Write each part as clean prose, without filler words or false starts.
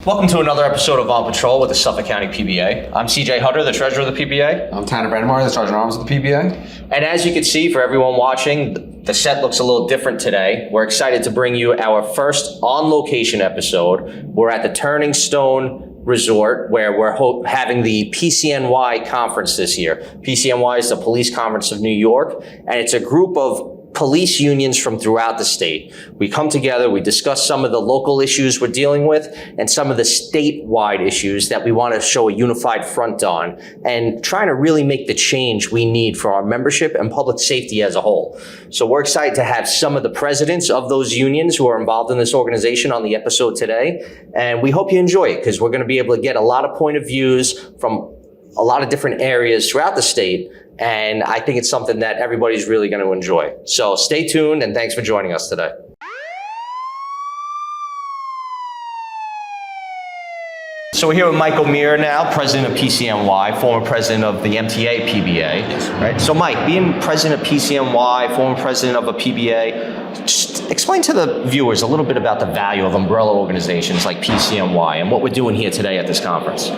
Welcome to another episode of On Patrol with the Suffolk County PBA. I'm CJ Hutter, the treasurer of the PBA. I'm Tanner Brandemar, the sergeant at arms of the PBA. And as you can see, for everyone watching, the set looks a little different today. We're excited to bring you our first on-location episode. We're at the Turning Stone Resort, where we're having the PCNY conference this year. PCNY is the Police Conference of New York, and it's a group of police unions from throughout the state. We come together, we discuss some of the local issues we're dealing with and some of the statewide issues that we want to show a unified front on, and trying to really make the change we need for our membership and public safety as a whole. So we're excited to have some of the presidents of those unions who are involved in this organization on the episode today, and we hope you enjoy it because we're going to be able to get a lot of point of views from a lot of different areas throughout the state. And I think it's something that everybody's really going to enjoy. So stay tuned, and thanks for joining us today. So we're here with Mike O'Meara now, president of PCNY, former president of the MTA PBA. Right? So Mike, being president of PCNY, former president of a PBA, just explain to the viewers a little bit about the value of umbrella organizations like PCNY and what we're doing here today at this conference.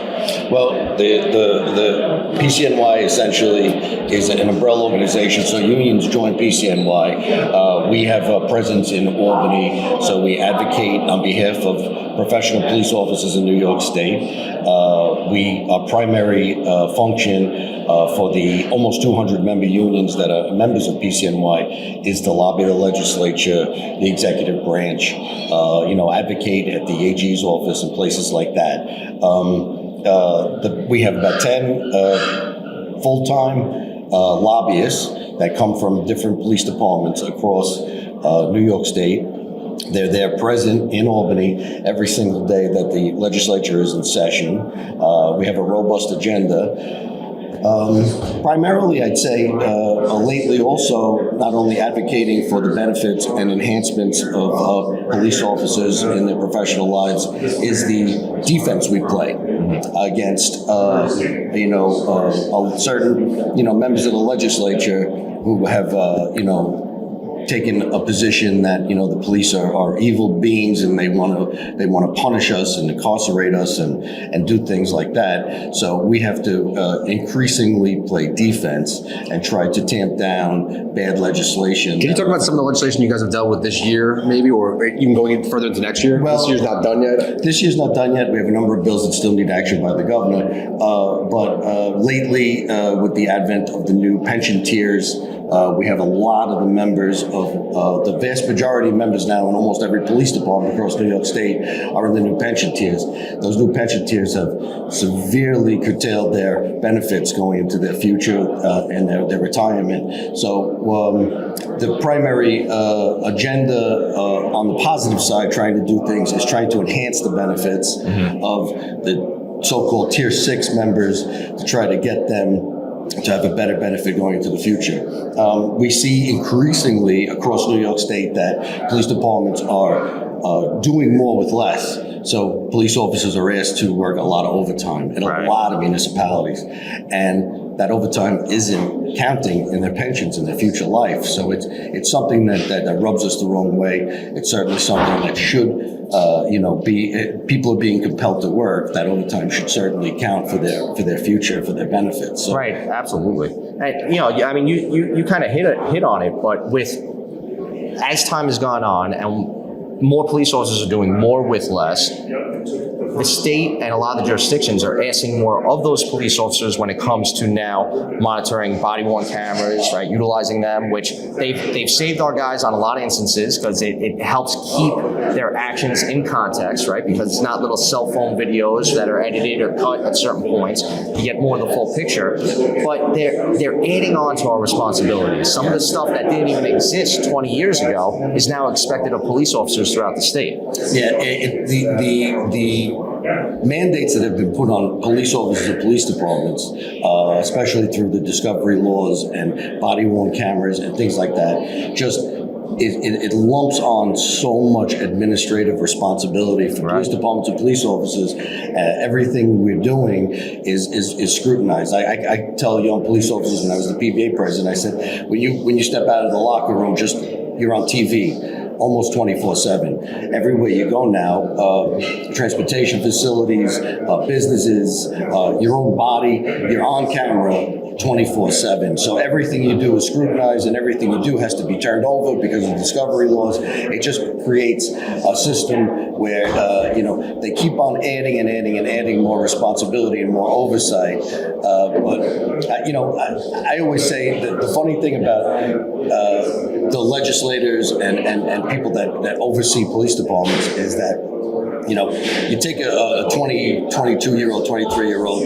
Well, the PCNY essentially is an umbrella organization, so unions join PCNY. We have a presence in Albany, so we advocate on behalf of professional police officers in New York State. Our primary function for the almost 200 member unions that are members of PCNY is to lobby the legislature, the executive branch, advocate at the AG's office and places like that. We have about 10 full-time lobbyists that come from different police departments across New York State. They're there present in Albany every single day that the legislature is in session. We have a robust agenda. Primarily, I'd say, lately also not only advocating for the benefits and enhancements of police officers in their professional lives is the defense we play against, certain, members of the legislature who have, taken a position that the police are evil beings and they want to punish us and incarcerate us and do things like that. So we have to increasingly play defense and try to tamp down bad legislation. Can you talk about some of the legislation you guys have dealt with this year, maybe, or even going further into next year? Well, this year's not done yet. This year's not done yet. We have a number of bills that still need action by the governor. But lately, with the advent of the new pension tiers, we have a lot of the members of the vast majority of members now in almost every police department across New York State are in the new pension tiers. Those new pension tiers have severely curtailed their benefits going into their future and their retirement. So the primary agenda on the positive side, trying to do things, is trying to enhance the benefits of the so-called Tier 6 members to try to get them to have a better benefit going into the future. We see increasingly across New York State that police departments are doing more with less. So police officers are asked to work a lot of overtime in a lot of municipalities. And that overtime isn't counting in their pensions in their future life. So it's something that rubs us the wrong way. It's certainly something that should people are being compelled to work. That overtime should certainly count for their future, for their benefits. So. Right, absolutely. And you kind of hit on it, but as time has gone on and more police officers are doing more with less, the state and a lot of the jurisdictions are asking more of those police officers when it comes to now monitoring body-worn cameras, right, utilizing them, which they've saved our guys on a lot of instances because it helps keep their actions in context, right, because it's not little cell phone videos that are edited or cut at certain points. You get more of the full picture, but they're adding on to our responsibilities. Some of the stuff that didn't even exist 20 years ago is now expected of police officers throughout the state. Yeah, the mandates that have been put on police officers and police departments, especially through the discovery laws and body-worn cameras and things like that, just it lumps on so much administrative responsibility for police departments and police officers. Everything we're doing is scrutinized. I tell young police officers when I was the PBA president, I said, when you step out of the locker room, you're on TV. almost 24/7. Everywhere you go now, transportation facilities, businesses, your own body, you're on camera 24/7. So everything you do is scrutinized, and everything you do has to be turned over because of discovery laws. It just creates a system where they keep on adding and adding and adding more responsibility and more oversight. I always say that the funny thing about the legislators and people that oversee police departments is that you take a 20, 22-year-old, 23-year-old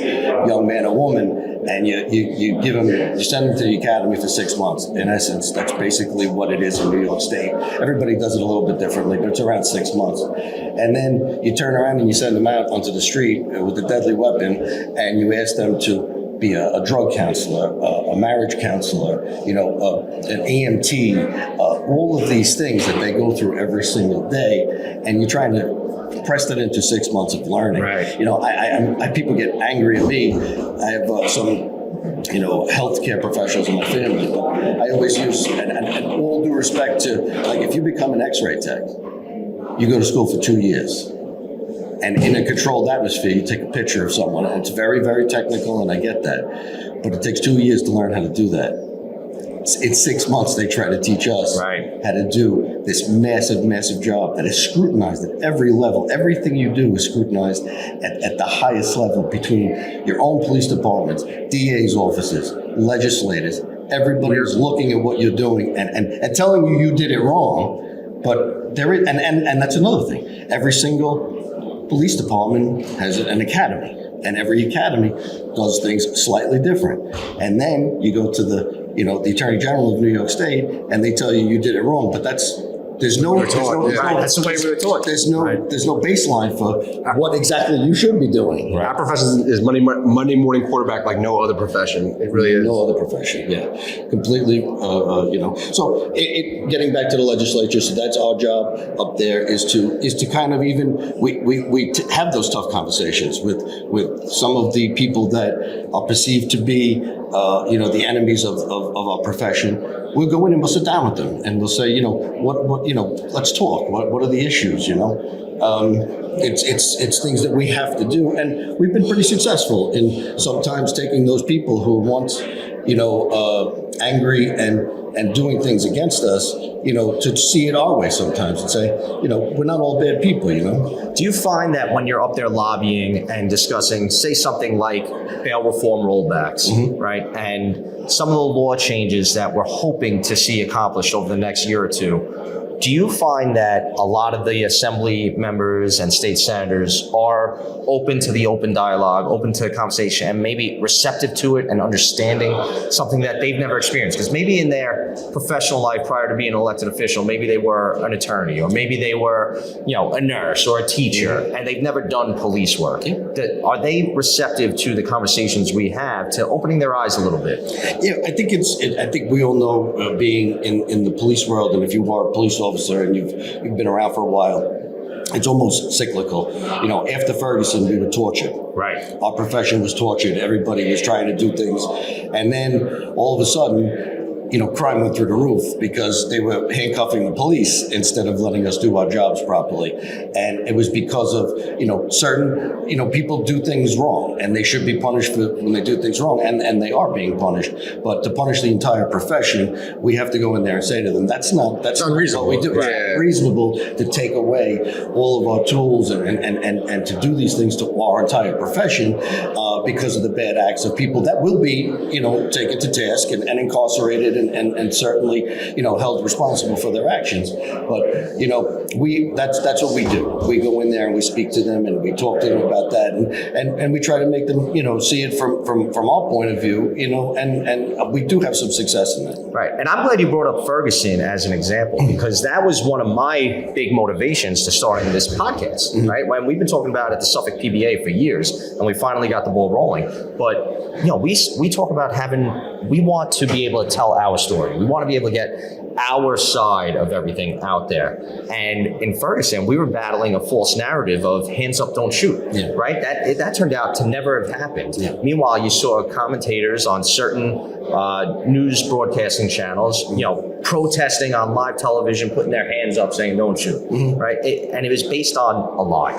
young man or woman, and you send them to the academy for 6 months. In essence, that's basically what it is in New York State. Everybody does it a little bit differently, but it's around 6 months. And then you turn around and you send them out onto the street with a deadly weapon, and you ask them to be a drug counselor, a marriage counselor, an EMT, all of these things that they go through every single day, and you're trying to press that into 6 months of learning. Right. I people get angry at me. I have some healthcare professionals in my family, but I always use, and all due respect to, like, if you become an X-ray tech, you go to school for 2 years. And in a controlled atmosphere, you take a picture of someone, and it's very, very technical, and I get that. But it takes 2 years to learn how to do that. In 6 months, they try to teach us how to do this massive, massive job that is scrutinized at every level. Everything you do is scrutinized at the highest level between your own police departments, DA's offices, legislators. Everybody is looking at what you're doing and telling you did it wrong. But there is, and that's another thing. Every single police department has an academy, and every academy does things slightly different. And then you go to the Attorney General of New York State, and they tell you did it wrong. But that's that's the way we were taught. There's no baseline for what exactly you should be doing. Right. Our profession is Monday morning quarterback like no other profession. It really is. No other profession. Yeah, completely. So getting back to the legislature, so that's our job up there is to kind of we have those tough conversations with some of the people that are perceived to be the enemies of our profession. We'll go in and we'll sit down with them and we'll say, let's talk. What are the issues? It's things that we have to do, and we've been pretty successful in sometimes taking those people who are once, angry and doing things against us, to see it our way sometimes and say, we're not all bad people, Do you find that when you're up there lobbying and discussing, say something like bail reform rollbacks, right, and some of the law changes that we're hoping to see accomplished over the next year or two, do you find that a lot of the assembly members and state senators are open to the open dialogue, open to conversation, and maybe receptive to it and understanding something that they've never experienced? Because maybe in their professional life prior to being an elected official, maybe they were an attorney, or maybe they were, a nurse or a teacher, and they've never done police work. Are they receptive to the conversations we have, to opening their eyes a little bit? Yeah, I think I think we all know, being in the police world, and if you are a police officer and you've been around for a while, it's almost cyclical. After Ferguson, we were tortured. Right. Our profession was tortured. Everybody was trying to do things. And then all of a sudden, crime went through the roof because they were handcuffing the police instead of letting us do our jobs properly. And it was because of, certain, people do things wrong, and they should be punished when they do things wrong, and they are being punished. But to punish the entire profession, we have to go in there and say to them, that's unreasonable. What we do. Right. It's reasonable to take away all of our tools and to do these things to our entire profession because of the bad acts of people that will be, taken to task and incarcerated and certainly, held responsible for their actions. But, that's what we do. We go in there and we speak to them and we talk to them about that, and we try to make them, see it from our point of view, and we do have some success in that. Right. And I'm glad you brought up Ferguson as an example, because that was one of my big motivations to starting this podcast, right? When we've been talking about it at the Suffolk PBA for years, and we finally got the ball rolling. But, we talk about we want to be able to tell our story. We want to be able to get our side of everything out there. And in Ferguson, we were battling a false narrative of hands up, don't shoot, right? That turned out to never have happened. Meanwhile, you saw commentators on certain news broadcasting channels, protesting on live television, putting their hands up saying don't shoot, right? And it was based on a lie,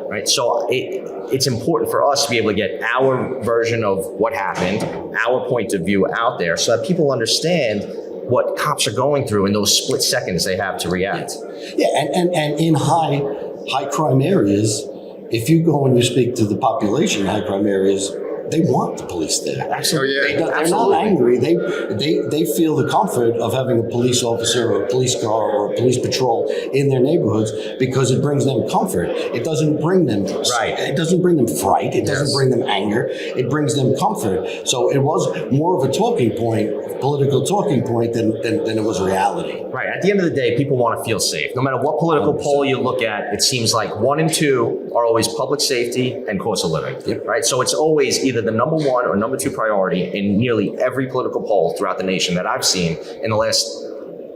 right? So it's important for us to be able to get our version of what happened, our point of view out there so that people understand what cops are going through in those split seconds they have to react. Yeah, and in high crime areas, if you go and you speak to the population in high crime areas, they want the police there. Absolutely. They're not angry. They feel the comfort of having a police officer or a police car or a police patrol in their neighborhoods because it brings them comfort. It doesn't bring them It doesn't bring them fright. It doesn't bring them anger. It brings them comfort. So it was more of a talking point, political talking point than it was reality. Right. At the end of the day, people want to feel safe. No matter what political 100%. Poll you look at, it seems like 1 and 2 are always public safety and cost of living. Right. So it's always either the number 1 or number 2 priority in nearly every political poll throughout the nation that I've seen in the last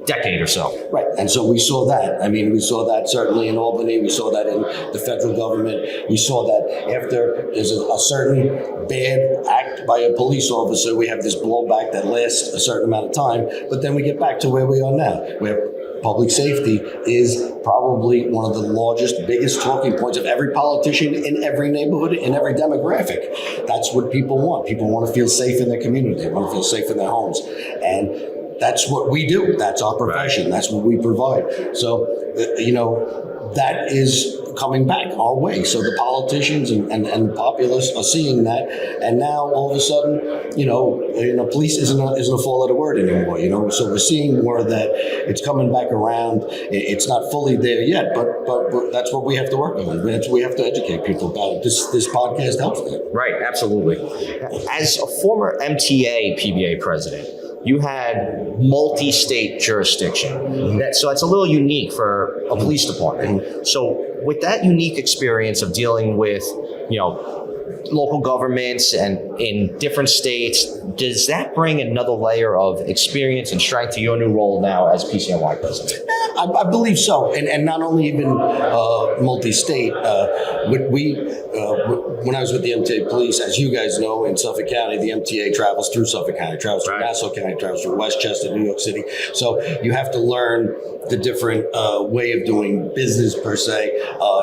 decade or so. Right. And so we saw that. I mean, we saw that certainly in Albany. We saw that in the federal government. We saw that after there's a certain bad act by a police officer, we have this blowback that lasts a certain amount of time. But then we get back to where we are now, where public safety is probably one of the largest, biggest talking points of every politician in every neighborhood, in every demographic. That's what people want. People want to feel safe in their community. They want to feel safe in their homes. And that's what we do. That's our profession. Right. That's what we provide. So, that is coming back our way. So the politicians and the populace are seeing that. And now all of a sudden, police isn't a four-letter word anymore, So we're seeing more of that. It's coming back around. It's not fully there yet, but that's what we have to work on. We have to educate people about it. This podcast helps that. Right, absolutely. As a former MTA PBA president, you had multi-state jurisdiction. So it's a little unique for a police department. So with that unique experience of dealing with, local governments and in different states, does that bring another layer of experience and strength to your new role now as PCNY president? I believe so, and not only even multi-state. When I was with the MTA police, as you guys know, in Suffolk County, the MTA travels through Suffolk County, travels through Nassau County, travels through Westchester, New York City. So you have to learn the different way of doing business per se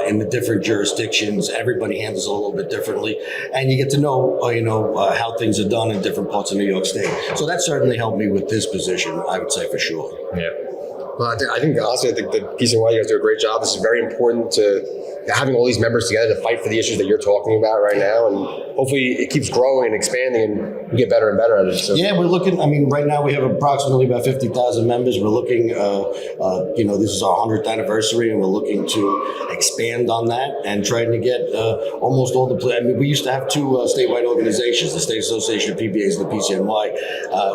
in the different jurisdictions. Everybody handles it a little bit differently, and you get to know how things are done in different parts of New York State. So that certainly helped me with this position, I would say for sure. Yeah. Well, I think honestly, I think the PCNY, you guys do a great job. This is very important to having all these members together to fight for the issues that you're talking about right now, and hopefully it keeps growing and expanding, and we get better and better at it. So. Yeah, we're looking. I mean, right now we have approximately about 50,000 members. We're looking. This is our 100th anniversary, and we're looking to expand on that and trying to get almost all the. I mean, we used to have 2 statewide organizations: the State Association of PBAs and the PCNY.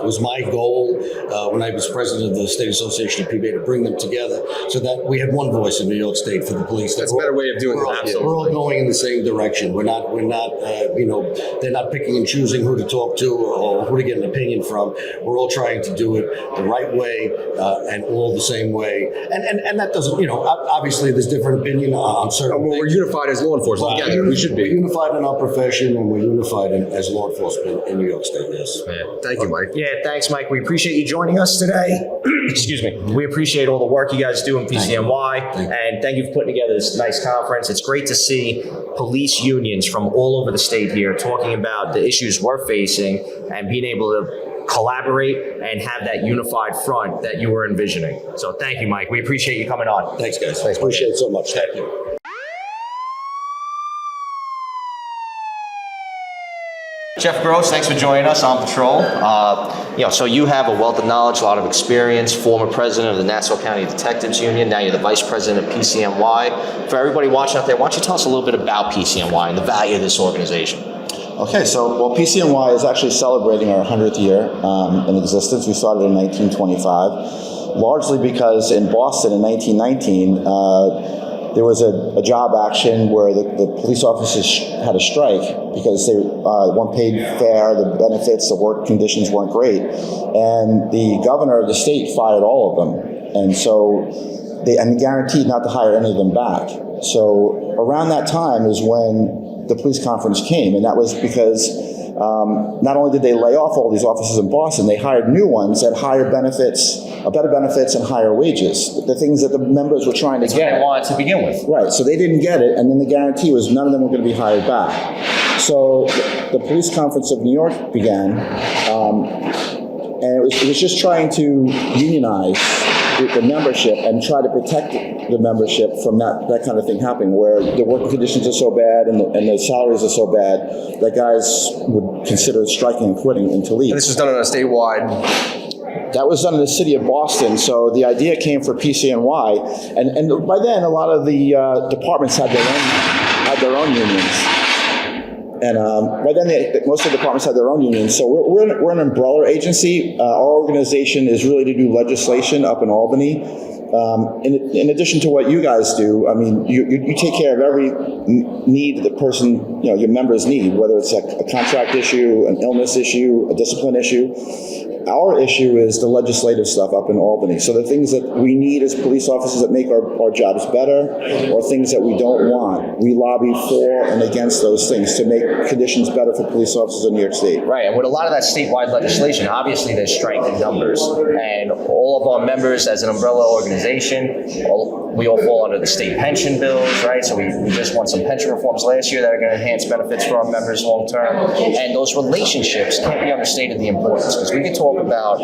It was my goal when I was president of the State Association of PBA to bring them together so that we had one voice in New York State for the police. That's a better way of doing it. We're all going in the same direction. We're not. They're not picking and choosing who to talk to or who to get an opinion from. We're all trying to do it the right way and all the same way. And that doesn't. Obviously there's different opinion on certain. Well, we're unified as law enforcement together. We should be. We're unified in our profession, and we're unified as law enforcement in New York State. Yes. Yeah. Thank you, Mike. Yeah, thanks, Mike. We appreciate you joining us today. Excuse me. We appreciate all the work you guys do in PCNY, and thank you for putting together this nice conference. It's great to see police unions from all over the state here talking about the issues we're facing and being able to collaborate and have that unified front that you were envisioning. So thank you, Mike. We appreciate you coming on. Thanks, guys. Appreciate it so much. Thank you. Jeff Gross, thanks for joining us on patrol. So you have a wealth of knowledge, a lot of experience, former president of the Nassau County Detectives Union, now you're the vice president of PCNY. For everybody watching out there, why don't you tell us a little bit about PCNY and the value of this organization? Okay, PCNY is actually celebrating our 100th year in existence. We started in 1925, largely because in Boston in 1919, there was a job action where the police officers had a strike because they weren't paid fair, the benefits, the work conditions weren't great. And the governor of the state fired all of them. And so they guaranteed not to hire any of them back. So around that time is when the police conference came, and that was because not only did they lay off all these officers in Boston, they hired new ones at higher benefits, better benefits and higher wages, the things that the members were trying to That's get. what they wanted to begin with. Right, so they didn't get it, and then the guarantee was none of them were going to be hired back. So the Police Conference of New York began, and it was just trying to unionize the membership and try to protect the membership from that kind of thing happening, where the working conditions are so bad and the salaries are so bad that guys would consider striking and quitting and to leave. And this was done on a statewide. That was done in the city of Boston, so the idea came for PCNY, and by then a lot of the departments had their own unions, and by then most of the departments had their own unions. So we're an umbrella agency. Our organization is really to do legislation up in Albany. In addition to what you guys do, I mean, you take care of every need that the person, your members need, whether it's a contract issue, an illness issue, a discipline issue. Our issue is the legislative stuff up in Albany. So the things that we need as police officers that make our jobs better, or things that we don't want, we lobby for and against those things to make conditions better for police officers in New York State. Right, and with a lot of that statewide legislation, obviously there's strength in numbers, and all of our members as an umbrella organization, we all fall under the state pension bills, right? So we just won some pension reforms last year that are going to enhance benefits for our members long term, and those relationships can't be understated the importance, because we can talk about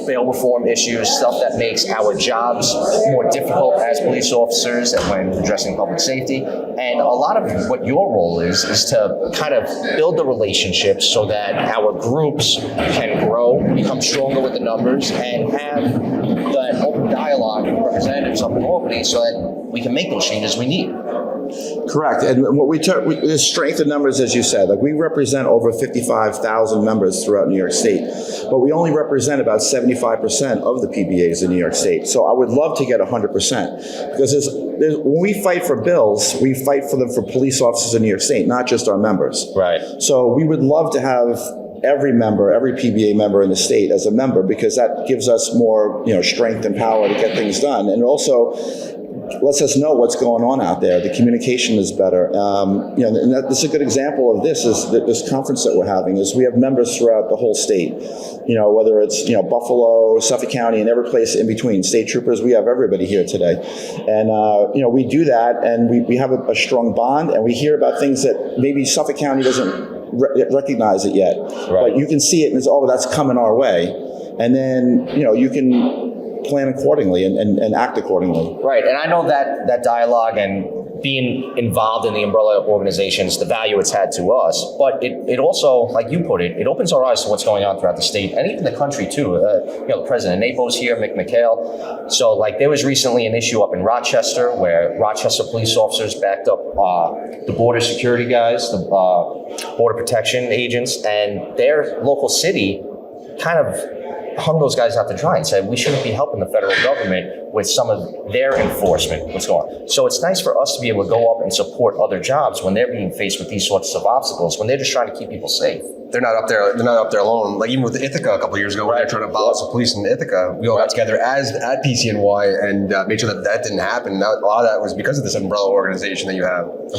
bail reform issues, stuff that makes our jobs more difficult as police officers and when addressing public safety. And a lot of what your role is to kind of build the relationships so that our groups can grow, become stronger with the numbers, and have that open dialogue with representatives up in Albany so that we can make those changes we need. Correct. And what there's strength in numbers, as you said. Like, we represent over 55,000 members throughout New York State, but we only represent about 75% of the PBAs in New York State. So I would love to get 100%, because when we fight for bills, we fight for them for police officers in New York State, not just our members. Right. So we would love to have every PBA member in the state as a member, because that gives us more, strength and power to get things done. And also lets us know what's going on out there. The communication is better. And this is a good example of this, is that this conference that we're having is we have members throughout the whole state, whether it's, Buffalo, Suffolk County, and every place in between. State troopers, we have everybody here today. And, we do that, and we have a strong bond, and we hear about things that maybe Suffolk County doesn't recognize it yet. Right. But you can see it, and it's, that's coming our way. And then, you can plan accordingly and act accordingly. Right, and I know that dialogue and being involved in the umbrella organizations, the value it's had to us, but it also, like you put it, it opens our eyes to what's going on throughout the state and even the country too. President Napo's here, Mick McHale. So there was recently an issue up in Rochester where Rochester police officers backed up the border security guys, the border protection agents, and their local city kind of hung those guys out to dry and said we shouldn't be helping the federal government with some of their enforcement, what's going on. So it's nice for us to be able to go up and support other jobs when they're being faced with these sorts of obstacles, when they're just trying to keep people safe. They're not up there alone. Like even with Ithaca a couple of years ago, when they're trying to abolish the police in Ithaca, we all got together at PCNY and made sure that didn't happen. Now, a lot of that was because of this umbrella organization that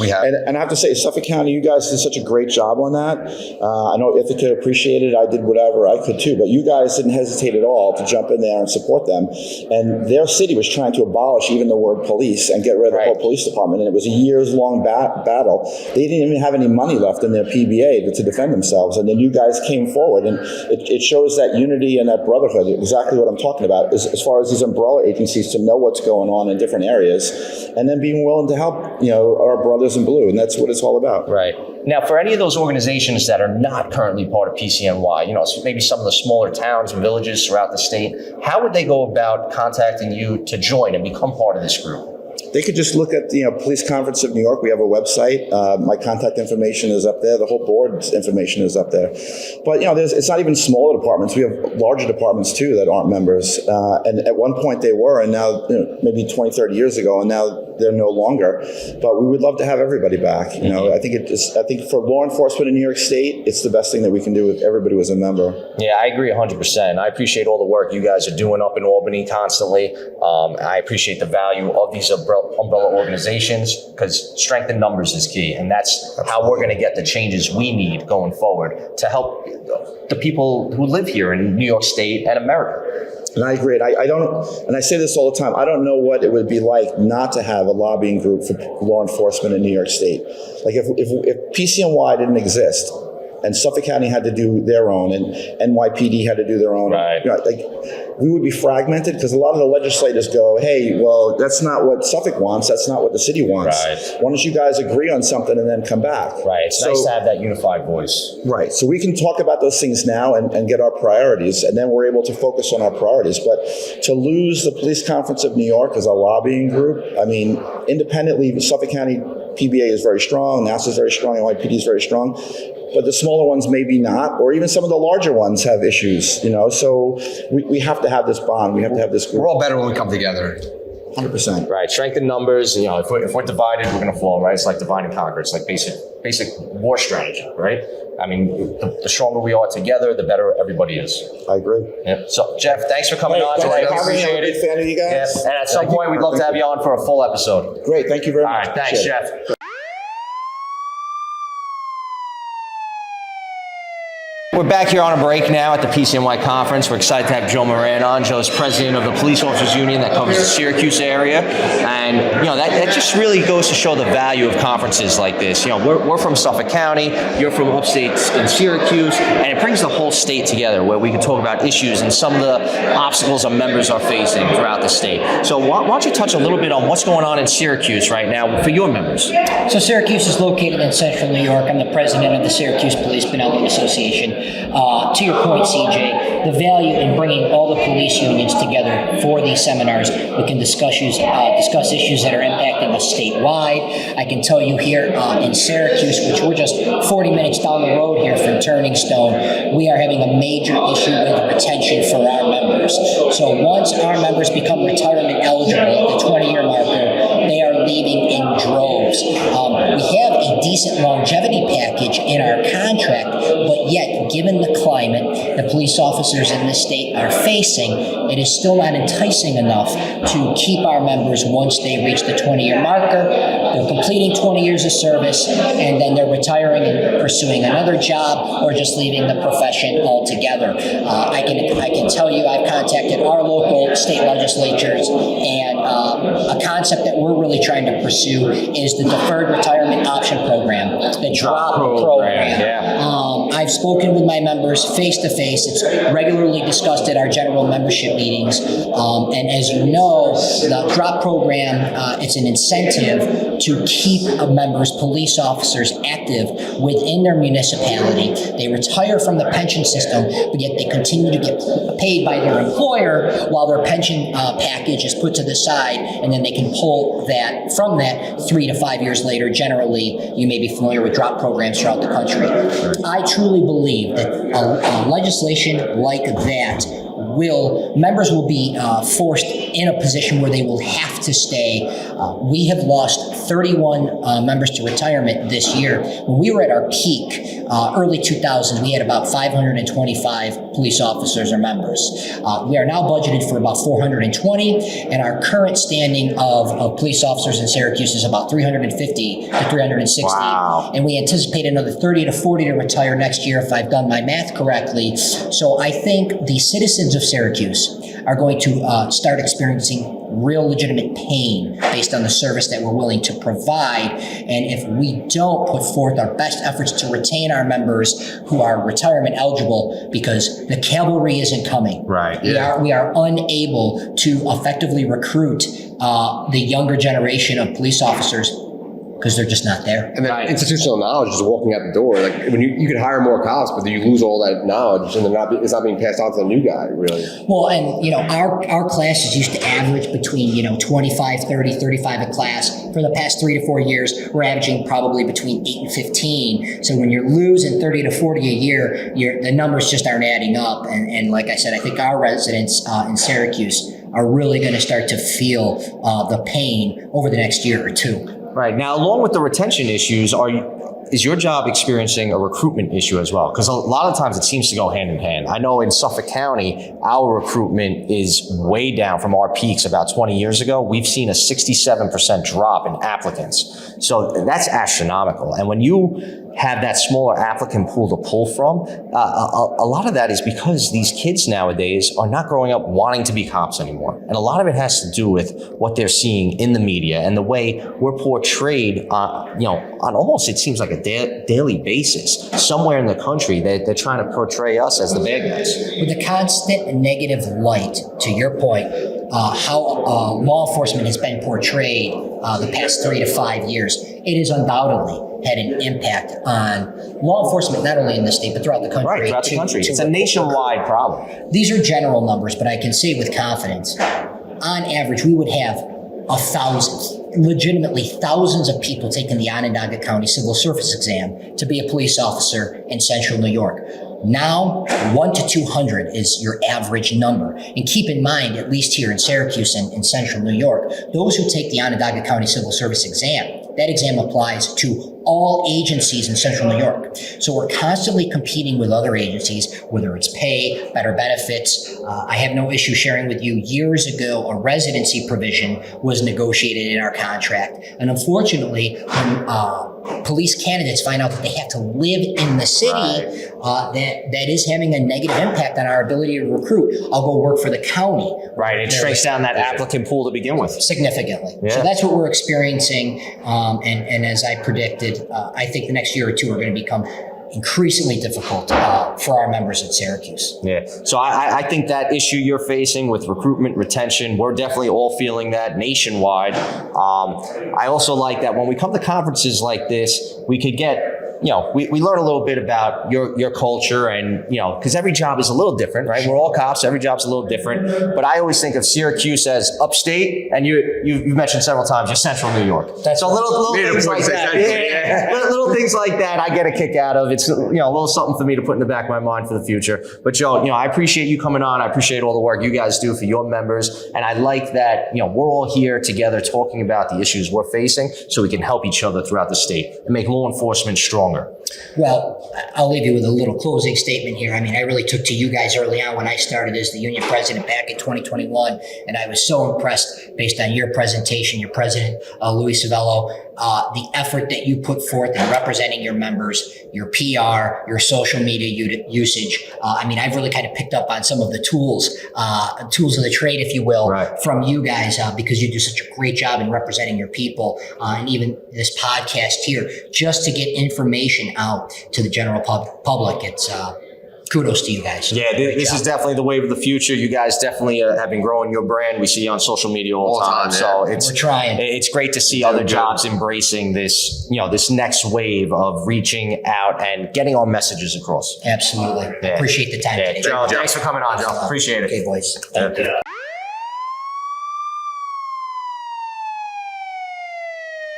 we have. And I have to say, Suffolk County, you guys did such a great job on that. I know Ithaca appreciated it. I did whatever I could too, but you guys didn't hesitate at all to jump in there and support them. And their city was trying to abolish even the word police and get rid of the whole police department. And it was a years-long battle. They didn't even have any money left in their PBA to defend themselves. And then you guys came forward, and it shows that unity and that brotherhood, exactly what I'm talking about, is as far as these umbrella agencies to know what's going on in different areas, and then being willing to help, our brothers in blue, and that's what it's all about. Right. Now, for any of those organizations that are not currently part of PCNY, so maybe some of the smaller towns and villages throughout the state, how would they go about contacting you to join and become part of this group? They could just look at the Police Conference of New York. We have a website. My contact information is up there. The whole board's information is up there. But it's not even smaller departments. We have larger departments too that aren't members. And at one point they were, and now maybe 20, 30 years ago, and now they're no longer. But we would love to have everybody back. You know, I think for law enforcement in New York State, it's the best thing that we can do with everybody who is a member. Yeah, I agree 100%. I appreciate all the work you guys are doing up in Albany constantly. I appreciate the value of these umbrella organizations because strength in numbers is key. And that's how we're going to get the changes we need going forward to help the people who live here in New York State and America. And I agree. I don't, and I say this all the time, I don't know what it would be like not to have a lobbying group for law enforcement in New York State. Like if PCNY didn't exist, and Suffolk County had to do their own, and NYPD had to do their own. Right. You know, like, we would be fragmented because a lot of the legislators go, hey, well, that's not what Suffolk wants. That's not what the city wants. Right. Why don't you guys agree on something and then come back? Right. It's nice to have that unified voice. Right. So we can talk about those things now and get our priorities, and then we're able to focus on our priorities. But to lose the Police Conference of New York as a lobbying group, I mean, independently, Suffolk County PBA is very strong, NASA is very strong, NYPD is very strong. But the smaller ones maybe not, or even some of the larger ones have issues, you know. So we have to have this bond. We have to have this group. We're all better when we come together. 100%. Right. Strength in numbers. You know, if we're divided, we're going to fall. Right. It's like divide and conquer. It's like basic war strategy. Right. I mean, the stronger we are together, the better everybody is. I agree. Yeah. So, Jeff, thanks for coming on today. I'm a Appreciate big it. fan of you guys. Yeah. And at some point, we'd love to have you on for a full episode. Great. Thank you very All much. right. Thanks, Appreciate it. Jeff. We're back here on a break now at the PCNY conference. We're excited to have Joe Moran on. Joe's president of the Police Officers Union that covers the Syracuse area. And, you know, that just really goes to show the value of conferences like this. You know, we're from Suffolk County, you're from upstate in Syracuse, and it brings the whole state together where we can talk about issues and some of the obstacles our members are facing throughout the state. So why don't you touch a little bit on what's going on in Syracuse right now for your members? So Syracuse is located in central New York. I'm the president of the Syracuse Police Benevolent Association. To your point, CJ, the value in bringing all the police unions together for these seminars, we can discuss issues that are impacting us statewide. I can tell you here in Syracuse, which we're just 40 minutes down the road here from Turning Stone, we are having a major issue with retention for our members. So once our members become retirement eligible at the 20-year marker, they are leaving in droves. We have a decent longevity package in our contract, but yet, given the climate the police officers in this state are facing, it is still not enticing enough to keep our members once they reach the 20-year marker. They're completing 20 years of service, and then they're retiring and pursuing another job or just leaving the profession altogether. I can tell you I've contacted our local state legislatures, and a concept that we're really trying to pursue is the Deferred Retirement Option Program, the DROP program. Yeah. I've spoken with my members face to face. It's regularly discussed at our general membership meetings. And as you know, the DROP program, it's an incentive to keep members, police officers, active within their municipality. They retire from the pension system, but yet they continue to get paid by their employer while their pension package is put to the side, and then they can pull that from that 3 to 5 years later. Generally, you may be familiar with DROP programs throughout the country. I truly believe that a legislation like that members will be forced in a position where they will have to stay. We have lost 31 members to retirement this year. When we were at our peak, early 2000s, we had about 525 police officers or members. We are now budgeted for about 420, and our current standing of police officers in Syracuse is about 350 to 360. Wow. And we anticipate another 30 to 40 to retire next year if I've done my math correctly. So I think the citizens of Syracuse are going to start experiencing real legitimate pain based on the service that we're willing to provide. And if we don't put forth our best efforts to retain our members who are retirement eligible, because the cavalry isn't coming. Right. We are unable to effectively recruit the younger generation of police officers because they're just not there. And then institutional knowledge is walking out the door. Like when you can hire more cops, but then you lose all that knowledge, and it's not being passed on to the new guy, really. Well, and our classes used to average between 25, 30, 35 a class. For the past 3 to 4 years, we're averaging probably between 8 and 15. So when you're losing 30 to 40 a year, the numbers just aren't adding up. And like I said, I think our residents in Syracuse are really going to start to feel the pain over the next year or two. Right. Now, along with the retention issues, is your job experiencing a recruitment issue as well? Because a lot of times it seems to go hand in hand. I know in Suffolk County, our recruitment is way down from our peaks about 20 years ago. We've seen a 67% drop in applicants. So that's astronomical. And when you have that smaller applicant pool to pull from, a lot of that is because these kids nowadays are not growing up wanting to be cops anymore. And a lot of it has to do with what they're seeing in the media and the way we're portrayed, on almost, it seems like a daily basis. Somewhere in the country, they're trying to portray us as the bad guys. With the constant negative light, to your point, how law enforcement has been portrayed the past 3 to 5 years, it has undoubtedly had an impact on law enforcement, not only in the state, but throughout the country. Right, throughout the country. It's a nationwide problem. These are general numbers, but I can say with confidence, on average, we would have 1,000, legitimately thousands of people taking the Onondaga County Civil Service exam to be a police officer in Central New York. Now, 1 to 200 is your average number. And keep in mind, at least here in Syracuse and in Central New York, those who take the Onondaga County Civil Service exam, that exam applies to all agencies in Central New York. So we're constantly competing with other agencies, whether it's pay, better benefits. I have no issue sharing with you, years ago, a residency provision was negotiated in our contract. And unfortunately, when police candidates find out that they have to live in the city, that is having a negative impact on our ability to recruit. I'll go work for the county. Right, it shrinks down that applicant pool to begin with. Significantly. Yeah. So that's what we're experiencing. And as I predicted, I think the next year or two are going to become increasingly difficult for our members at Syracuse. Yeah. So I think that issue you're facing with recruitment, retention, we're definitely all feeling that nationwide. I also like that when we come to conferences like this, we could get, we learn a little bit about your culture and, because every job is a little different, right? We're all cops. Every job's a little different. But I always think of Syracuse as upstate, and you've mentioned several times you're Central New York. So little things like that. Little things like that I get a kick out of. It's, a little something for me to put in the back of my mind for the future. But Joe, I appreciate you coming on. I appreciate all the work you guys do for your members. And I like that, we're all here together talking about the issues we're facing so we can help each other throughout the state and make law enforcement stronger. Well, I'll leave you with a little closing statement here. I mean, I really took to you guys early on when I started as the union president back in 2021, and I was so impressed based on your presentation, your president, Louis Savello, the effort that you put forth in representing your members, your PR, your social media usage. I've really kind of picked up on some of the tools of the trade, if you will, from you guys, because you do such a great job in representing your people, and even this podcast here, just to get information out to the general public. It's kudos to you guys. Yeah, this is definitely the wave of the future. You guys definitely have been growing your brand. We see you on social media all the time. So we're trying. It's great to see other jobs embracing this, this next wave of reaching out and getting our messages across. Absolutely. Yeah. Appreciate the time today. Joe, thanks for coming on, Joe. Appreciate it. Okay, boys. Thank you.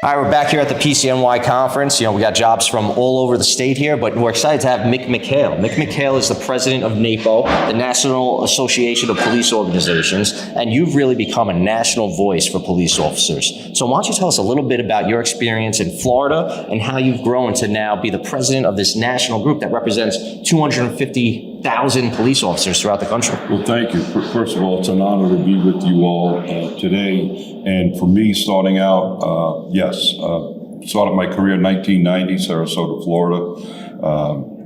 All right, we're back here at the PCNY conference. We got jobs from all over the state here, but we're excited to have Mick McHale. Mick McHale is the president of NAPO, the National Association of Police Organizations, and you've really become a national voice for police officers. So why don't you tell us a little bit about your experience in Florida and how you've grown to now be the president of this national group that represents 250,000 police officers throughout the country? Well, thank you. First of all, it's an honor to be with you all today. And for me, starting out, started my career in 1990, Sarasota, Florida.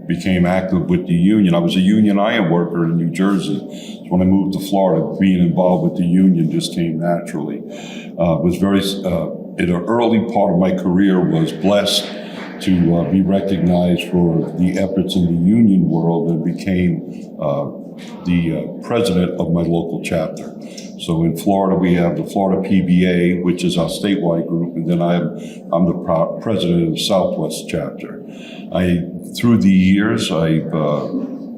Became active with the union. I was a union iron worker in New Jersey. So when I moved to Florida, being involved with the union just came naturally. Was very, in an early part of my career, was blessed to be recognized for the efforts in the union world and became the president of my local chapter. So in Florida, we have the Florida PBA, which is our statewide group, and then I'm the president of the Southwest chapter. Through the years, I've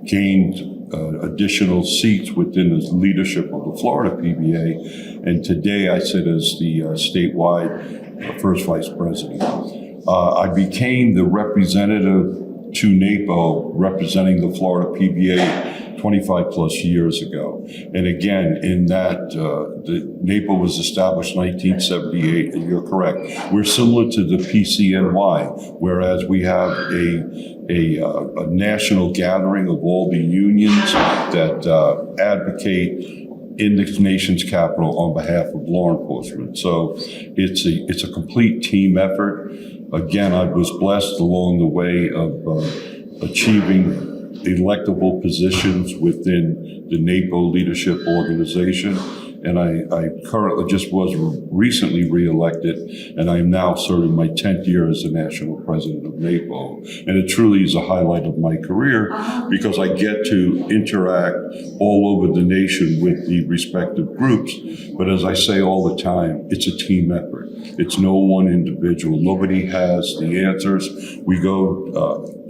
gained additional seats within the leadership of the Florida PBA, and today I sit as the statewide first vice president. I became the representative to NAPO representing the Florida PBA 25 plus years ago. And again, in that, NAPO was established in 1978, and you're correct. We're similar to the PCNY, whereas we have a national gathering of all the unions that advocate in the nation's capital on behalf of law enforcement. So it's a complete team effort. Again, I was blessed along the way of achieving electable positions within the NAPO leadership organization. And I currently just was recently reelected, and I am now serving my 10th year as the national president of NAPO. And it truly is a highlight of my career because I get to interact all over the nation with the respective groups. But as I say all the time, it's a team effort. It's no one individual. Nobody has the answers. We go,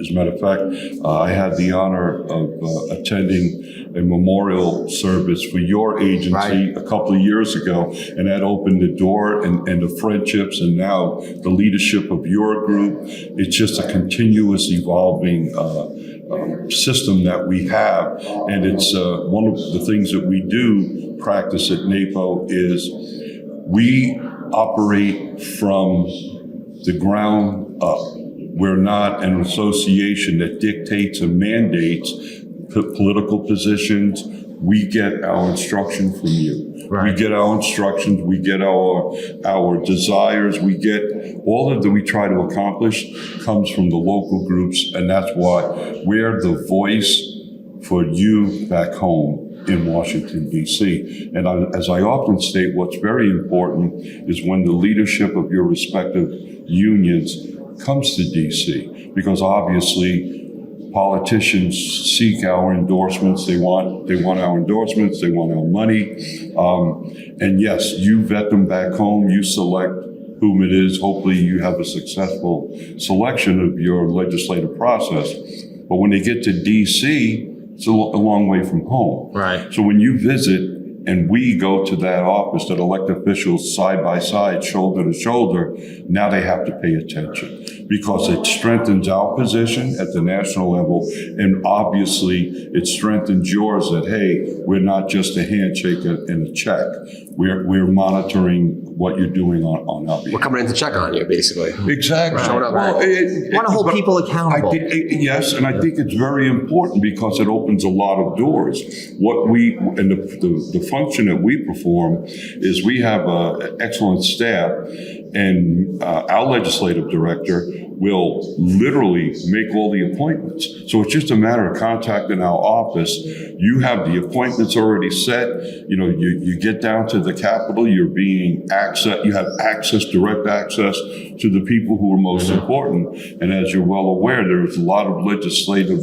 as a matter of fact, I had the honor of attending a memorial service for your agency a couple of years ago, and that opened the door and the friendships, and now the leadership of your group. It's just a continuous evolving system that we have, and it's one of the things that we do practice at NAPO is we operate from the ground up. We're not an association that dictates and mandates political positions. We get our instruction from you. Right. We get our instructions. We get our desires. We get all of that we try to accomplish comes from the local groups, and that's why we're the voice for you back home in Washington, D.C. And as I often state, what's very important is when the leadership of your respective unions comes to D.C., because obviously politicians seek our endorsements. They want our endorsements. They want our money. And yes, you vet them back home. You select whom it is. Hopefully you have a successful selection of your legislative process. But when they get to D.C., it's a long way from home. Right. So when you visit and we go to that office, that elected officials side by side, shoulder to shoulder, now they have to pay attention because it strengthens our position at the national level. And obviously it strengthens yours that, hey, we're not just a handshake and a check. We're monitoring what you're doing on our behalf. We're coming in to check on you, basically. Exactly. Showing up. Well, want to hold people accountable. Yes, and I think it's very important because it opens a lot of doors. What we, and the function that we perform is we have an excellent staff, and our legislative director will literally make all the appointments. So it's just a matter of contacting our office. You have the appointments already set. You know, you get down to the Capitol, you have direct access to the people who are most important. And as you're well aware, there's a lot of legislative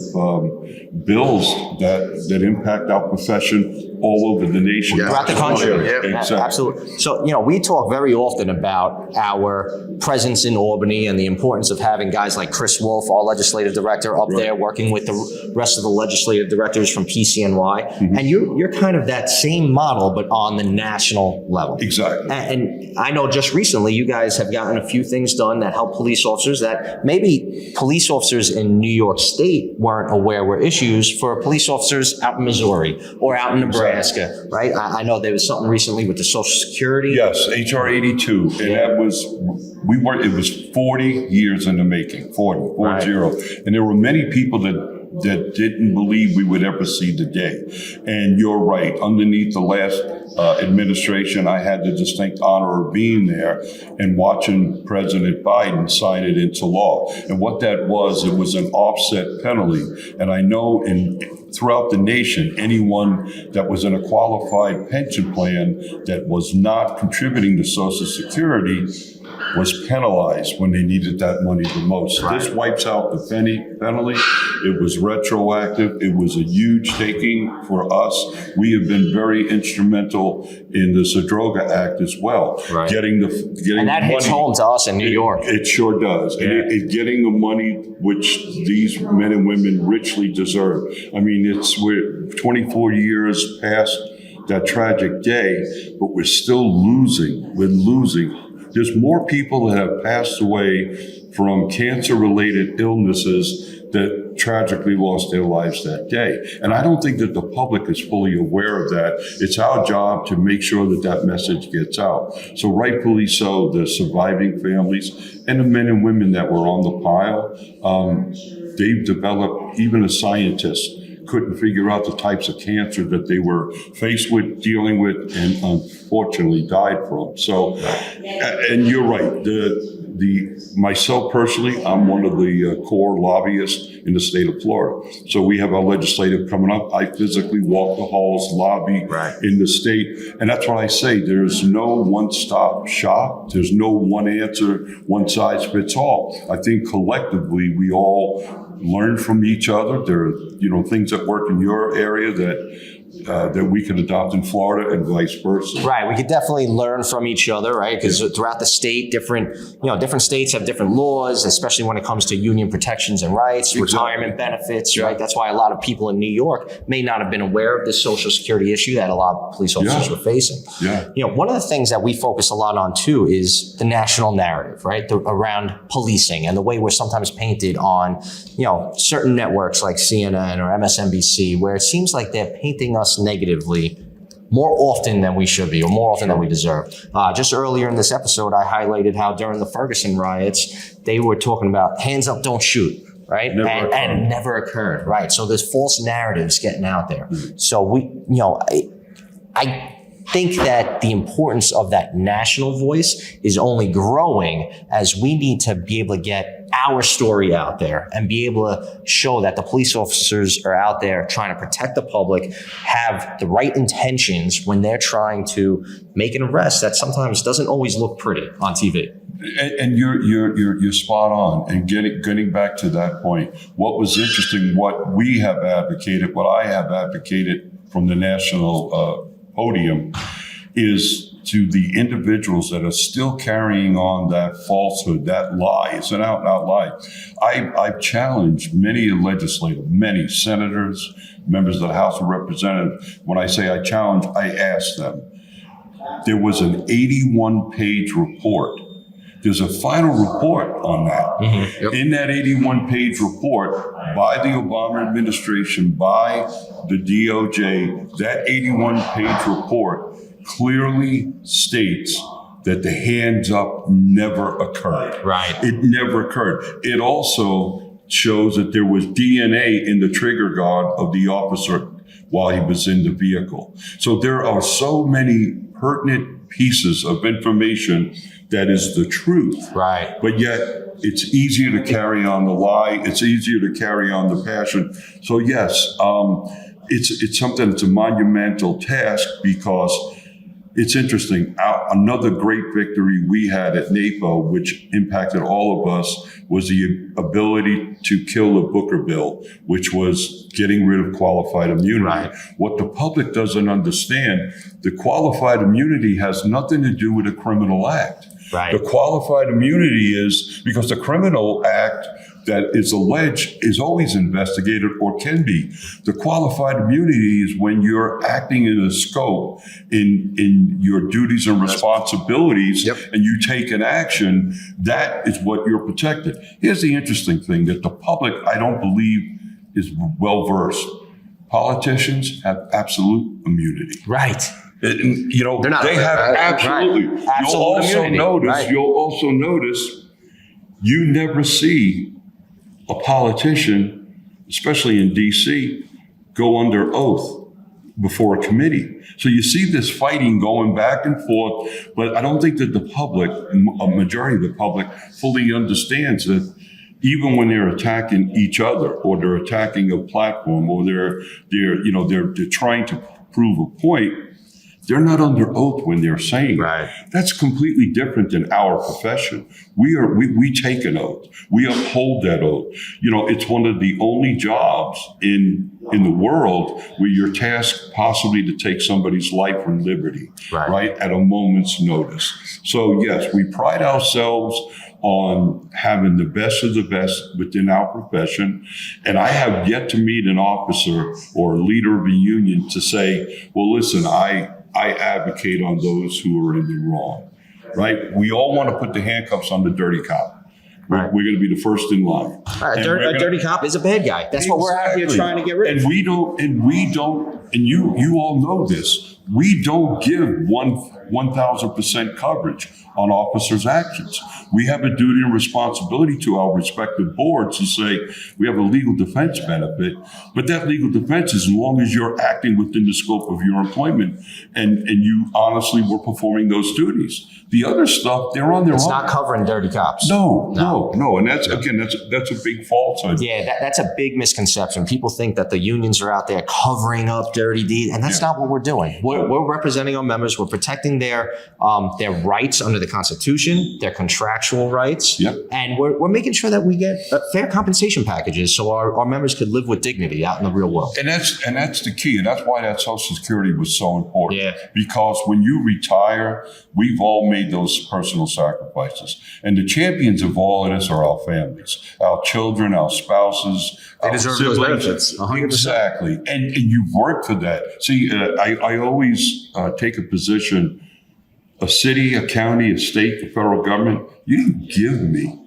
bills that impact our profession all over the nation. Throughout the country. Yeah, exactly. Absolutely. So, we talk very often about our presence in Albany and the importance of having guys like Chris Wolf, our legislative director, up there working with the rest of the legislative directors from PCNY. Mm-hmm. And you're kind of that same model, but on the national level. Exactly. And I know just recently you guys have gotten a few things done that help police officers that maybe police officers in New York State weren't aware were issues for police officers out in Missouri or out in Nebraska, right? I know there was something recently with the Social Security. Yes, HR 82, and that was, it was 40 years in the making, 40. And there were many people that didn't believe we would ever see the day. And you're right, underneath the last administration, I had the distinct honor of being there and watching President Biden sign it into law. And what that was, it was an offset penalty. And I know throughout the nation, anyone that was in a qualified pension plan that was not contributing to Social Security was penalized when they needed that money the most. Right. This wipes out the penalty. It was retroactive. It was a huge taking for us. We have been very instrumental in the Zadroga Act as well. Right. Getting and that hits home to us in New York. It sure does. Yeah. And it getting the money which these men and women richly deserve. I mean, we're 24 years past that tragic day, but we're still losing. We're losing. There's more people that have passed away from cancer-related illnesses that tragically lost their lives that day. And I don't think that the public is fully aware of that. It's our job to make sure that that message gets out. So rightfully so, the surviving families and the men and women that were on the pile, they've developed, even a scientist couldn't figure out the types of cancer that they were faced with, dealing with, and unfortunately died from. So, and you're right. Myself personally, I'm one of the core lobbyists in the state of Florida. So we have our legislative coming up. I physically walk the halls, lobby in the state. And that's what I say. There's no one-stop shop. There's no one answer, one size fits all. I think collectively we all learn from each other. There are, things that work in your area that we can adopt in Florida and vice versa. Right, we could definitely learn from each other, right? Because throughout the state, different states have different laws, especially when it comes to union protections and rights, retirement benefits, right? That's why a lot of people in New York may not have been aware of this Social Security issue that a lot of police officers were facing. One of the things that we focus a lot on too is the national narrative, right? Around policing and the way we're sometimes painted on, certain networks like CNN or MSNBC, where it seems like they're painting us negatively more often than we should be, or more often than we deserve. Just earlier in this episode, I highlighted how during the Ferguson riots, they were talking about hands up, don't shoot, right? And it never occurred, right? So there's false narratives getting out there. So I think that the importance of that national voice is only growing as we need to be able to get our story out there and be able to show that the police officers are out there trying to protect the public, have the right intentions when they're trying to make an arrest that sometimes doesn't always look pretty on TV. And you're spot on. And getting back to that point, what was interesting, what we have advocated, what I have advocated from the national podium, is to the individuals that are still carrying on that falsehood, that lie. It's an out and out lie. I've challenged many legislators, many senators, members of the House of Representatives. When I say I challenge, I ask them. There was an 81-page report. There's a final report on that. Mm-hmm. Yep. In that 81-page report by the Obama administration, by the DOJ, that 81-page report clearly states that the hands up never occurred. Right. It never occurred. It also shows that there was DNA in the trigger guard of the officer while he was in the vehicle. So there are so many pertinent pieces of information that is the truth. Right. But yet it's easier to carry on the lie. It's easier to carry on the passion. So yes, it's something that's a monumental task, because it's interesting. Another great victory we had at NAPO, which impacted all of us, was the ability to kill the Booker bill, which was getting rid of qualified immunity. Right. What the public doesn't understand, the qualified immunity has nothing to do with a criminal act. Right. The qualified immunity is because the criminal act that is alleged is always investigated or can be. The qualified immunity is when you're acting in a scope in your duties and responsibilities, and you take an action, that is what you're protected. Here's the interesting thing, that the public, I don't believe, is well-versed. Politicians have absolute immunity. Right. They're not. They have absolutely. Right. Absolute immunity. You'll also notice you never see a politician, especially in DC, go under oath before a committee. So you see this fighting going back and forth, but I don't think that the public, a majority of the public, fully understands that even when they're attacking each other, or they're attacking a platform, or they're trying to prove a point, they're not under oath when they're saying it. That's completely different than our profession. We take an oath. We uphold that oath. It's one of the only jobs in the world where you're tasked possibly to take somebody's life and liberty, right, at a moment's notice. So yes, we pride ourselves on having the best of the best within our profession. And I have yet to meet an officer or a leader of a union to say, well, listen, I advocate on those who are in the wrong, right? We all want to put the handcuffs on the dirty cop. Right. We're going to be the first in line. A And we're gonna- dirty cop is a bad guy. That's what we're out here Exactly. trying to get rid of. And we don't, and you all know this, we don't give 1,000% coverage on officers' actions. We have a duty and responsibility to our respective boards to say we have a legal defense benefit, but that legal defense is as long as you're acting within the scope of your employment and you honestly were performing those duties. The other stuff, they're on their It's own. not covering dirty cops. No. And that's a big falsehood. Yeah, that's a big misconception. People think that the unions are out there covering up dirty deeds, and that's not what we're doing. We're representing our members. We're protecting their rights under the Constitution, their contractual rights, Yep. and we're making sure that we get fair compensation packages so our members could live with dignity out in the real world. And that's the key. And that's why that Social Security was so important. Yeah. Because when you retire, we've all made those personal sacrifices. And the champions of all of this are our families, our children, our spouses. They our deserve those siblings. benefits, 100%. Exactly. And you've worked for that. See, I always take a position, a city, a county, a state, the federal government, you didn't give me.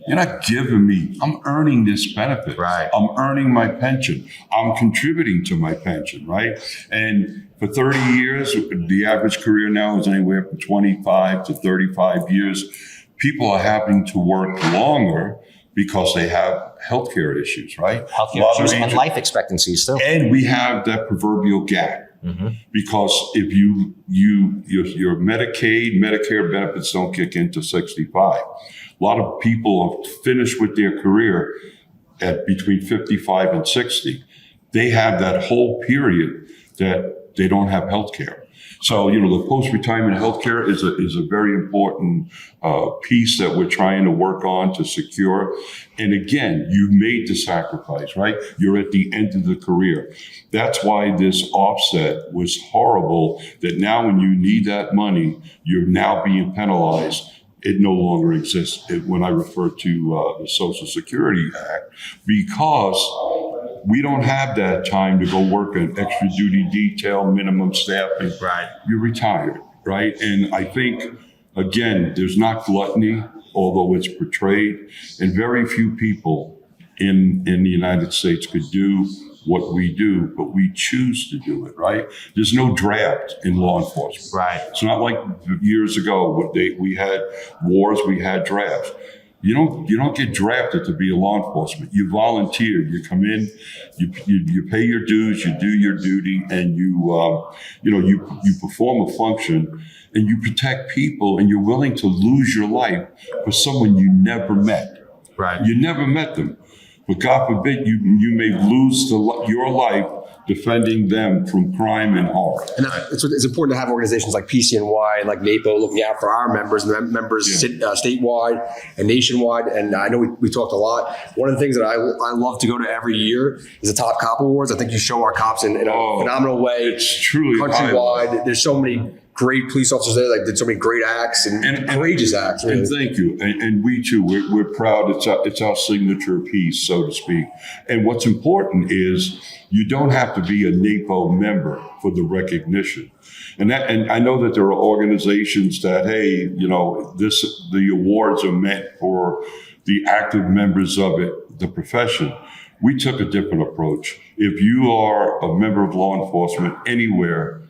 You're not giving me. I'm earning this benefit. Right. I'm earning my pension. I'm contributing to my pension, right? And for 30 years, the average career now is anywhere from 25 to 35 years. People are having to work longer because they have healthcare issues, right? Healthcare A lot of issues and agents- life expectancies too. And we have that proverbial gap. Because if your Medicaid, Medicare benefits don't kick into 65. A lot of people are finished with their career at between 55 and 60. They have that whole period that they don't have health care. So, the post-retirement health care is a very important piece that we're trying to work on to secure. And again, you made the sacrifice, right? You're at the end of the career. That's why this offset was horrible, that now when you need that money, you're now being penalized. It no longer exists when I refer to the Social Security Act, because we don't have that time to go work an extra duty detail, minimum staffing. Right. You're retired, right? And I think, again, there's not gluttony, although it's portrayed, and very few people in the United States could do what we do, but we choose to do it, right? There's no draft in law enforcement. Right. It's not like years ago, we had wars, we had drafts. You don't get drafted to be a law enforcement. You volunteer. You come in, you pay your dues, you do your duty, and you perform a function, and you protect people, and you're willing to lose your life for someone you never met. Right. You never met them, but God forbid you may lose your life defending them from crime and horror. And it's important to have organizations like PCNY and like NAPO looking out for our members and members statewide and nationwide. And I know we talked a lot. One of the things that I love to go to every year is the Top Cop Awards. I think you show our cops in a phenomenal way. It's truly countrywide. There's so many great police officers there that did so many great acts and courageous acts. Really. And thank you. And we too, we're proud. It's our signature piece, so to speak. And what's important is you don't have to be a NAPO member for the recognition. And I know that there are organizations that, hey, the awards are meant for the active members of it, the profession. We took a different approach. If you are a member of law enforcement anywhere,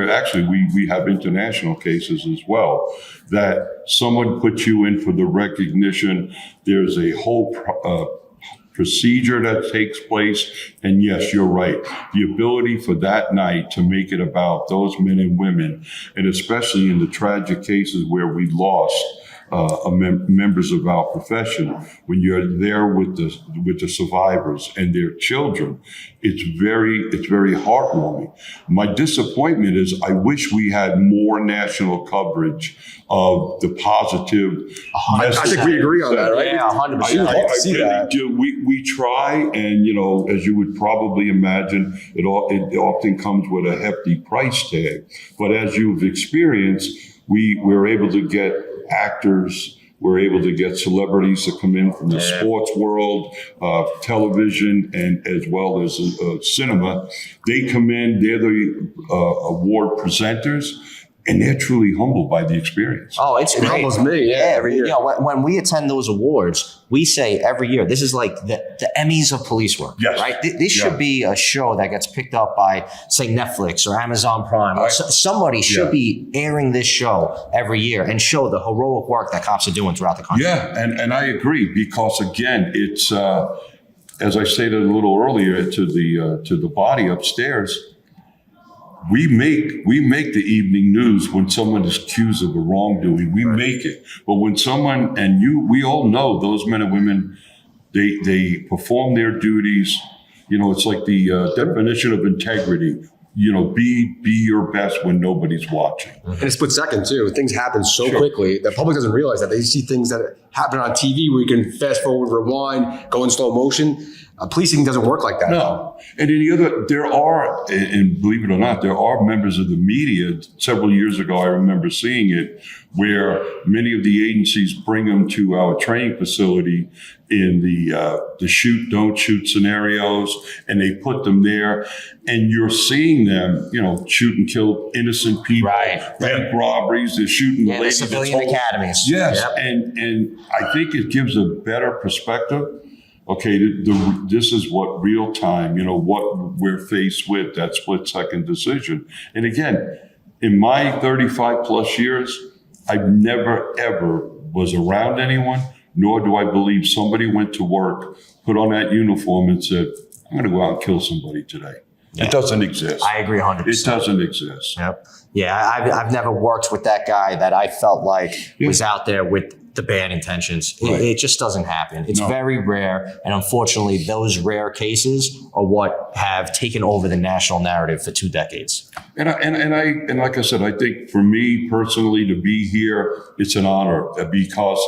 actually, we have international cases as well, that someone puts you in for the recognition. There's a whole procedure that takes place. And yes, you're right. The ability for that night to make it about those men and women, and especially in the tragic cases where we lost members of our profession, when you're there with the survivors and their children, it's very heartwarming. My disappointment is I wish we had more national coverage of the positive. I think we agree on that, right? Yeah, 100%. I love to see really that. do. We try, and as you would probably imagine, it often comes with a hefty price tag. But as you've experienced, we're able to get actors, we're able to get celebrities to come in from the sports world, television, and as well as cinema. They come in, they're the award presenters. And they're truly humbled by the experience. Oh, it's great. humbles me, yeah, every year. You know, when we attend those awards, we say every year, this is like the Emmys of police work, Yes. right? This should be a show that gets picked up by, say, Netflix or Amazon Prime. Or somebody should be airing this show every year and show the heroic work that cops are doing throughout the country. Yeah, and I agree, because again, it's as I stated a little earlier to the body upstairs. We make the evening news when someone is accused of a wrongdoing. We make it, but when someone we all know those men and women, they perform their duties. You know, it's like the definition of integrity. You know, be your best when nobody's watching. In a split second too. Things happen so quickly. The public doesn't realize that. They see things that happen on TV where you can fast forward, rewind, go in slow motion. Policing doesn't work like that. No. And then there are, and believe it or not, there are members of the media. Several years ago, I remember seeing it, where many of the agencies bring them to our training facility in the shoot, don't shoot scenarios, and they put them there, and you're seeing them, you know, shoot and kill innocent people, bank robberies, they're shooting the The ladies. civilian academies. Yes, Yep. and I think it gives a better perspective. Okay, this is what real time, you know, what we're faced with, that split second decision. And again, in my 35 plus years, I've never ever was around anyone, nor do I believe somebody went to work, put on that uniform and said, I'm going to go out and kill somebody today. Yeah. It doesn't exist. I agree 100%. It doesn't exist. Yep. Yeah, I've never worked with that guy that I felt like was out there with the bad intentions. It just doesn't happen. It's very rare. And unfortunately, those rare cases are what have taken over the national narrative for 2 decades. And like I said, I think for me personally to be here, it's an honor, because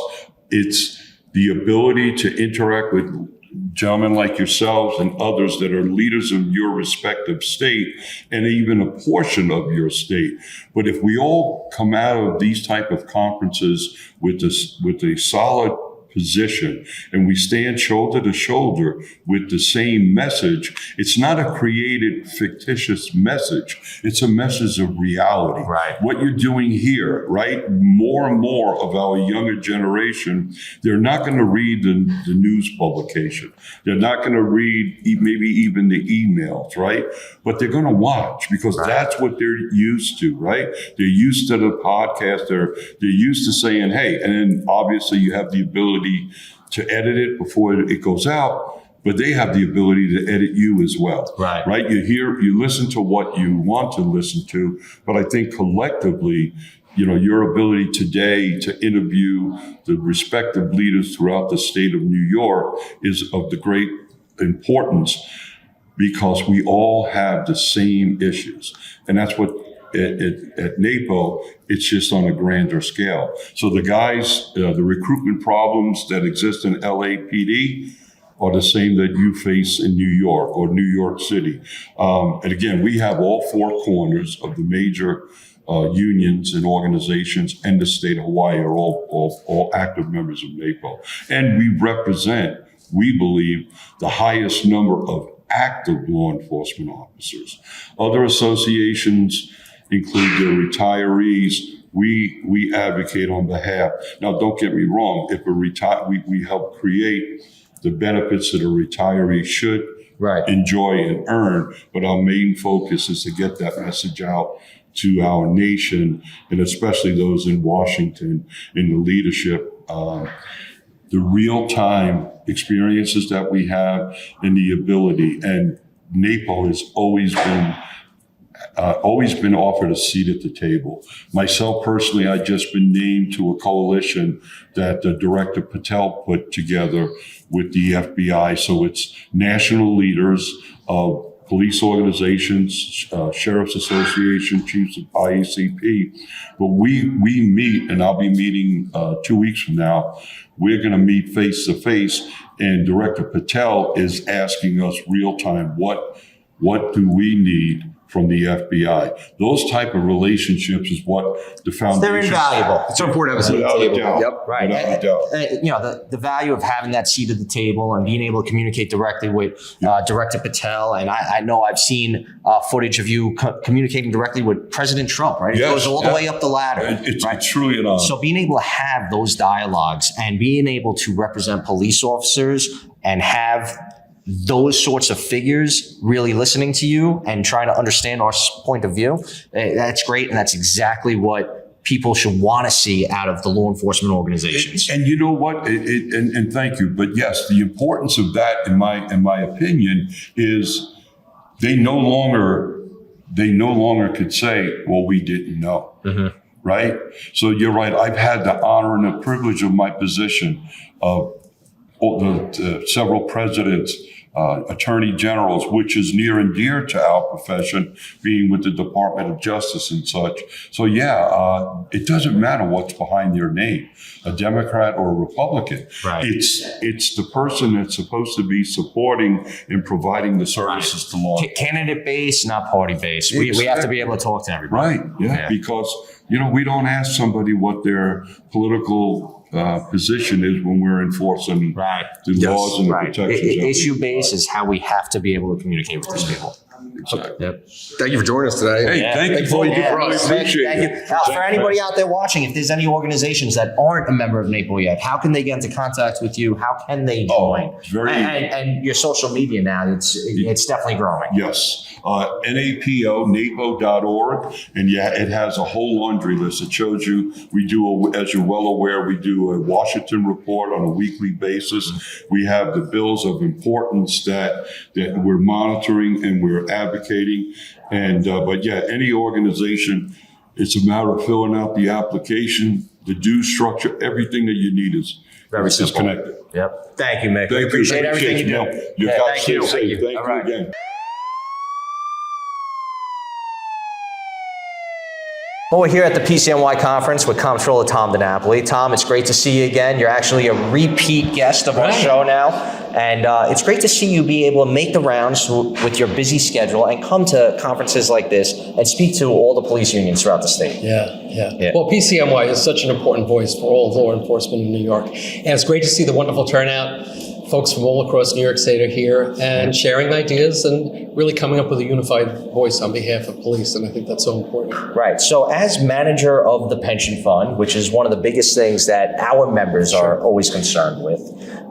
it's the ability to interact with gentlemen like yourselves and others that are leaders of your respective state and even a portion of your state. But if we all come out of these type of conferences with a solid position and we stand shoulder to shoulder with the same message, it's not a created fictitious message. It's a message of reality. Right. What you're doing here, right? More and more of our younger generation, they're not going to read the news publication. They're not going to read maybe even the emails, right? But they're going to watch, because that's what they're used to, right? They're used to the podcast. They're used to saying, hey, and then obviously you have the ability to edit it before it goes out, but they have the ability to edit you as well. Right? You listen to what you want to listen to, but I think collectively, you know, your ability today to interview the respective leaders throughout the state of New York is of the great importance, because we all have the same issues. And that's what at NAPO, it's just on a grander scale. So the guys, the recruitment problems that exist in LAPD are the same that you face in New York or New York City. And again, we have all 4 corners of the major unions and organizations in the state of Hawaii are all active members of NAPO. And we represent, we believe, the highest number of active law enforcement officers. Other associations include their retirees. We advocate on behalf. Now, don't get me wrong. If we help create the benefits that a retiree should enjoy and earn, but our main focus is to get that message out to our nation, and especially those in Washington in the leadership. The real-time experiences that we have and the ability, and NAPO has always been offered a seat at the table. Myself personally, I've just been named to a coalition that Director Patel put together with the FBI. So it's national leaders of police organizations, Sheriff's Association, Chiefs of IACP. But we meet, and I'll be meeting 2 weeks from now. We're going to meet face to face, and Director Patel is asking us real time, what do we need from the FBI. Those type of relationships is what the foundation. They're invaluable. It's so important to have a seat at the Without a table. doubt. Yep. Right. Without a doubt. You know, the value of having that seat at the table and being able to communicate directly with Director Patel. And I know I've seen footage of you communicating directly with President Trump, right? It Yes, goes all the way up the ladder. It's right? truly an honor. So being able to have those dialogues and being able to represent police officers and have those sorts of figures really listening to you and trying to understand our point of view, that's great. And that's exactly what people should want to see out of the law enforcement organizations. And you know what? And thank you. But yes, the importance of that, in my opinion, is they no longer could say, well, we didn't know. Mm-hmm. Right? So you're right. I've had the honor and the privilege of my position of the several presidents, attorney generals, which is near and dear to our profession, being with the Department of Justice and such. So it doesn't matter what's behind their name, a Democrat or a Republican. Right. It's the person that's supposed to be supporting and providing the services to law. Candidate based, not party based. We have to be able to talk to everybody. Right. Yeah. Because we don't ask somebody what their political position is when we're enforcing the laws and the protections. Issue based is how we have to be able to communicate with these people. Exactly. Yep. Thank you for joining us today. Hey, thank you for all you do for us. Appreciate Thank you. it. Now, for anybody out there watching, if there's any organizations that aren't a member of NAPO yet, how can they get into contact with you? How can they join? It's very and your social media now, it's definitely growing. Yes. NAPO, NAPO.org. And it has a whole laundry list. It shows you, as you're well aware, we do a Washington report on a weekly basis. We have the bills of importance that we're monitoring and we're advocating. And, any organization, it's a matter of filling out the application, the due structure, everything that you need is Very simple. connected. Yep. Thank you, Mick. We Thank you. appreciate everything you do. No, you got thank to you. stay safe. Thank All you right. again. Well, we're here at the PCNY conference with Comptroller Tom DiNapoli. Tom, it's great to see you again. You're actually a repeat guest of our show now. And it's great to see you be able to make the rounds with your busy schedule and come to conferences like this and speak to all the police unions throughout the state. Yeah. Well, PCNY is such an important voice for all of law enforcement in New York. And it's great to see the wonderful turnout. Folks from all across New York State are here and sharing ideas and really coming up with a unified voice on behalf of police. And I think that's so important. Right. So as manager of the pension fund, which is one of the biggest things that our members are always concerned with,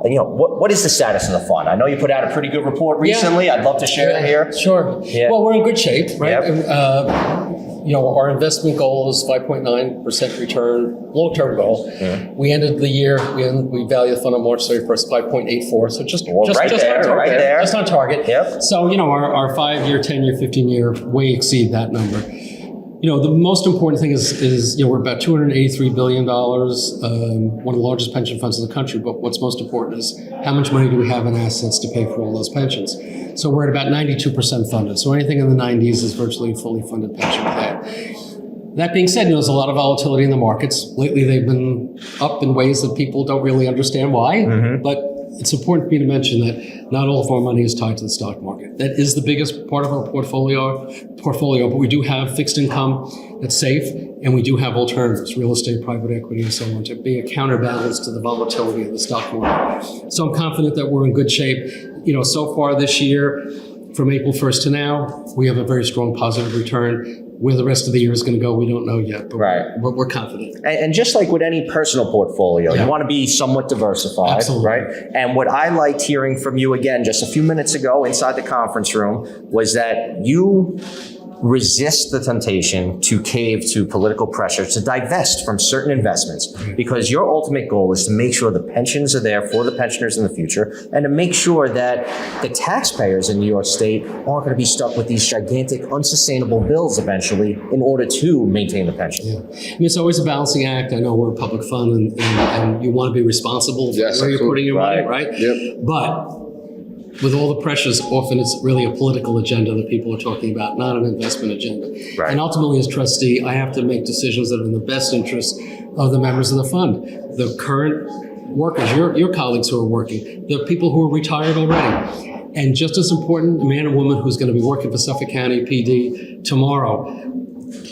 what is the status of the fund? I know you put out a pretty good report recently. I'd love to share it here. Sure. Yeah. Well, we're in good shape, right? Yep. And, our investment goal is 5.9% return, long-term goal. Mm-hmm. We ended the year, we value the fund on March 31st, 5.84. So just on target. Just on target. Yep. So, our 5-year, 10-year, 15-year way exceed that number. The most important thing is we're about $283 billion, one of the largest pension funds in the country. But what's most important is how much money do we have in assets to pay for all those pensions? So we're at about 92% funded. So anything in the 90s is virtually a fully funded pension plan. That being said, there's a lot of volatility in the markets. Lately, they've been up in ways that people don't really understand why. Mm-hmm. But it's important for me to mention that not all of our money is tied to the stock market. That is the biggest part of our portfolio, but we do have fixed income that's safe, and we do have alternatives, real estate, private equity, and so on, to be a counterbalance to the volatility of the stock market. So I'm confident that we're in good shape. So far this year, from April 1st to now, we have a very strong positive return. Where the rest of the year is going to go, we don't know yet, but we're confident. And just like with any personal portfolio, you want to be somewhat diversified, Absolutely. right? And what I liked hearing from you again just a few minutes ago inside the conference room was that you resist the temptation to cave to political pressure to divest from certain investments, because your ultimate goal is to make sure the pensions are there for the pensioners in the future and to make sure that the taxpayers in New York State aren't going to be stuck with these gigantic, unsustainable bills eventually in order to maintain the pension. Yeah. It's always a balancing act. I know we're a public fund and you want to be responsible for where you're putting your money, right? Yep. But with all the pressures, often it's really a political agenda that people are talking about, not an investment agenda. Right. And ultimately, as trustee, I have to make decisions that are in the best interest of the members of the fund, the current workers, your colleagues who are working, the people who are retired already. And just as important, a man or woman who's going to be working for Suffolk County PD tomorrow.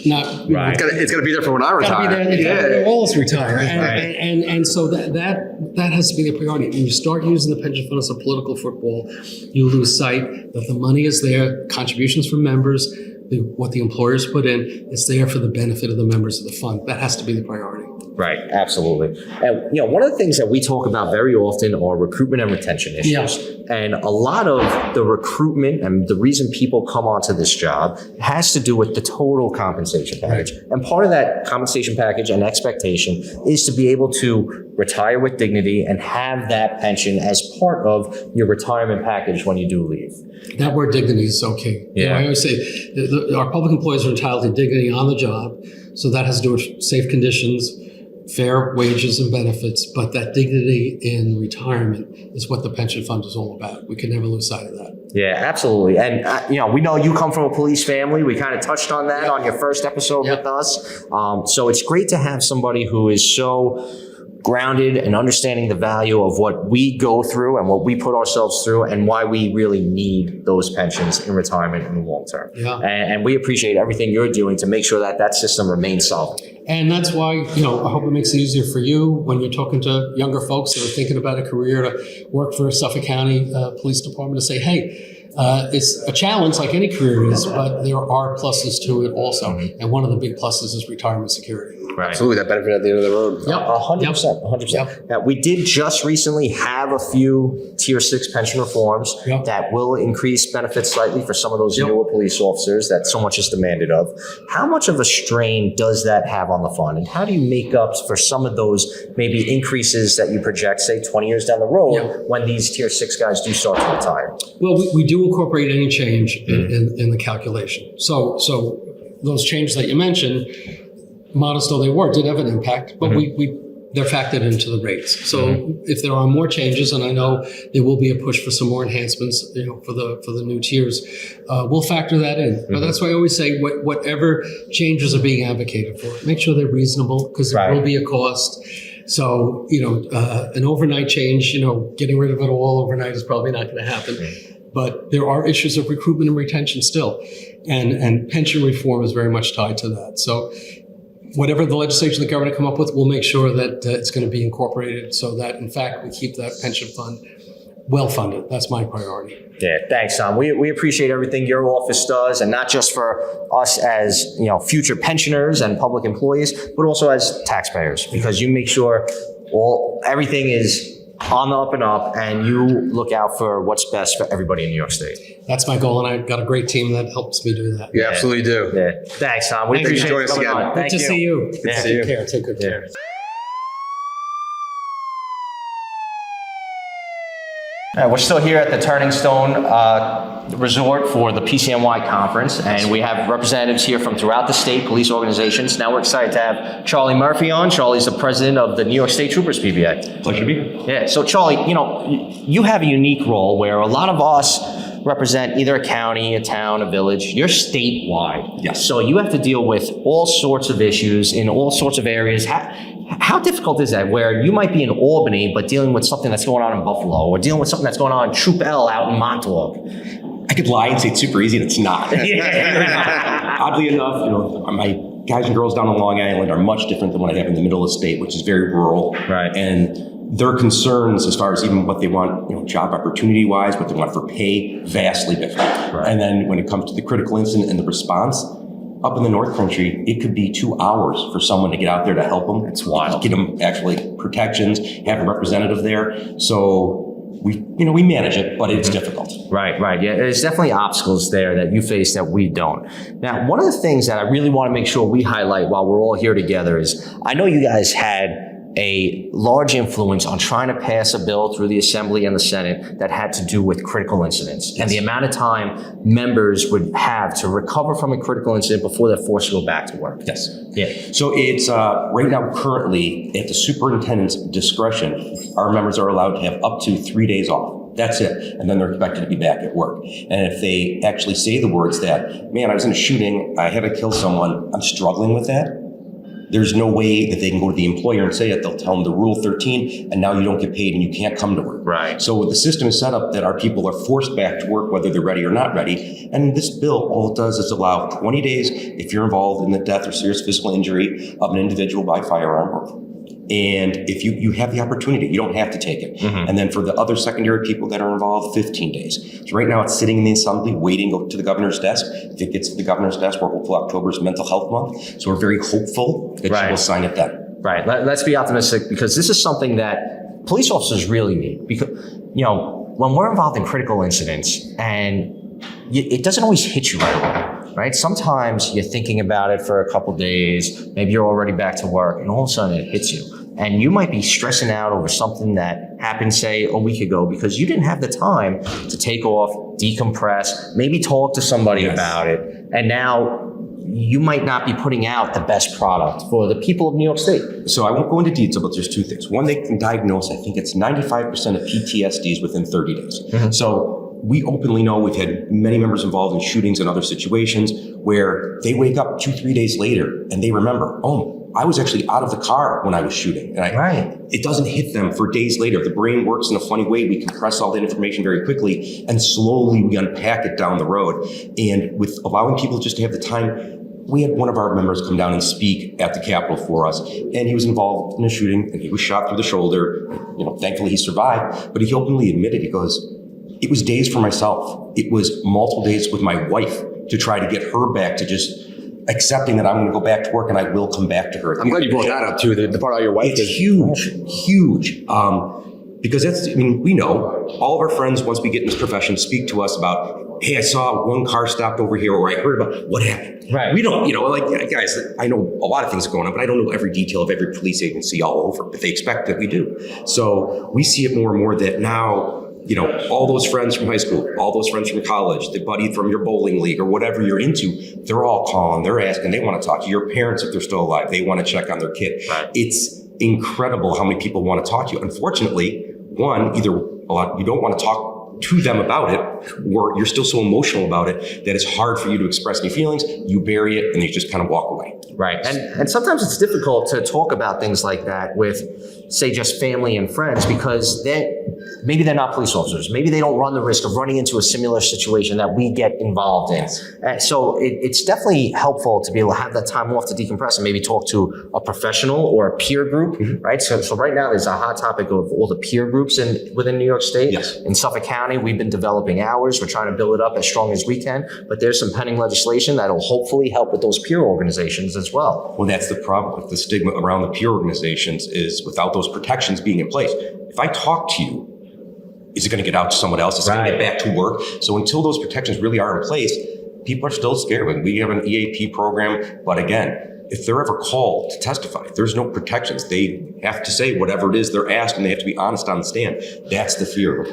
Not Right. It's gonna be there for when I retire. Gotta be there. All of us retire, Right. and so that has to be the priority. When you start using the pension fund as a political football, you lose sight that the money is there, contributions from members, what the employers put in, it's there for the benefit of the members of the fund. That has to be the priority. Right, absolutely. And one of the things that we talk about very often are recruitment and retention issues. Yeah. And a lot of the recruitment and the reason people come onto this job has to do with the total compensation package. And part of that compensation package and expectation is to be able to retire with dignity and have that pension as part of your retirement package when you do leave. That word dignity is so key. Yeah. I always say our public employees are entitled to dignity on the job. So that has to do with safe conditions, fair wages and benefits, but that dignity in retirement is what the pension fund is all about. We can never lose sight of that. Yeah, absolutely. And, we know you come from a police family. We kind of touched on that on your first episode with us. So it's great to have somebody who is so grounded and understanding the value of what we go through and what we put ourselves through and why we really need those pensions in retirement in the long term. Yeah. And we appreciate everything you're doing to make sure that that system remains solid. And that's why, I hope it makes it easier for you when you're talking to younger folks that are thinking about a career to work for Suffolk County Police Department to say, hey, it's a challenge like any career is, but there are pluses to it also. And one of the big pluses is retirement security. Right. Absolutely, that benefit at the end of the road. Yep. 100%. 100%. Now, we did just recently have a few Tier 6 pension reforms that will increase benefits slightly for some of those newer police officers that so much is demanded of. How much of a strain does that have on the fund? And how do you make up for some of those maybe increases that you project, say, 20 years down the road when these Tier 6 guys do start to retire? Well, we do incorporate any change in the calculation. So those changes that you mentioned, modest though they were, did have an impact, but they're factored into the rates. So if there are more changes, and I know there will be a push for some more enhancements, for the new tiers, we'll factor that in. But that's why I always say whatever changes are being advocated for, make sure they're reasonable because there will be a cost. So, an overnight change, getting rid of it all overnight is probably not going to happen. But there are issues of recruitment and retention still. And pension reform is very much tied to that. So whatever the legislation the governor come up with, we'll make sure that it's going to be incorporated so that, in fact, we keep that pension fund well funded. That's my priority. Yeah, thanks, Tom. We appreciate everything your office does, and not just for us as future pensioners and public employees, but also as taxpayers, because you make sure everything is on the up and up, and you look out for what's best for everybody in New York State. That's my goal, and I've got a great team that helps me do that. You absolutely do. Yeah, thanks, Tom. We appreciate you joining us again. on. Good to see you. Good to see you. Take care. Take good care. We're still here at the Turning Stone Resort for the PCNY conference, and we have representatives here from throughout the state police organizations. Now we're excited to have Charlie Murphy on. Charlie's the president of the New York State Troopers PBA. Pleasure to be here. Yeah, so Charlie, you have a unique role where a lot of us represent either a county, a town, a village. You're statewide. Yes. So you have to deal with all sorts of issues in all sorts of areas. How difficult is that, where you might be in Albany, but dealing with something that's going on in Buffalo, or dealing with something that's going on in Troop L out in Montauk? I could lie and say it's super easy, and it's not. Oddly enough, my guys and girls down on Long Island are much different than what I have in the middle of the state, which is very rural. Right. And their concerns, as far as even what they want, job opportunity-wise, what they want for pay, vastly different. Right. And then when it comes to the critical incident and the response, up in the North Country, it could be 2 hours for someone to get out there to help them. It's wild. Get them actually protections, have a representative there. So we manage it, but it's difficult. Right. Yeah, there's definitely obstacles there that you face that we don't. Now, one of the things that I really want to make sure we highlight while we're all here together is, I know you guys had a large influence on trying to pass a bill through the Assembly and the Senate that had to do with critical incidents and the amount of time members would have to recover from a critical incident before they're forced to go back to work. Yes. Yeah. So it's right now currently at the superintendent's discretion, our members are allowed to have up to 3 days off. That's it. And then they're expected to be back at work. And if they actually say the words that, man, I was in a shooting, I had to kill someone, I'm struggling with that, There's no way that they can go to the employer and say it. They'll tell them the Rule 13, and now you don't get paid and you can't come to work. Right. So the system is set up that our people are forced back to work whether they're ready or not ready. And this bill, all it does is allow 20 days if you're involved in the death or serious physical injury of an individual by firearm. And if you have the opportunity, you don't have to take it. And then for the other secondary people that are involved, 15 days. So right now it's sitting in the assembly waiting to go to the governor's desk. If it gets to the governor's desk, we're hopeful October is Mental Health Month. So we're very hopeful that she will sign it then. Right. Let's be optimistic, because this is something that police officers really need. Because, when we're involved in critical incidents, and it doesn't always hit you right away, right? Sometimes you're thinking about it for a couple days, maybe you're already back to work, and all of a sudden it hits you. And you might be stressing out over something that happened, say, a week ago, because you didn't have the time to take off, decompress, maybe talk to somebody about it. And now you might not be putting out the best product for the people of New York State. So I won't go into detail, but there's two things. One, they can diagnose, I think it's 95% of PTSDs within 30 days. So we openly know we've had many members involved in shootings and other situations where they wake up 2-3 days later and they remember, oh, I was actually out of the car when I was shooting. And it doesn't hit them for days later. The brain works in a funny way. We compress all that information very quickly and slowly we unpack it down the road. And with allowing people just to have the time, we had one of our members come down and speak at the Capitol for us, and he was involved in a shooting and he was shot through the shoulder. Thankfully he survived, but he openly admitted, he goes, it was days for myself. It was multiple days with my wife to try to get her back to just accepting that I'm going to go back to work and I will come back to her. I'm glad you brought that up too. The part about your wife is huge. Because we know all of our friends, once we get in this profession, speak to us about, hey, I saw one car stopped over here, or I heard about what happened. Right. We don't, guys, I know a lot of things are going on, but I don't know every detail of every police agency all over, but they expect that we do. So we see it more and more that now, all those friends from high school, all those friends from college, the buddy from your bowling league or whatever you're into, they're all calling, they're asking, they want to talk to your parents if they're still alive. They want to check on their kid. Right. It's incredible how many people want to talk to you. Unfortunately, one, either you don't want to talk to them about it, or you're still so emotional about it that it's hard for you to express any feelings. You bury it and you just kind of walk away. Right. And sometimes it's difficult to talk about things like that with, say, just family and friends, because maybe they're not police officers. Maybe they don't run the risk of running into a similar situation that we get involved in. So it's definitely helpful to be able to have that time off to decompress and maybe talk to a professional or a peer group, right? So right now there's a hot topic of all the peer groups within New York State. Yes. In Suffolk County, we've been developing ours. We're trying to build it up as strong as we can, but there's some pending legislation that'll hopefully help with those peer organizations as well. Well, that's the problem with the stigma around the peer organizations, is without those protections being in place. If I talk to you, is it going to get out to someone else? Is it going to get back to work? So until those protections really are in place, people are still scared. We have an EAP program, but again, if they're ever called to testify, there's no protections. They have to say whatever it is they're asked, and they have to be honest on the stand. That's the fear.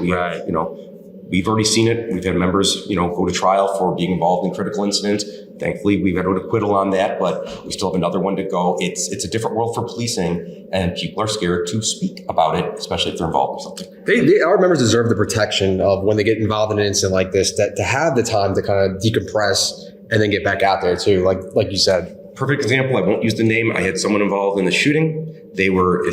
We've already seen it. We've had members, go to trial for being involved in critical incidents. Thankfully, we've had an acquittal on that, but we still have another one to go. It's a different world for policing, and people are scared to speak about it, especially if they're involved in something. Our members deserve the protection of when they get involved in an incident like this, that to have the time to kind of decompress and then get back out there too, like you said. Perfect example, I won't use the name. I had someone involved in the shooting. They work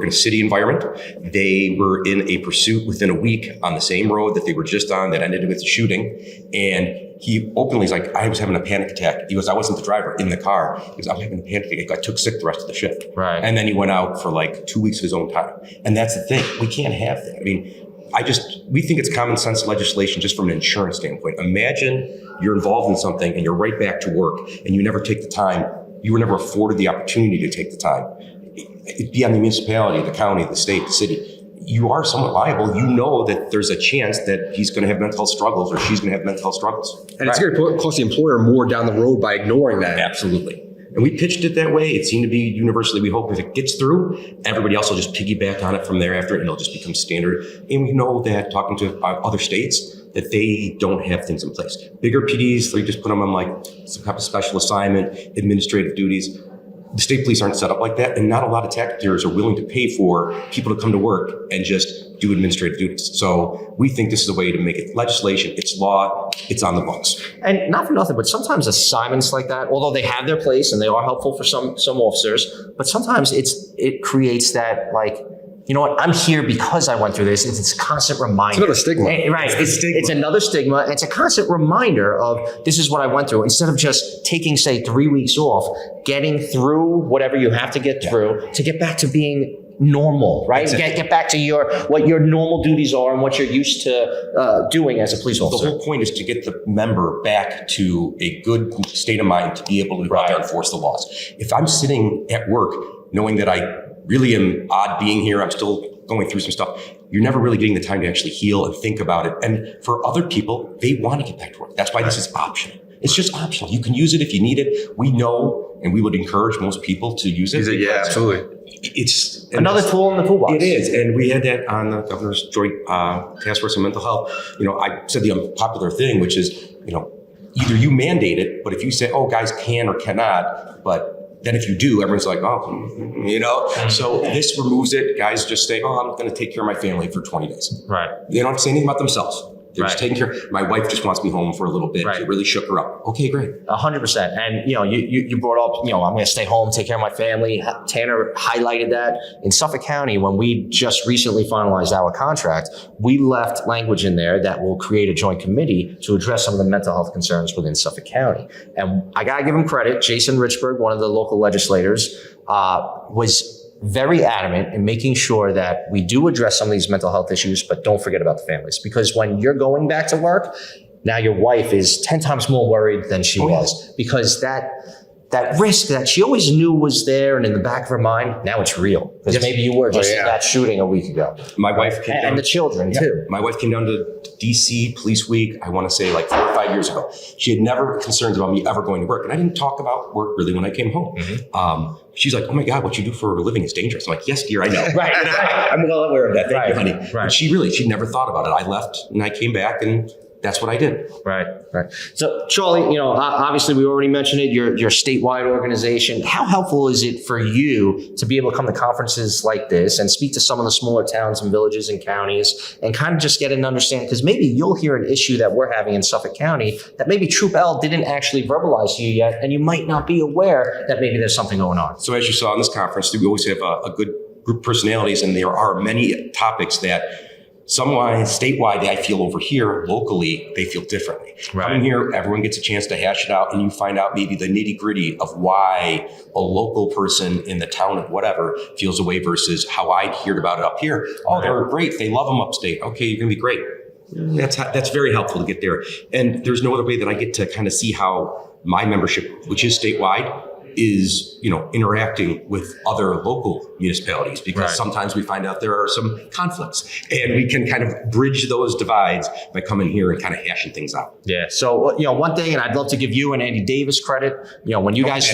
in a city environment. They were in a pursuit within a week on the same road that they were just on that ended with the shooting. And he openly is like, I was having a panic attack. He goes, I wasn't the driver in the car. He goes, I was having a panic attack. I took sick the rest of the shift. Right. And then he went out for like 2 weeks of his own time. And that's the thing. We can't have that. We think it's common sense legislation just from an insurance standpoint. Imagine you're involved in something and you're right back to work and you never take the time. You were never afforded the opportunity to take the time. It'd be on the municipality, the county, the state, the city. You are somewhat liable. You know that there's a chance that he's going to have mental health struggles or she's going to have mental health struggles. And it's going to cost the employer more down the road by ignoring that. Absolutely. And we pitched it that way. It seemed to be universally, we hope if it gets through, everybody else will just piggyback on it from thereafter and it'll just become standard. And we know that talking to other states, that they don't have things in place. Bigger PDs, they just put them on like some type of special assignment, administrative duties. the state police aren't set up like that, and not a lot of taxpayers are willing to pay for people to come to work and just do administrative duties. So we think this is a way to make it legislation, it's law, it's on the books. And not for nothing, but sometimes assignments like that, although they have their place and they are helpful for some officers, but sometimes it creates that, like, you know what, I'm here because I went through this. It's a constant reminder. It's another stigma. Right. It's another stigma. It's a constant reminder of this is what I went through. Instead of just taking, say, 3 weeks off, getting through whatever you have to get through to get back to being normal, right? Get back to what your normal duties are and what you're used to doing as a police officer. The whole point is to get the member back to a good state of mind to be able to go out there and enforce the laws. If I'm sitting at work knowing that I really am odd being here, I'm still going through some stuff, you're never really getting the time to actually heal and think about it. And for other people, they want to get back to work. That's why this is optional. It's just optional. You can use it if you need it. We know, and we would encourage most people to use it. Yeah, absolutely. It's Another tool in the toolbox. It is, and we had that on the governor's joint task force on mental health. You know, I said the unpopular thing, which is, you know, either you mandate it, but if you say, oh, guys can or cannot, but then if you do, everyone's like, oh, you know? So this removes it. Guys just say, oh, I'm going to take care of my family for 20 days. Right. They don't have to say anything about themselves. They're just Right. taking care. My wife just wants me home for a little bit. Right. It really shook her up. Okay, great. 100%. And, you know, you brought up, you know, I'm going to stay home, take care of my family. Tanner highlighted that. In Suffolk County, when we just recently finalized our contract, we left language in there that will create a joint committee to address some of the mental health concerns within Suffolk County. And I got to give him credit. Jason Richburg, one of the local legislators, was very adamant in making sure that we do address some of these mental health issues, but don't forget about the families. Because when you're going back to work, now your wife is 10 times more worried than she was, because that risk that she always knew was there and in the back of her mind, now it's real. Because maybe you were just in that shooting a week ago. My wife came down. And the children too. My wife came down to DC Police Week, I want to say like 4 or 5 years ago. She had never concerns about me ever going to work. And I didn't talk about work really when I came home. She's like, oh my God, what you do for a living is dangerous. I'm like, yes, dear, I know. Right. I'm well aware of that. Thank you, honey. Right. But she never thought about it. I left and I came back and that's what I did. Right. So, Charlie, you know, obviously we already mentioned it, your statewide organization. How helpful is it for you to be able to come to conferences like this and speak to some of the smaller towns and villages and counties and kind of just get an understanding? Because maybe you'll hear an issue that we're having in Suffolk County that maybe Troop L didn't actually verbalize to you yet, and you might not be aware that maybe there's something going on. So as you saw in this conference, we always have a good group of personalities, and there are many topics that statewide, I feel over here, locally, they feel differently. Right. Coming here, everyone gets a chance to hash it out, and you find out maybe the nitty gritty of why a local person in the town of whatever feels a way versus how I'd heard about it up here. Oh, they were great. They love them upstate. Okay, you're going to be great. That's very helpful to get there. And there's no other way that I get to kind of see how my membership, which is statewide, is, you know, interacting with other local municipalities, because sometimes we find out there are some conflicts, and we can kind of bridge those divides by coming here and kind of hashing things out. Yeah. So, you know, one thing, and I'd love to give you and Andy Davis credit, you know, when you guys,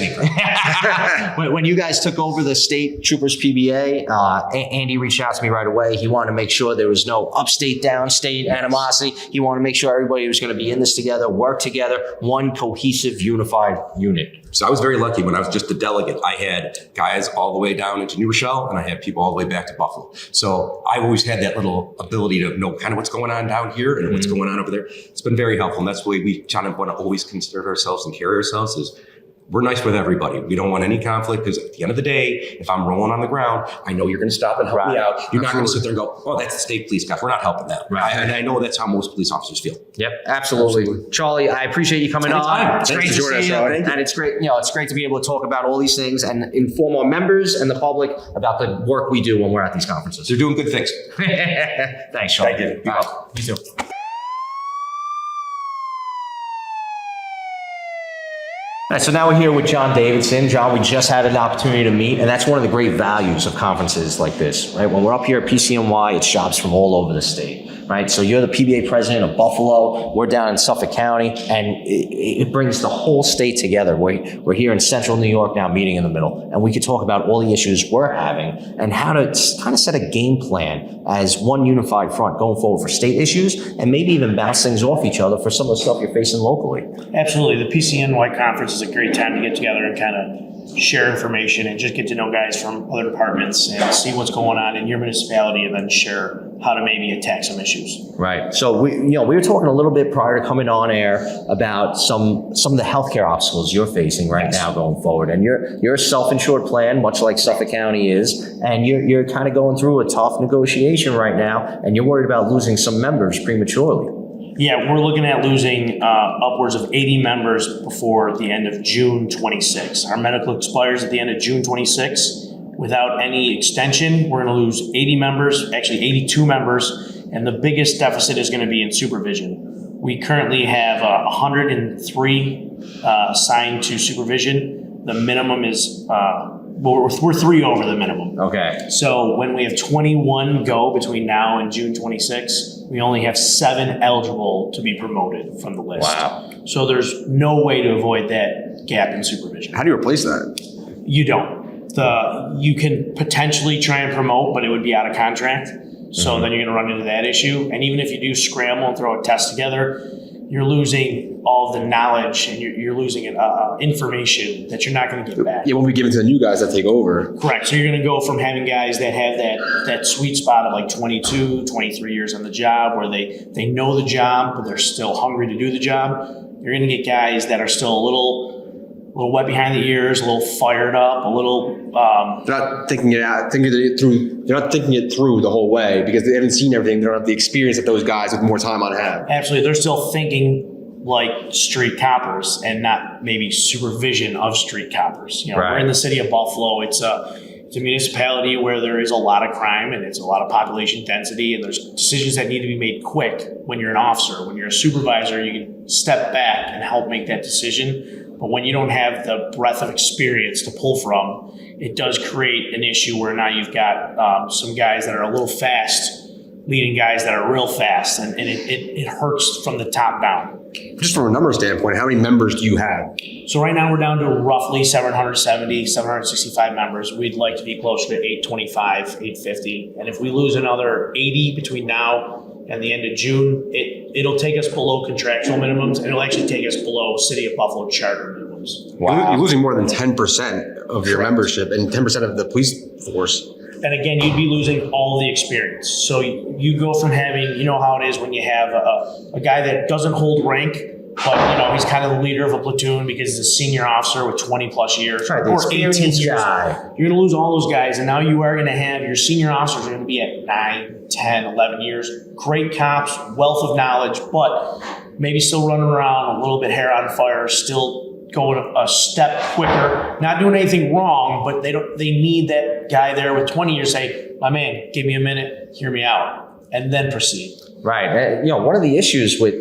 when you guys took over the state troopers PBA, Andy reached out to me right away. He wanted to make sure there was no upstate, downstate animosity. He wanted to make sure everybody was going to be in this together, work together, one cohesive, unified unit. So I was very lucky when I was just a delegate. I had guys all the way down into New Rochelle, and I had people all the way back to Buffalo. So I've always had that little ability to know kind of what's going on down here and what's going on over there. It's been very helpful. And that's the way we kind of want to always consider ourselves and carry ourselves, is we're nice with everybody. We don't want any conflict, because at the end of the day, if I'm rolling on the ground, I know you're going to stop and help me out. You're not going to sit there and go, oh, that's the state police guy. We're not helping them. And I know that's how most police officers feel. Yep, absolutely. Charlie, I appreciate you coming on. It's great to see you. And it's great, you know, it's great to be able to talk about all these things and inform our members and the public about the work we do when we're at these conferences. They're doing good things. Thanks, Charlie. Thank you. All right. You too. All right, so now we're here with John Davidson. John, we just had an opportunity to meet, and that's one of the great values of conferences like this, right? When we're up here at PCNY, it's shops from all over the state, right? So you're the PBA president of Buffalo. We're down in Suffolk County, and it brings the whole state together. We're here in central New York now, meeting in the middle, and we could talk about all the issues we're having and how to kind of set a game plan as one unified front going forward for state issues, and maybe even bounce things off each other for some of the stuff you're facing locally. Absolutely. The PCNY conference is a great time to get together and kind of share information and just get to know guys from other departments and see what's going on in your municipality, and then share how to maybe attack some issues. Right. So we were talking a little bit prior to coming on air about some of the healthcare obstacles you're facing right now going forward, and you're a self-insured plan, much like Suffolk County is, and you're kind of going through a tough negotiation right now, and you're worried about losing some members prematurely. Yeah, we're looking at losing upwards of 80 members before the end of June 26. Our medical expires at the end of June 26. Without any extension, we're going to lose 80 members, actually 82 members, and the biggest deficit is going to be in supervision. We currently have 103 assigned to supervision. The minimum is, we're 3 over the minimum. Okay. So when we have 21 go between now and June 26, we only have 7 eligible to be promoted from the list. Wow. So there's no way to avoid that gap in supervision. How do you replace that? You don't. You can potentially try and promote, but it would be out of contract. So then you're going to run into that issue. And even if you do scramble and throw a test together, you're losing all of the knowledge, and you're losing information that you're not going to get back. It won't be given to the new guys that take over. Correct. So you're going to go from having guys that have that sweet spot of like 22, 23 years on the job, where they know the job, but they're still hungry to do the job. You're going to get guys that are still a little wet behind the ears, a little fired up, a little. They're not thinking it out, thinking it through. They're not thinking it through the whole way because they haven't seen everything. They don't have the experience that those guys with more time on have. Absolutely, they're still thinking like street coppers and not maybe supervision of street coppers. Right. We're in the city of Buffalo. It's a municipality where there is a lot of crime and it's a lot of population density, and there's decisions that need to be made quick. When you're an officer, when you're a supervisor, you can step back and help make that decision. But when you don't have the breadth of experience to pull from, it does create an issue where now you've got some guys that are a little fast leading guys that are real fast, and it hurts from the top down. Just from a number standpoint, how many members do you have? So right now we're down to roughly 770, 765 members. We'd like to be closer to 825, 850. And if we lose another 80 between now and the end of June, it'll take us below contractual minimums, and it'll actually take us below City of Buffalo charter minimums. Wow. You're losing more than 10% of your membership and 10% of the police force. And again, you'd be losing all the experience. So you go from having, you know how it is when you have a guy that doesn't hold rank, but he's kind of the leader of a platoon because he's a senior officer with 20 plus years, Right, the or 18 experienced years. guy. You're going to lose all those guys, and now you are going to have your senior officers are going to be at 9, 10, 11 years. Great cops, wealth of knowledge, but maybe still running around a little bit hair on fire, still going a step quicker, not doing anything wrong, but they need that guy there with 20 years say, my man, give me a minute, hear me out, and then proceed. Right. One of the issues with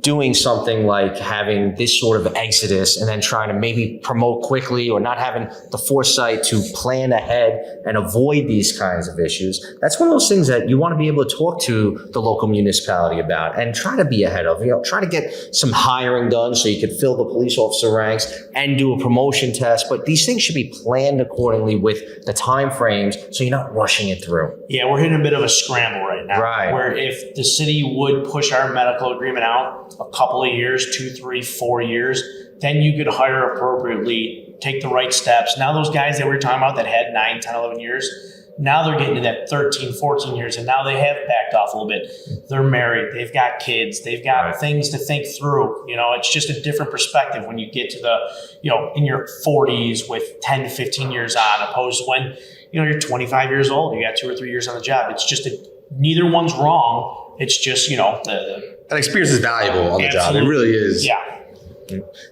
doing something like having this sort of exodus and then trying to maybe promote quickly or not having the foresight to plan ahead and avoid these kinds of issues, that's one of those things that you want to be able to talk to the local municipality about and try to be ahead of, try to get some hiring done so you could fill the police officer ranks and do a promotion test. But these things should be planned accordingly with the time frames so you're not rushing it through. Yeah, we're hitting a bit of a scramble right now. Right. Where if the city would push our medical agreement out a couple of years, 2, 3, 4 years, then you could hire appropriately, take the right steps. Now those guys that we were talking about that had 9, 10, 11 years, now they're getting to that 13, 14 years, and now they have backed off a little bit. They're married, they've got kids, they've got things to think through. It's just a different perspective when you get to the, in your 40s with 10 to 15 years on, opposed to when, you're 25 years old, you got 2 or 3 years on the job. It's just neither one's wrong. It's just, That experience is valuable on the job. It Absolutely. really is. Yeah.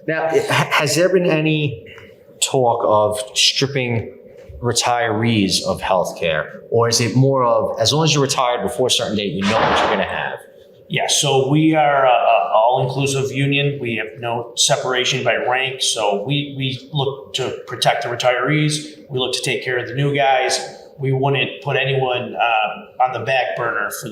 Now, has there been any talk of stripping retirees of health care? Or is it more of, as long as you're retired before a certain date, you know what you're going to have? Yeah, so we are an all-inclusive union. We have no separation by rank. So we look to protect the retirees. We look to take care of the new guys. We wouldn't put anyone on the back burner for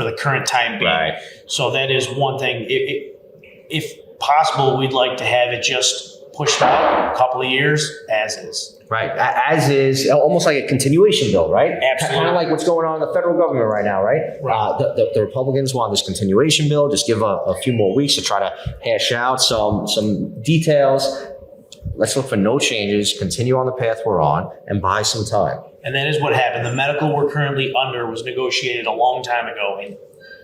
the current time being. Right. So that is one thing. If possible, we'd like to have it just pushed out a couple of years as is. Right. As is, almost like a continuation bill, right? Absolutely. Kind of like what's going on in the federal government right now, right? Right. The Republicans want this continuation bill. Just give a few more weeks to try to hash out some details. let's look for no changes, continue on the path we're on, and buy some time. And that is what happened. The medical we're currently under was negotiated a long time ago. And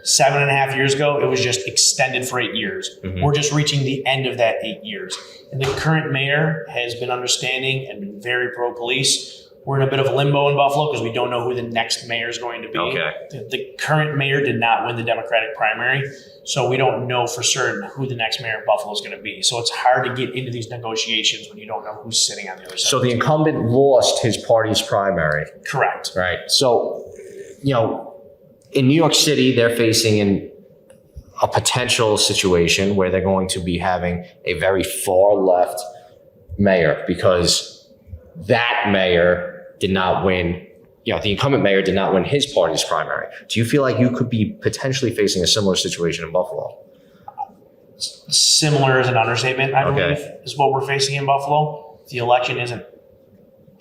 7.5 years ago, it was just extended for 8 years. We're just reaching the end of that 8 years. And the current mayor has been understanding and been very pro-police. We're in a bit of limbo in Buffalo because we don't know who the next mayor is going to be. Okay. The current mayor did not win the Democratic primary, so we don't know for certain who the next mayor of Buffalo is going to be. So it's hard to get into these negotiations when you don't know who's sitting on the other side. So the incumbent lost his party's primary. Correct. Right. So, in New York City, they're facing a potential situation where they're going to be having a very far left mayor because that mayor did not win, the incumbent mayor did not win his party's primary. Do you feel like you could be potentially facing a similar situation in Buffalo? Similar is an understatement, I believe, is what we're facing in Buffalo. The election isn't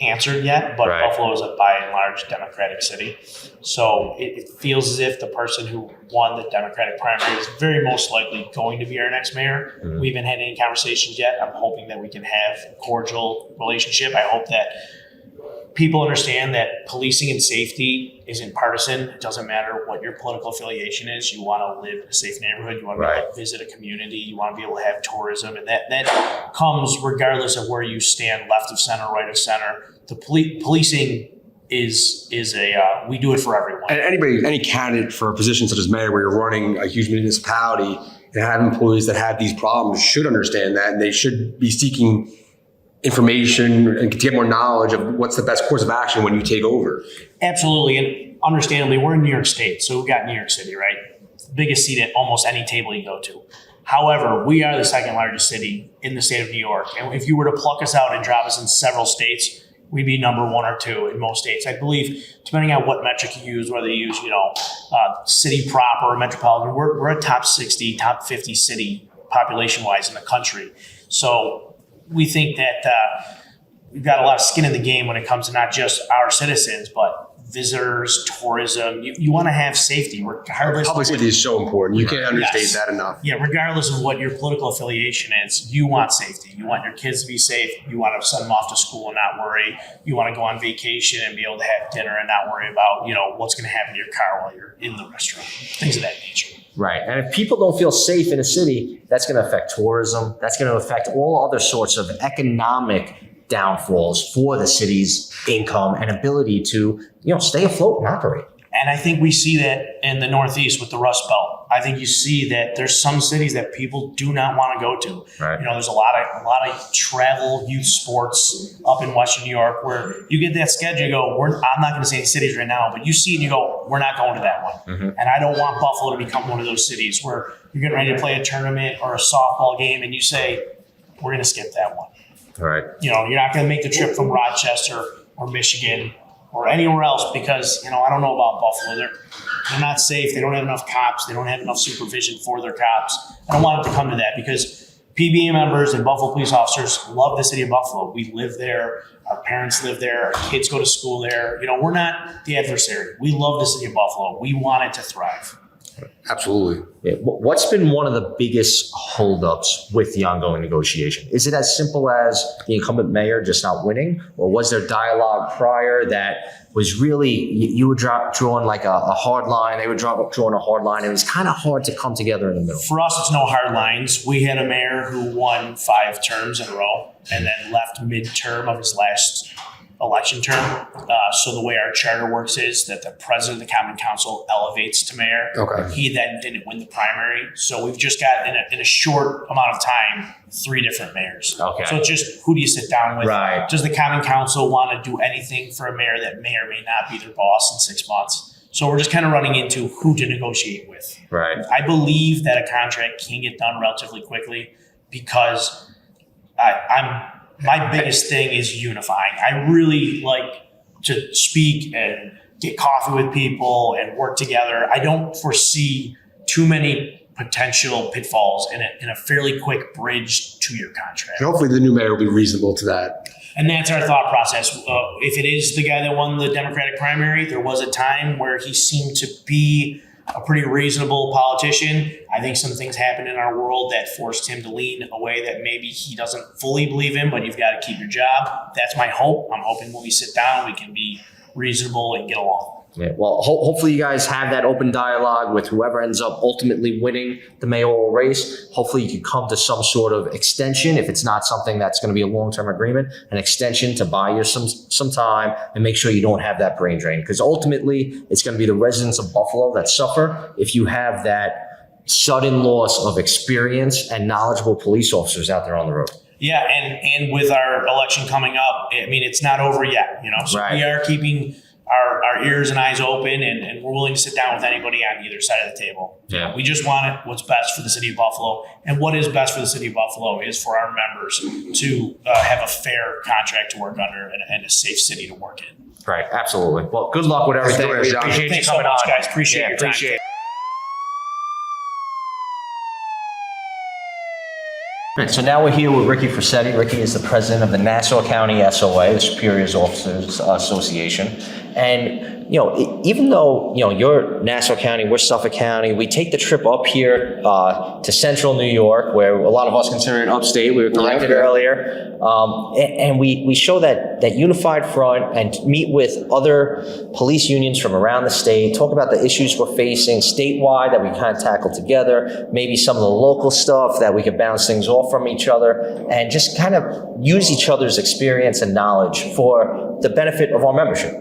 answered yet, but Right. Buffalo is a by and large Democratic city. So it feels as if the person who won the Democratic primary is very most likely going to be our next mayor. We haven't had any conversations yet. I'm hoping that we can have a cordial relationship. I hope that people understand that policing and safety isn't partisan. It doesn't matter what your political affiliation is. You want to live in a safe neighborhood. You want to be able to visit a community. You want to be able to have tourism. And that comes regardless of where you stand, left of center, right of center. The policing is we do it for everyone. And any candidate for a position such as mayor where you're running a huge municipality and have employees that have these problems should understand that, and they should be seeking information and to get more knowledge of what's the best course of action when you take over. Absolutely. And understandably, we're in New York State, so we've got New York City, right? Biggest seat at almost any table you go to. However, we are the second largest city in the state of New York. And if you were to pluck us out and drop us in several states, we'd be number 1 or 2 in most states. I believe, depending on what metric you use, whether you use, city proper or metropolitan, we're a top 60, top 50 city population-wise in the country. So we think that we've got a lot of skin in the game when it comes to not just our citizens, but visitors, tourism. You want to have safety regardless. Public safety is so important. You can't understate that enough. Yeah, regardless of what your political affiliation is, you want safety. You want your kids to be safe. You want to send them off to school and not worry. You want to go on vacation and be able to have dinner and not worry about, what's going to happen to your car while you're in the restaurant. Things of that nature. Right. And if people don't feel safe in a city, that's going to affect tourism. That's going to affect all other sorts of economic downfalls for the city's income and ability to, stay afloat and operate. And I think we see that in the Northeast with the Rust Belt. I think you see that there's some cities that people do not want to go to. Right. There's a lot of travel, youth sports up in Western New York where you get that schedule, you go, I'm not going to say any cities right now, but you see it and you go, we're not going to that one. And I don't want Buffalo to become one of those cities where you're getting ready to play a tournament or a softball game and you say, we're going to skip that one. All right. You're not going to make the trip from Rochester or Michigan or anywhere else because, I don't know about Buffalo. They're not safe. They don't have enough cops. They don't have enough supervision for their cops. I don't want it to come to that because PBA members and Buffalo police officers love the city of Buffalo. We live there. Our parents live there. Our kids go to school there. We're not the adversary. We love the city of Buffalo. We want it to thrive. Absolutely. Yeah. What's been one of the biggest holdups with the ongoing negotiation? Is it as simple as the incumbent mayor just not winning? Or was there dialogue prior that was really, you were drawing like a hard line, they were drawing a hard line, and it was kind of hard to come together in the middle? For us, it's no hard lines. We had a mayor who won 5 terms in a row and then left mid-term of his last election term. So the way our charter works is that the president of the Common Council elevates to mayor. Okay. He then didn't win the primary. So we've just got, in a short amount of time, 3 different mayors. Okay. So it's just, who do you sit down with? Right. Does the Common Council want to do anything for a mayor that may or may not be their boss in 6 months? So we're just kind of running into who to negotiate with. Right. I believe that a contract can get done relatively quickly because my biggest thing is unifying. I really like to speak and get coffee with people and work together. I don't foresee too many potential pitfalls in a fairly quick bridge to your contract. And hopefully the new mayor will be reasonable to that. And that's our thought process. If it is the guy that won the Democratic primary, there was a time where he seemed to be a pretty reasonable politician. I think some things happen in our world that forced him to lean a way that maybe he doesn't fully believe in, but you've got to keep your job. That's my hope. I'm hoping when we sit down, we can be reasonable and get along. Yeah, well, hopefully you guys have that open dialogue with whoever ends up ultimately winning the mayoral race. Hopefully you can come to some sort of extension, if it's not something that's going to be a long-term agreement, an extension to buy you some time and make sure you don't have that brain drain. Because ultimately it's going to be the residents of Buffalo that suffer if you have that sudden loss of experience and knowledgeable police officers out there on the road. Yeah, and with our election coming up, I mean, it's not over yet, so Right. we are keeping our ears and eyes open, and we're willing to sit down with anybody on either side of the table. Yeah. We just want what's best for the city of Buffalo, and what is best for the city of Buffalo is for our members to have a fair contract to work under and a safe city to work in. Right, absolutely. Well, good luck with everything. Thanks, John. Appreciate you Thanks so coming much, on. guys. Appreciate your time. Appreciate it. Right, so now we're here with Ricky Frasetti. Ricky is the president of the Nassau County SOA, the Superiors Officers Association. And, even though, you're Nassau County, we're Suffolk County, we take the trip up here to central New York, where a lot of us consider it upstate. We were corrected earlier. And we show that unified front and meet with other police unions from around the state, talk about the issues we're facing statewide that we kind of tackle together, maybe some of the local stuff that we could bounce things off from each other, and just kind of use each other's experience and knowledge for the benefit of our membership.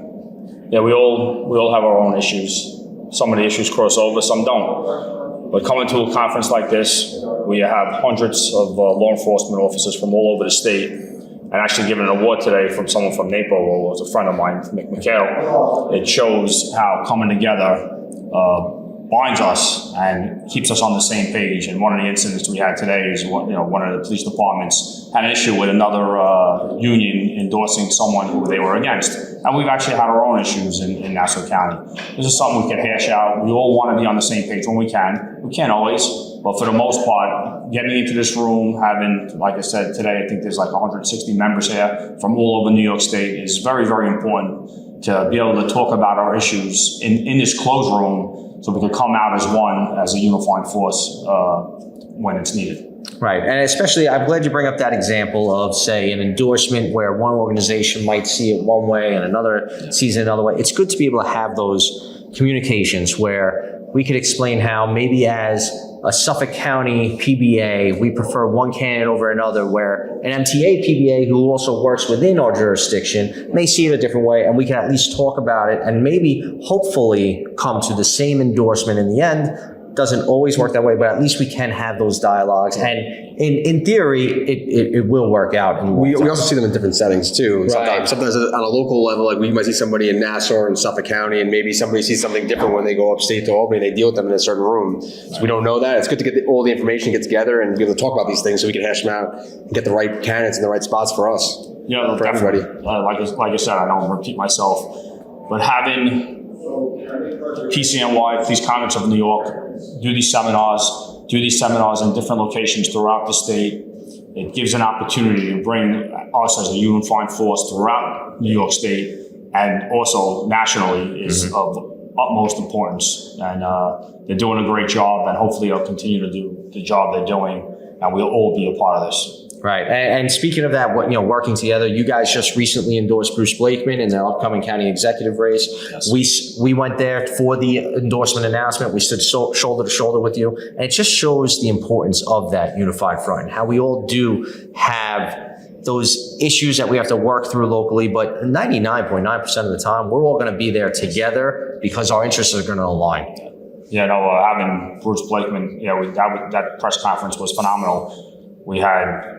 Yeah, we all have our own issues. Some of the issues cross over, some don't. But coming to a conference like this, where you have hundreds of law enforcement officers from all over the state, and actually given an award today from someone from NAPO, who was a friend of mine, Mick McHale, it shows how coming together binds us and keeps us on the same page. And one of the incidents we had today is one of the police departments had an issue with another union endorsing someone who they were against. And we've actually had our own issues in Nassau County. This is something we can hash out. We all want to be on the same page when we can. We can't always, but for the most part, getting into this room, having, like I said today, I think there's like 160 members here from all over New York State is very, very important to be able to talk about our issues in this closed room, so we can come out as one, as a unifying force when it's needed. Right, and especially, I'm glad you bring up that example of, say, an endorsement where one organization might see it one way and another sees it another way. It's good to be able to have those communications where we could explain how maybe as a Suffolk County PBA, we prefer one candidate over another, where an MTA PBA who also works within our jurisdiction may see it a different way, and we can at least talk about it and maybe hopefully come to the same endorsement in the end. Doesn't always work that way, but at least we can have those dialogues. And in theory, it will work out. And we also see them in different settings too. Right. Sometimes on a local level, like we might see somebody in Nassau and Suffolk County, and maybe somebody sees something different when they go upstate to Albany. They deal with them in a certain room. So we don't know that. It's good to get all the information, get together, and be able to talk about these things so we can hash them out and get the right candidates in the right spots for us. Yeah, for everybody. Like I said, I don't repeat myself, but having PCNY, Police Congress of New York, do these seminars in different locations throughout the state. It gives an opportunity to bring us as a unifying force throughout New York State, and also nationally is of utmost importance. And they're doing a great job, and hopefully they'll continue to do the job they're doing, and we'll all be a part of this. Right, and speaking of that, working together, you guys just recently endorsed Bruce Blakeman in the upcoming county executive race. Yes. We went there for the endorsement announcement. We stood shoulder to shoulder with you, and it just shows the importance of that unified front, how we all do have those issues that we have to work through locally, but 99.9% of the time, we're all going to be there together because our interests are going to align. Yeah, having Bruce Blakeman, that press conference was phenomenal. We had,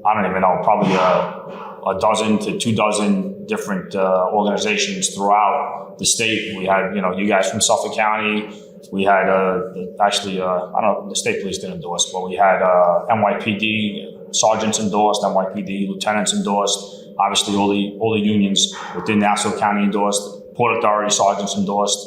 I don't even know, probably a dozen to 24 different organizations throughout the state. We had, you guys from Suffolk County. We had I don't know, the state police didn't endorse, but we had NYPD sergeants endorsed, NYPD lieutenants endorsed. Obviously, all the unions within Nassau County endorsed. Port Authority sergeants endorsed.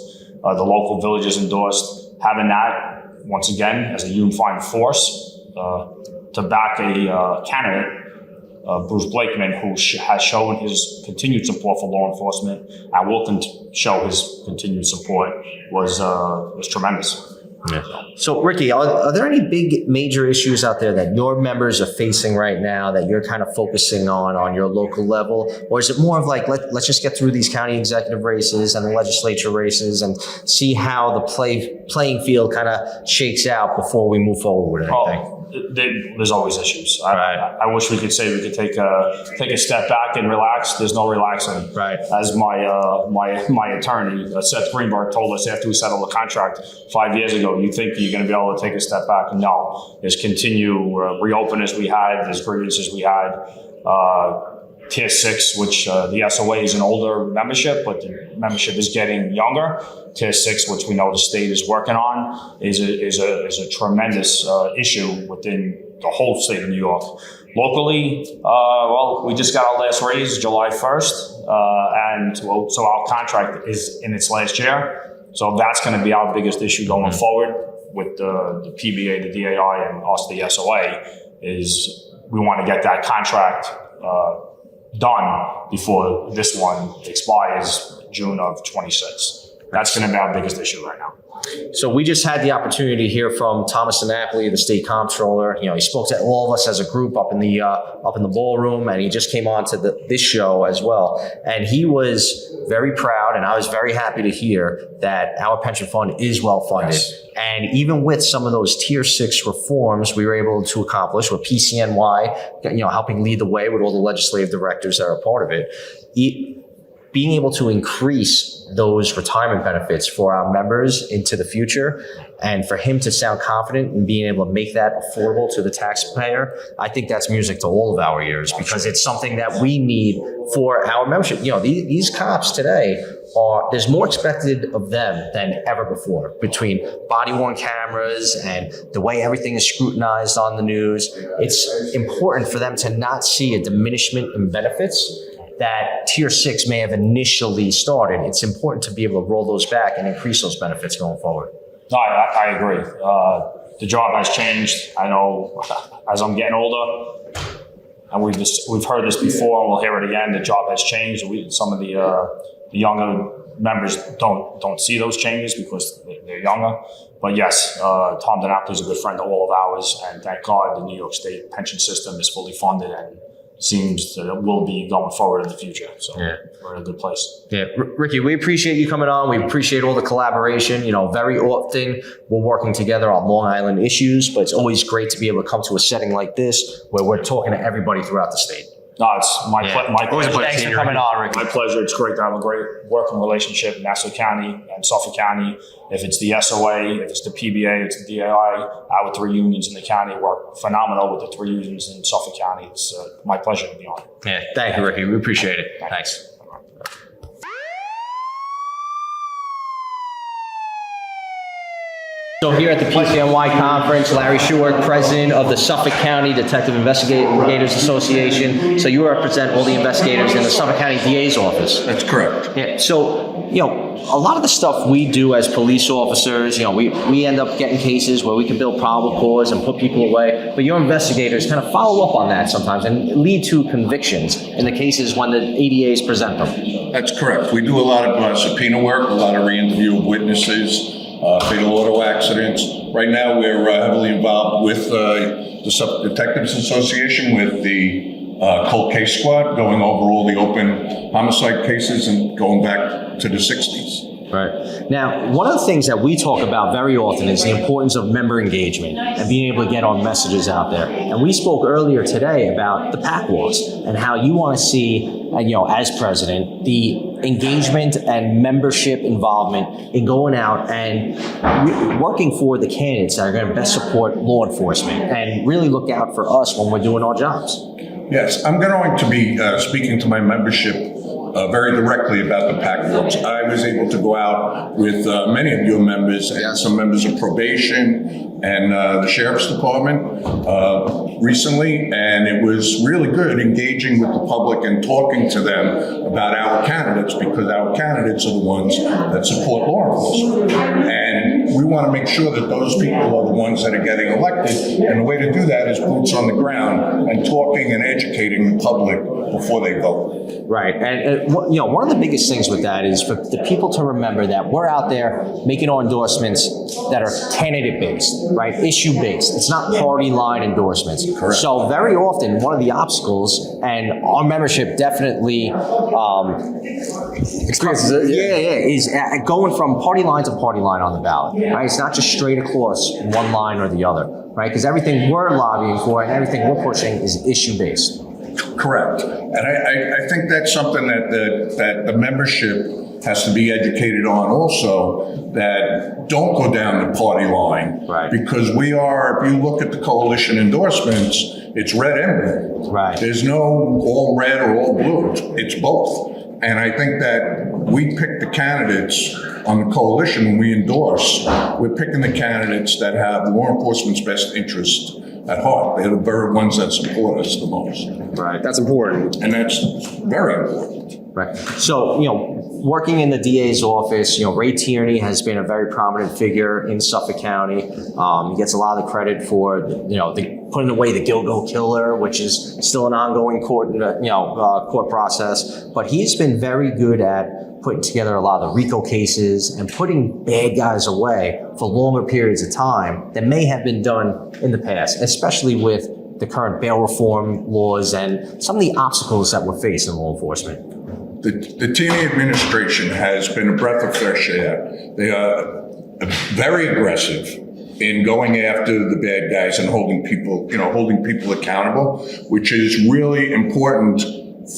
The local villages endorsed. Having that, once again, as a unifying force to back a candidate Bruce Blakeman, who has shown his continued support for law enforcement and will show his continued support, was tremendous. Yeah. So, Ricky, are there any big major issues out there that your members are facing right now that you're kind of focusing on your local level? Or is it more of like, let's just get through these county executive races and the legislature races and see how the playing field kind of shakes out before we move forward with anything? There's always issues. I wish we could say we could take a step back and relax. There's no relaxing. Right. As my attorney, Seth Greenberg, told us after we settled the contract 5 years ago, you think you're going to be able to take a step back? No. There's reopen as we had. There's grievances we had. Tier 6, which the SOA is an older membership, but the membership is getting younger. Tier 6, which we know the state is working on, is a tremendous issue within the whole state of New York. Locally, we just got our last raise July 1st, so our contract is in its last year. So that's going to be our biggest issue going forward with the PBA, the DAI, and us, the SOA, is we want to get that contract done before this one expires June of 26. That's going to be our biggest issue right now. So we just had the opportunity to hear from Thomas Annapolis, the state comptroller. He spoke to all of us as a group up in the ballroom, and he just came on to this show as well. And he was very proud, and I was very happy to hear that our pension fund is well funded. Yes. And even with some of those tier 6 reforms we were able to accomplish with PCNY, helping lead the way with all the legislative directors that are a part of it, being able to increase those retirement benefits for our members into the future, and for him to sound confident in being able to make that affordable to the taxpayer, I think that's music to all of our ears, because it's something that we need for our membership. These cops today there's more expected of them than ever before, between body-worn cameras and the way everything is scrutinized on the news. It's important for them to not see a diminishment in benefits that tier 6 may have initially started. It's important to be able to roll those back and increase those benefits going forward. No, I agree. The job has changed. I know as I'm getting older, and we've heard this before, and we'll hear it again. The job has changed. Some of the younger members don't see those changes because they're younger. But yes, Tom DiNapoli is a good friend of all of ours, and thank God the New York State pension system is fully funded and seems that it will be going forward in the future. So we're in a good place. Yeah, Ricky, we appreciate you coming on. We appreciate all the collaboration. Very often we're working together on Long Island issues, but it's always great to be able to come to a setting like this where we're talking to everybody throughout the state. No, it's my pleasure. Thanks for coming on, Ricky. My pleasure. It's great to have a great working relationship in Nassau County and Suffolk County. If it's the SOA, if it's the PBA, it's the DAI, our 3 unions in the county work phenomenal with the 3 unions in Suffolk County. It's my pleasure to be on. Yeah, thank you, Ricky. We appreciate it. Thanks. So here at the PCNY conference, Larry Short, president of the Suffolk County Detective Investigators Association. So you represent all the investigators in the Suffolk County DA's office. That's correct. Yeah. So, a lot of the stuff we do as police officers, we end up getting cases where we can build probable cause and put people away. But your investigators kind of follow up on that sometimes and lead to convictions in the cases when the ADAs present them. That's correct. We do a lot of subpoena work, a lot of re-interview of witnesses, fatal auto accidents. Right now, we're heavily involved with the Suffolk Detectives Association with the cold case squad, going over all the open homicide cases and going back to the 60s. Right. Now, one of the things that we talk about very often is the importance of member engagement and being able to get our messages out there. And we spoke earlier today about the PAC laws and how you want to see, as president, the engagement and membership involvement in going out and working for the candidates that are going to best support law enforcement and really look out for us when we're doing our jobs. Yes, I'm going to be speaking to my membership very directly about the PAC laws. I was able to go out with many of your members and some members of probation and the sheriff's department recently, and it was really good engaging with the public and talking to them about our candidates, because our candidates are the ones that support law enforcement. And And we want to make sure that those people are the ones that are getting elected. And the way to do that is boots on the ground and talking and educating the public before they vote. Right, and one of the biggest things with that is for the people to remember that we're out there making our endorsements that are candidate-based, right, issue-based. It's not party line endorsements. Correct. So very often, one of the obstacles, and our membership definitely Experiences it. is going from party line to party line on the ballot. Right, it's not just straight across one line or the other. Right, because everything we're lobbying for and everything we're pushing is issue-based. Correct. And I think that's something that the membership has to be educated on also, that don't go down the party line. Right. Because we are, if you look at the coalition endorsements, it's red and blue. Right. There's no all red or all blue. It's both. And I think that we pick the candidates on the coalition when we endorse, we're picking the candidates that have law enforcement's best interest at heart. They're the very ones that support us the most. Right. That's important. And that's very important. Right. So, working in the DA's office, Ray Tierney has been a very prominent figure in Suffolk County. He gets a lot of the credit for, putting away the Gilgo killer, which is still an ongoing court process. But he's been very good at putting together a lot of the RICO cases and putting bad guys away for longer periods of time that may have been done in the past, especially with the current bail reform laws and some of the obstacles that we're facing in law enforcement. The Tierney administration has been a breath of fresh air. They are very aggressive in going after the bad guys and holding people accountable, which is really important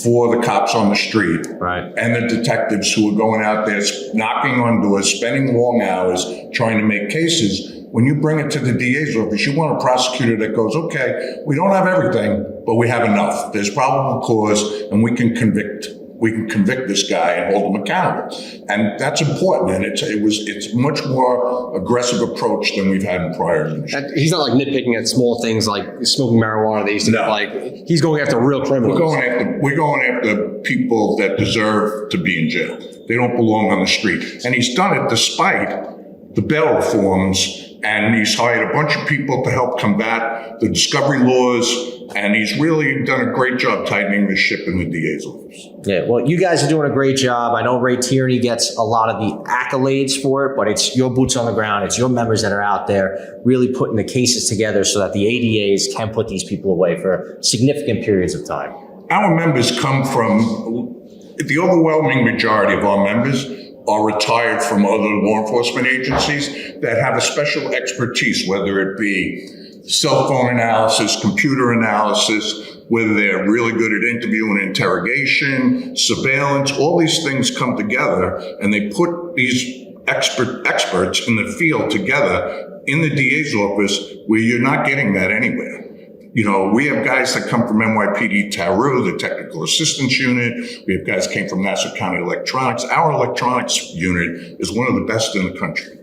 for the cops on the street. Right. And the detectives who are going out there knocking on doors, spending long hours trying to make cases. When you bring it to the DA's office, you want a prosecutor that goes, okay, we don't have everything, but we have enough. There's probable cause, and we can convict this guy and hold him accountable. And that's important. And it's much more aggressive approach than we've had in prior administrations. And he's not like nitpicking at small things like smoking marijuana. They used to No. he's going after real criminals. We're going after people that deserve to be in jail. They don't belong on the street. And he's done it despite the bail reforms. And he's hired a bunch of people to help combat the discovery laws. And he's really done a great job tightening the ship in the DA's office. Yeah, well, you guys are doing a great job. I know Ray Tierney gets a lot of the accolades for it, but it's your boots on the ground. It's your members that are out there really putting the cases together so that the ADAs can put these people away for significant periods of time. Our members come from, the overwhelming majority of our members are retired from other law enforcement agencies that have a special expertise, whether it be cell phone analysis, computer analysis, whether they're really good at interview and interrogation, surveillance. All these things come together and they put these experts in the field together in the DA's office, where you're not getting that anywhere. We have guys that come from NYPD TARU, the Technical Assistance Unit. We have guys that came from Nassau County Electronics. Our electronics unit is one of the best in the country.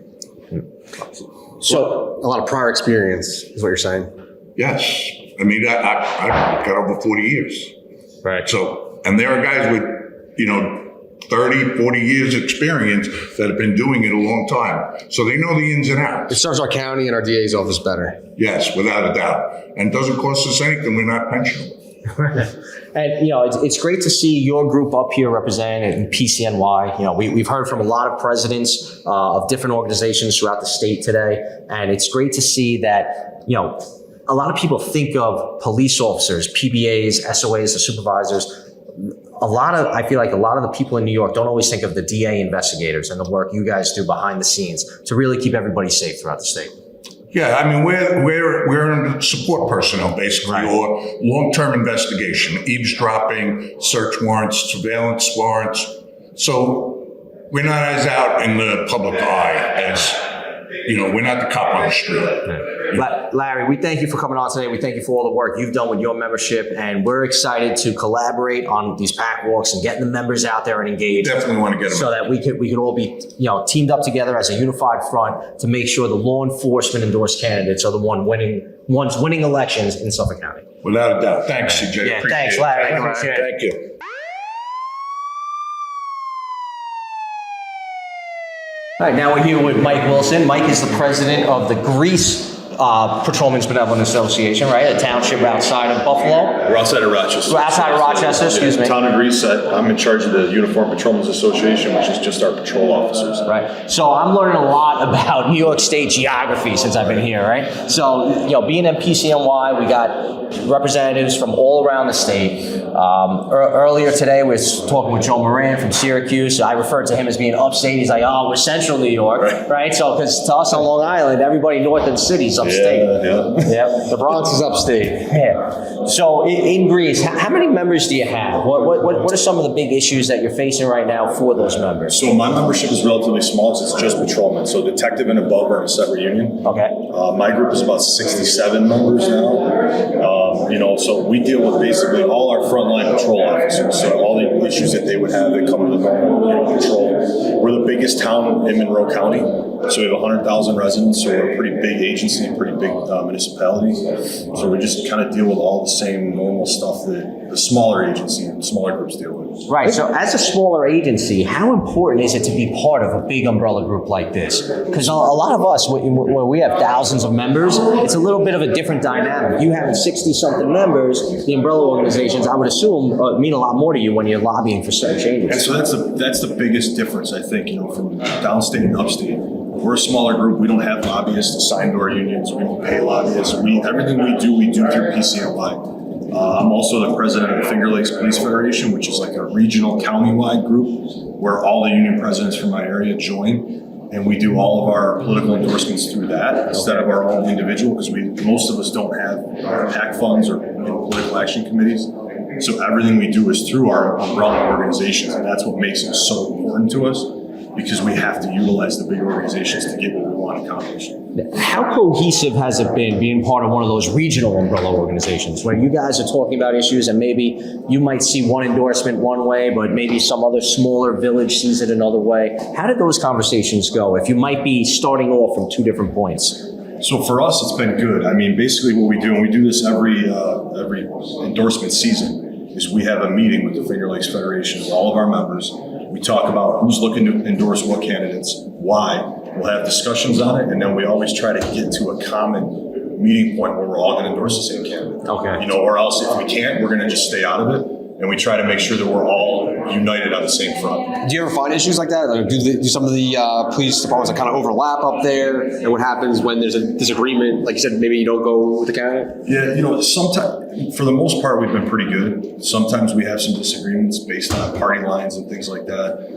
So a lot of prior experience is what you're saying. Yes. I mean, I've got over 40 years. Right. So, and there are guys with, 30, 40 years experience that have been doing it a long time. So they know the ins and It outs. serves our county and our DA's office better. Yes, without a doubt. And it doesn't cost us anything. We're not pensionable. And, it's great to see your group up here represented in PCNY. We've heard from a lot of presidents of different organizations throughout the state today. And it's great to see that, a lot of people think of police officers, PBAs, SOAs, the supervisors. I feel like a lot of the people in New York don't always think of the DA investigators and the work you guys do behind the scenes to really keep everybody safe throughout the state. Yeah, I mean, we're support personnel, basically, Right. or long-term investigation, eavesdropping, search warrants, surveillance warrants. So we're not as out in the public eye as, we're not the cop on the street. Larry, we thank you for coming on today. We thank you for all the work you've done with your membership, and we're excited to collaborate on these pack walks and getting the members out there and engaged. Definitely want to get them. So that we could all be teamed up together as a unified front to make sure the law enforcement endorsed candidates are the ones winning elections in Suffolk County. Without a doubt. Thanks, CJ. Yeah, Appreciate thanks, it. Larry. Appreciate it. Thank you. All right, now we're here with Mike Wilson. Mike is the president of the Greece Patrolmen's Benevolent Association, right? A township outside of Buffalo. We're outside of Rochester. We're outside of Rochester, excuse me. Town of Greece. I'm in charge of the Uniform Patrolmen's Association, which is just our patrol officers. Right. So I'm learning a lot about New York State geography since I've been here, right? So, being in PCNY, we got representatives from all around the state. Earlier today, we were talking with Joe Moran from Syracuse. I referred to him as being upstate. He's like, oh, we're central New York, right? So, because to us on Long Island, everybody north of the city is upstate. Yeah. The Bronx is upstate. Yeah. So in Greece, how many members do you have? What are some of the big issues that you're facing right now for those members? So my membership is relatively small because it's just patrolmen. So detective and above are in a separate union. Okay. My group is about 67 members now. So we deal with basically all our frontline patrol officers. So all the issues that they would have that come to the normal patrol. We're the biggest town in Monroe County. So we have 100,000 residents. So we're a pretty big agency, pretty big municipality. So we just kind of deal with all the same normal stuff that the smaller agency and smaller groups deal with. Right. So as a smaller agency, how important is it to be part of a big umbrella group like this? Because a lot of us, where we have thousands of members, it's a little bit of a different dynamic. You having 60-something members, the umbrella organizations, I would assume, mean a lot more to you when you're lobbying for certain changes. And so that's the biggest difference, I think, from downstate and upstate. We're a smaller group. We don't have lobbyists assigned to our unions. We don't pay lobbyists. Everything we do through PCNY. I'm also the president of the Finger Lakes Police Federation, which is like a regional county-wide group where all the union presidents from my area join, and we do all of our political endorsements through that instead of our own individual, because most of us don't have PAC funds or political action committees. So everything we do is through our umbrella organizations, and that's what makes it so important to us, because we have to utilize the big organizations to get what we want accomplished. How cohesive has it been being part of one of those regional umbrella organizations where you guys are talking about issues and maybe you might see one endorsement one way, but maybe some other smaller village sees it another way? How did those conversations go if you might be starting off from two different points? So for us, it's been good. I mean, basically what we do, and we do this every endorsement season, is we have a meeting with the Finger Lakes Federation with all of our members. We talk about who's looking to endorse what candidates, why. We'll have discussions on it, and then we always try to get to a common meeting point where we're all going to endorse the same candidate. Okay. Or else if we can't, we're going to just stay out of it, and we try to make sure that we're all united on the same front. Do you ever find issues like that? Like, do some of the police departments that kind of overlap up there? And what happens when there's a disagreement? Like you said, maybe you don't go with the candidate? Yeah, sometimes, for the most part, we've been pretty good. Sometimes we have some disagreements based on party lines and things like that.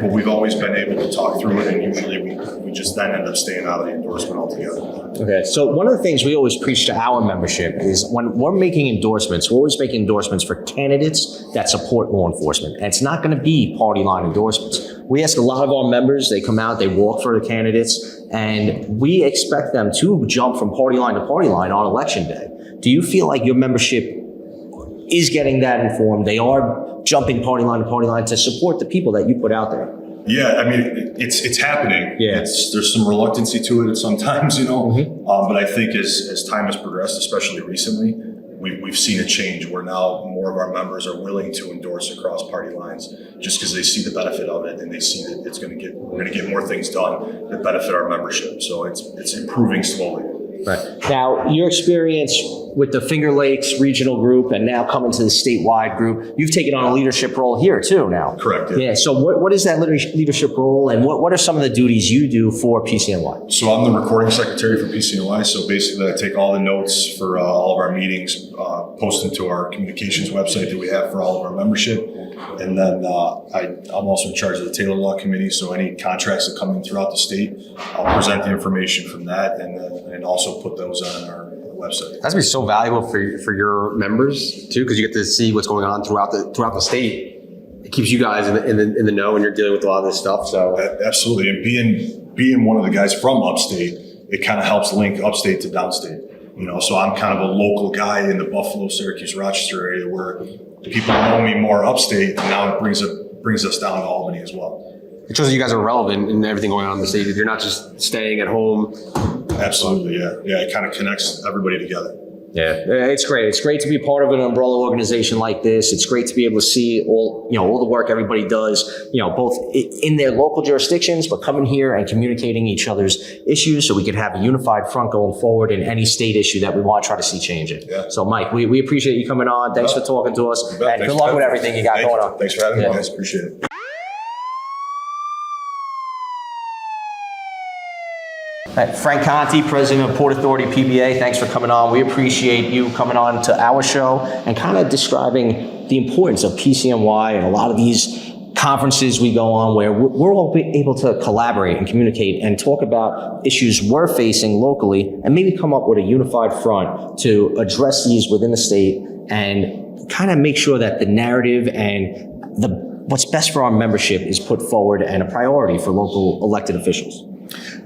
But we've always been able to talk through it, and usually we just then end up staying out of the endorsement altogether. Okay, so one of the things we always preach to our membership is when we're making endorsements, we're always making endorsements for candidates that support law enforcement. And it's not going to be party line endorsements. We ask a lot of our members, they come out, they walk for the candidates, and we expect them to jump from party line to party line on election day. Do you feel like your membership is getting that informed? They are jumping party line to party line to support the people that you put out there? Yeah, I mean, it's happening. Yeah. There's some reluctancy to it sometimes, but I think as time has progressed, especially recently, we've seen a change where now more of our members are willing to endorse across party lines just because they see the benefit of it and they see that we're going to get more things done that benefit our membership. So it's improving slowly. Right. Now, your experience with the Finger Lakes regional group and now coming to the statewide group, you've taken on a leadership role here too now. Correct. Yeah. So what is that leadership role, and what are some of the duties you do for PCNY? So I'm the recording secretary for PCNY. So basically I take all the notes for all of our meetings, post them to our communications website that we have for all of our membership. And then I'm also in charge of the Taylor Law Committee. So any contracts that come in throughout the state, I'll present the information from that and also put those on our website. That's be so valuable for your members too, because you get to see what's going on throughout the state. It keeps you guys in the know, and you're dealing with a lot of this stuff. So absolutely, and being one of the guys from upstate, it kind of helps link upstate to downstate. So I'm kind of a local guy in the Buffalo, Syracuse, Rochester area where people know me more upstate, and now it brings us down to Albany as well. It shows that you guys are relevant in everything going on in the state. You're not just staying at home. Absolutely, yeah. It kind of connects everybody together. Yeah, it's great. It's great to be part of an umbrella organization like this. It's great to be able to see all the work everybody does, both in their local jurisdictions, but coming here and communicating each other's issues so we can have a unified front going forward in any state issue that we want to try to see changing. Yeah. So, Mike, we appreciate you coming on. Thanks for talking to us. And Thanks good for luck having with me. everything you got going on. Thanks for having Yeah. me, guys. Appreciate it. Frank Conti, president of Port Authority PBA, thanks for coming on. We appreciate you coming on to our show and kind of describing the importance of PCNY and a lot of these conferences we go on where we're all able to collaborate and communicate and talk about issues we're facing locally and maybe come up with a unified front to address these within the state and kind of make sure that the narrative and what's best for our membership is put forward and a priority for local elected officials.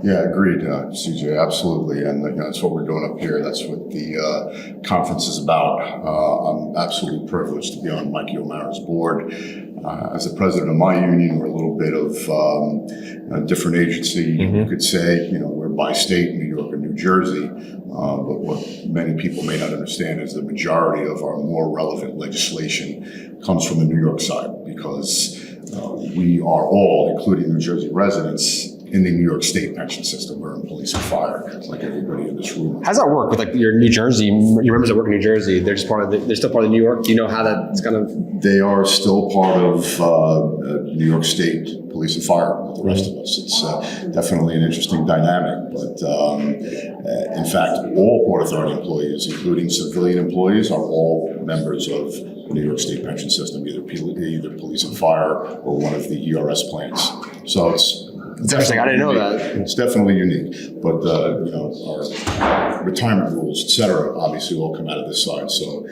Yeah, agreed, CJ, absolutely. And that's what we're doing up here. That's what the conference is about. I'm absolutely privileged to be on Mikey O'Mara's board. As the president of my union, we're a little bit of a different agency, you could say. We're by state, New York and New Jersey. But what many people may not understand is the majority of our more relevant legislation comes from the New York side because we are all, including New Jersey residents, in the New York State pension system. We're in police and fire, like everybody in this room. How's that work with like your New Jersey, your members that work in New Jersey? They're just they're still part of New York. Do you know how that's kind of? They are still part of New York State police and fire with the rest of us. It's definitely an interesting dynamic, but in fact, all Port Authority employees, including civilian employees, are all members of the New York State pension system, either police and fire or one of the ERS plans. So it's interesting. I didn't know that. It's definitely unique, but our retirement rules, et cetera, obviously all come out of this side. So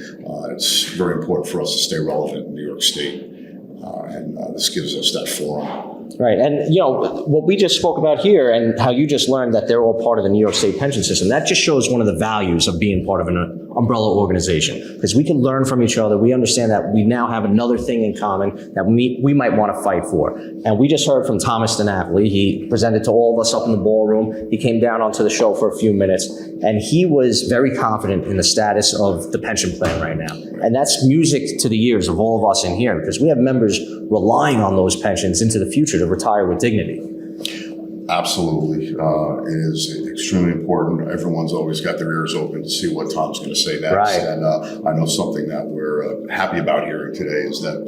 it's very important for us to stay relevant in New York State, and this gives us that forum. Right, and what we just spoke about here and how you just learned that they're all part of the New York State pension system, that just shows one of the values of being part of an umbrella organization, because we can learn from each other. We understand that we now have another thing in common that we might want to fight for. And we just heard from Thomas DiNapoli. He presented to all of us up in the ballroom. He came down onto the show for a few minutes, and he was very confident in the status of the pension plan right now. And that's music to the ears of all of us in here, because we have members relying on those pensions into the future to retire with dignity. Absolutely. It is extremely important. Everyone's always got their ears open to see what Tom's going to say next. Right. And I know something that we're happy about hearing today is that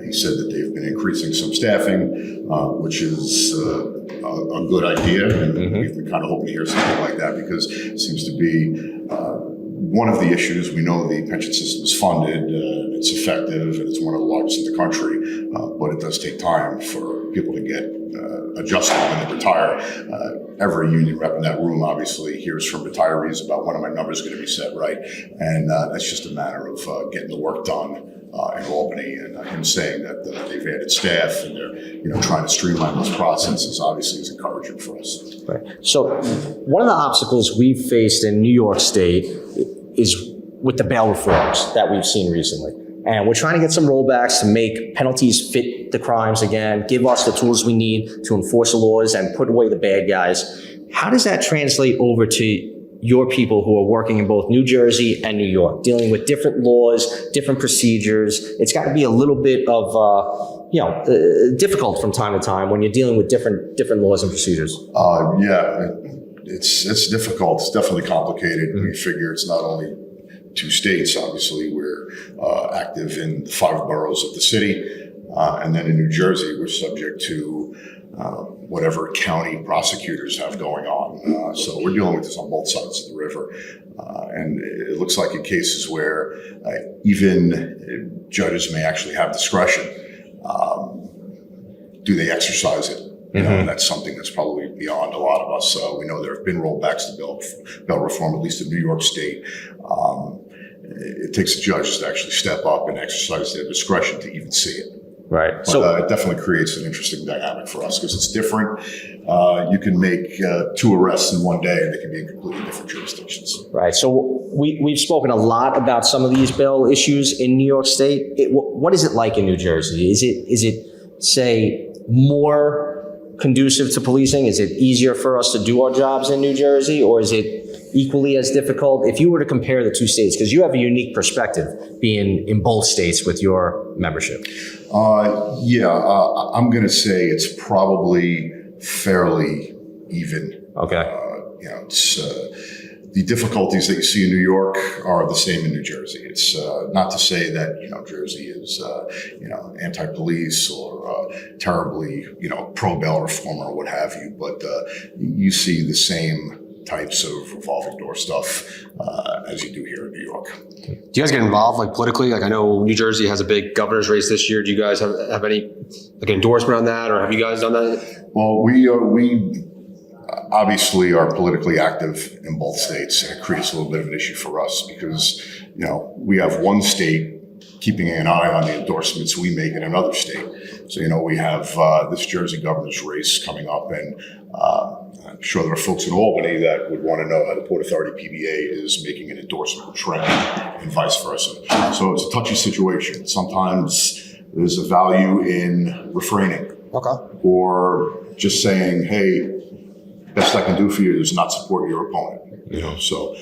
he said that they've been increasing some staffing, which is a good idea. And we've been kind of hoping to hear something like that because it seems to be one of the issues. We know the pension system is funded, it's effective, and it's one of the largest in the country, but it does take time for people to get adjusted when they retire. Every union rep in that room obviously hears from retirees about when are my numbers going to be set right, and that's just a matter of getting the work done in Albany, and him saying that they've added staff and they're trying to streamline those processes obviously is encouraging for us. Right. So one of the obstacles we've faced in New York State is with the bail reforms that we've seen recently. And we're trying to get some rollbacks to make penalties fit the crimes again, give us the tools we need to enforce the laws and put away the bad guys. How does that translate over to your people who are working in both New Jersey and New York, dealing with different laws, different procedures? It's got to be a little bit of, difficult from time to time when you're dealing with different laws and procedures. Yeah, it's difficult. It's definitely complicated. We figure it's not only two states. Obviously, we're active in the 5 boroughs of the city, and then in New Jersey, we're subject to whatever county prosecutors have going on. So we're dealing with this on both sides of the river, and it looks like in cases where even judges may actually have discretion, do they exercise it? And that's something that's probably beyond a lot of us. We know there have been rollbacks to bail reform, at least in New York State. It takes the judges to actually step up and exercise their discretion to even see it. Right. But So it definitely creates an interesting dynamic for us because it's different. You can make 2 arrests in one day and they can be in completely different jurisdictions. right. So we've spoken a lot about some of these bail issues in New York State. What is it like in New Jersey? Is it say more conducive to policing? Is it easier for us to do our jobs in New Jersey, or is it equally as difficult? If you were to compare the two states, because you have a unique perspective being in both states with your membership. I'm going to say it's probably fairly even. Okay. It's the difficulties that you see in New York are the same in New Jersey. It's not to say that Jersey is anti-police or terribly pro-bail reform or what have you, but you see the same types of revolving door stuff as you do here in New York. Do you guys get involved like politically? Like I know New Jersey has a big governor's race this year. Do you guys have any like endorsement on that, or have you guys done that? Well, we obviously are politically active in both states, and it creates a little bit of an issue for us because we have one state keeping an eye on the endorsements we make in another state. So we have this Jersey governor's race coming up, and I'm sure there are folks in Albany that would want to know how the Port Authority PBA is making an endorsement with Trenton and vice versa. So it's a touchy situation. Sometimes there's a value in refraining. Okay. Or just saying, hey, best I can do for you is not support your opponent. So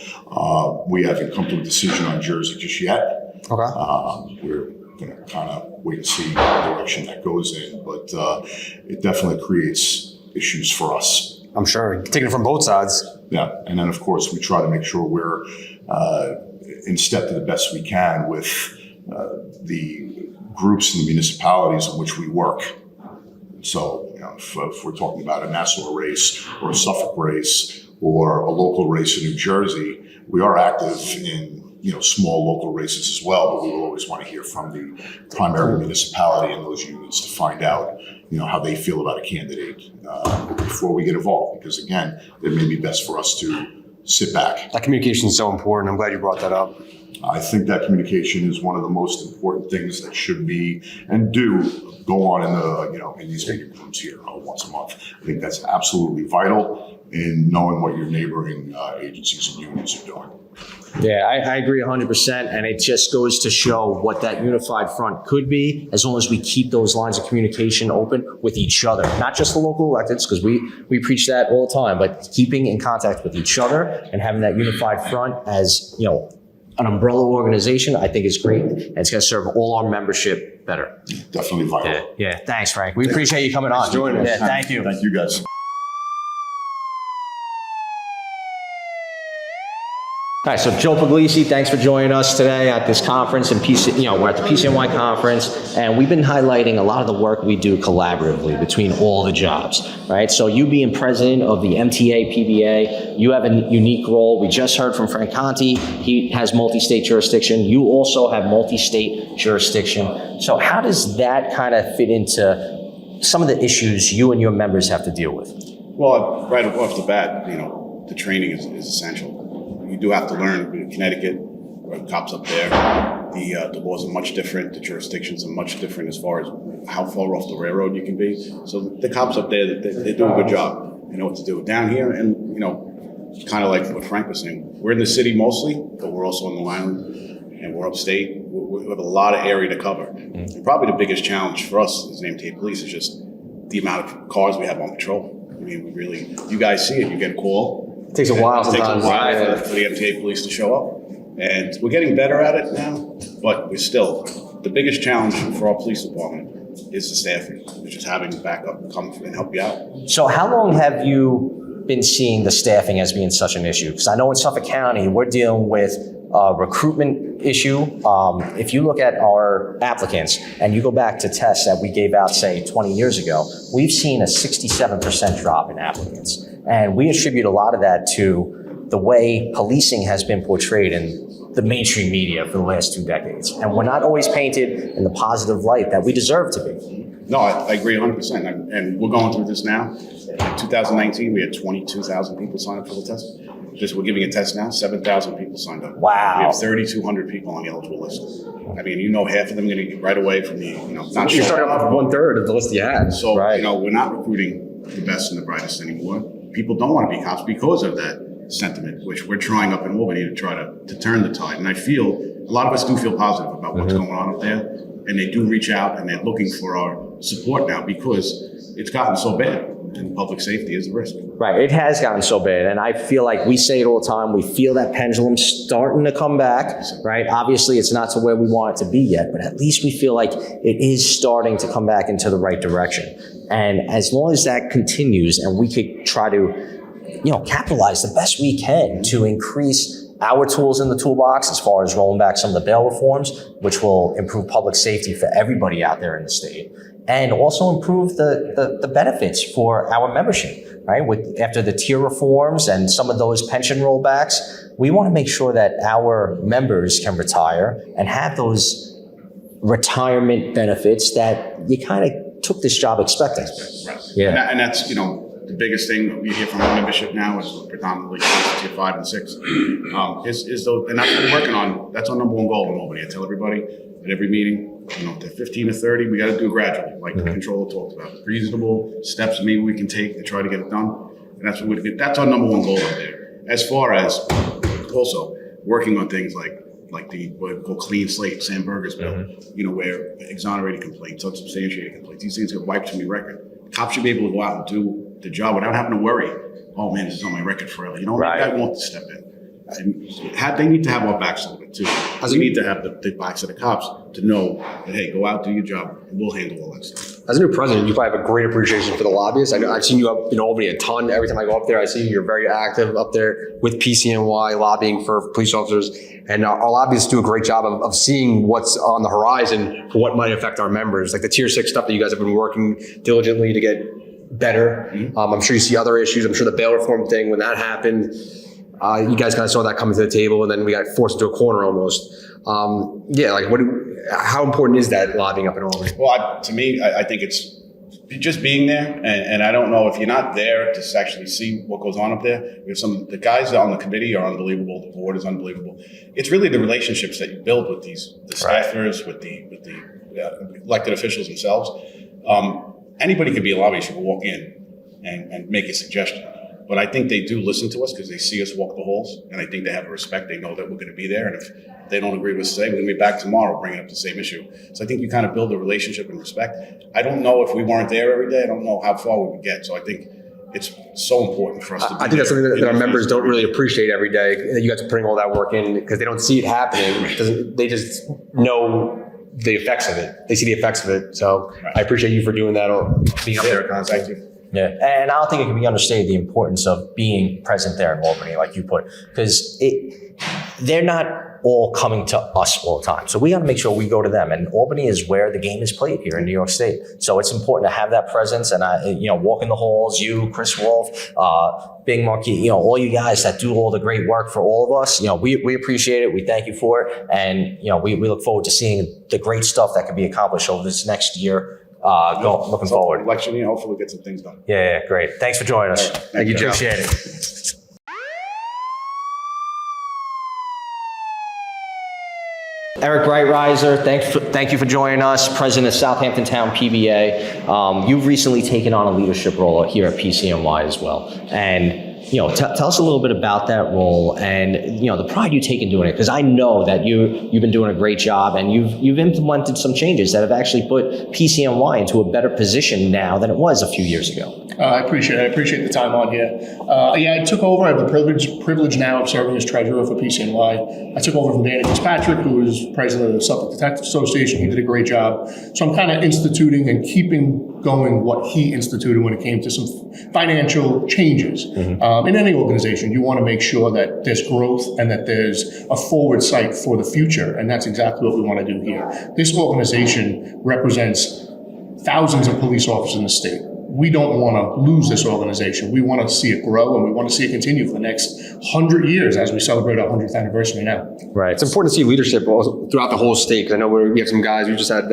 we haven't come to a decision on Jersey just yet. Okay. We're going to kind of wait and see the direction that goes in, but it definitely creates issues for us. I'm sure. Taking it from both sides. Yeah. And then, of course, we try to make sure we're in step to the best we can with the groups and the municipalities in which we work. So, if we're talking about a Nassau race or a Suffolk race or a local race in New Jersey, we are active in small local races as well, but we will always want to hear from the primary municipality and those unions to find out, how they feel about a candidate before we get involved. Because again, it may be best for us to sit back. That communication is so important. I'm glad you brought that up. I think that communication is one of the most important things that should be and do go on in the in these meeting rooms here once a month. I think that's absolutely vital in knowing what your neighboring agencies and unions are doing. Yeah, I agree 100%, and it just goes to show what that unified front could be as long as we keep those lines of communication open with each other, not just the local electeds, because we preach that all the time, but keeping in contact with each other and having that unified front as, an umbrella organization, I think is great, and it's going to serve all our membership better. Definitely vital. Yeah. Thanks, Frank. We appreciate you coming on. Joining us. Yeah, thank you. Thank you, guys. All right, so Joe Puglisi, thanks for joining us today at this conference, and we're at the PCNY conference, and we've been highlighting a lot of the work we do collaboratively between all the jobs, right? So you being president of the MTA PBA, you have a unique role. We just heard from Frank Conti. He has multi-state jurisdiction. You also have multi-state jurisdiction. So how does that kind of fit into some of the issues you and your members have to deal with? Well, right off the bat, the training is essential. You do have to learn. In Connecticut, cops up there, the laws are much different. The jurisdictions are much different as far as how far off the railroad you can be. So the cops up there, they do a good job. They know what to do. Down here, and kind of like what Frank was saying, we're in the city mostly, but we're also on Long Island, and we're upstate. We have a lot of area to cover. And probably the biggest challenge for us as an MTA police is just the amount of cars we have on patrol. I mean, you guys see it. You get a call. It takes a while for the sometimes. MTA police to show up. And we're getting better at it now, but we're still, the biggest challenge for our police department is the staffing. It's just having backup come and help you out. So how long have you been seeing the staffing as being such an issue? Because I know in Suffolk County, we're dealing with a recruitment issue. If you look at our applicants and you go back to tests that we gave out, say, 20 years ago, we've seen a 67% drop in applicants. And we attribute a lot of that to the way policing has been portrayed in the mainstream media for the last 2 decades. And we're not always painted in the positive light that we deserve to be. No, I agree 100%. And we're going through this now. In 2019, we had 22,000 people sign up for the test. We're giving a test now, 7,000 people signed up. Wow. We have 3,200 people on the eligible list. I mean, half of them are going to get right away from the, not You're starting off with 1/3 of the list you had. So, right. We're not recruiting the best and the brightest anymore. People don't want to be cops because of that sentiment, which we're trying up in Albany to try to turn the tide. And I feel, a lot of us do feel positive about what's going on up there. And they do reach out and they're looking for our support now because it's gotten so bad. and public safety is the risk. Right, it has gotten so bad, and I feel like we say it all the time, we feel that pendulum starting to come back, right? Obviously, it's not to where we want it to be yet, but at least we feel like it is starting to come back into the right direction. And as long as that continues, and we could try to, capitalize the best we can to increase our tools in the toolbox as far as rolling back some of the bail reforms, which will improve public safety for everybody out there in the state, and also improve the benefits for our membership, right? After the tier reforms and some of those pension rollbacks, we want to make sure that our members can retire and have those retirement benefits that you kind of took this job expecting. Right. Yeah. And that's, the biggest thing we hear from our membership now is predominantly tier 5 and 6. Is those, and that's what we're working on. That's our number one goal in Albany. I tell everybody at every meeting, if they're 15 to 30, we got to do it gradually, like the controller talked about. Reasonable steps maybe we can take to try to get it done. And that's what that's our number one goal out there. As far as also working on things like the what we call clean slate, Sam Berger's bill, where exonerated complaints, unsubstantiated complaints, these things get wiped from your record. Cops should be able to go out and do the job without having to worry, oh man, this is on my record forever. Right. I want to step in. And they need to have our backs a little bit too. We need to have the backs of the cops to know that, hey, go out, do your job, and we'll handle all that stuff. As a new president, you probably have a great appreciation for the lobbyists. I know I've seen you up in Albany a ton. Every time I go up there, I see you're very active up there with PCNY lobbying for police officers. And our lobbyists do a great job of seeing what's on the horizon for what might affect our members, like the tier 6 stuff that you guys have been working diligently to get better. I'm sure you see other issues. I'm sure the bail reform thing, when that happened, you guys kind of saw that coming to the table, and then we got forced into a corner almost. How important is that lobbying up in Albany? Well, to me, I think it's just being there, and I don't know if you're not there to actually see what goes on up there. We have the guys on the committee are unbelievable. The board is unbelievable. It's really the relationships that you build with the staffers, with the elected officials themselves. Anybody could be a lobbyist. You can walk in and make a suggestion. But I think they do listen to us because they see us walk the halls, and I think they have a respect. They know that we're going to be there, and if they don't agree with us today, we're going to be back tomorrow bringing up the same issue. So I think you kind of build a relationship and respect. I don't know if we weren't there every day. I don't know how far we would get. So I think it's so important for us to be I think that's there something that our members don't really appreciate every day, that you guys are putting all that work in, because they don't see it happening. They just know the effects of it. They see the effects of it. So I appreciate you for doing that, being up there constantly. Thank you. Yeah, and I don't think it can be understated the importance of being present there in Albany, like you put, because they're not all coming to us all the time. So we got to make sure we go to them. And Albany is where the game is played here in New York State. So it's important to have that presence. And walking the halls, you, Chris Wolf, Bing Marquis, all you guys that do all the great work for all of us. We appreciate it. We thank you for it, and we look forward to seeing the great stuff that can be accomplished over this next year. Looking forward. Election year, hopefully we'll get some things done. Yeah, great. Thanks for joining us. Right. Thank you, Joe. Appreciate it. Eric Breitreiser, thank you for joining us, President of Southampton Town PBA. You've recently taken on a leadership role here at PCNY as well. And tell us a little bit about that role and the pride you take in doing it, because I know that you've been doing a great job, and you've implemented some changes that have actually put PCNY into a better position now than it was a few years ago. I appreciate it. I appreciate the time on here. I took over. I have the privilege now of serving as treasurer for PCNY. I took over from Danny Fitzpatrick, who was president of the Suffolk Detective Association. He did a great job. So I'm kind of instituting and keeping going what he instituted when it came to some financial changes. In any organization, you want to make sure that there's growth and that there's a forward sight for the future. And that's exactly what we want to do here. This organization represents thousands of police officers in the state. We don't want to lose this organization. We want to see it grow, and we want to see it continue for the next 100 years as we celebrate our 100th anniversary now. Right. It's important to see leadership throughout the whole state, because I know we have some guys. We just had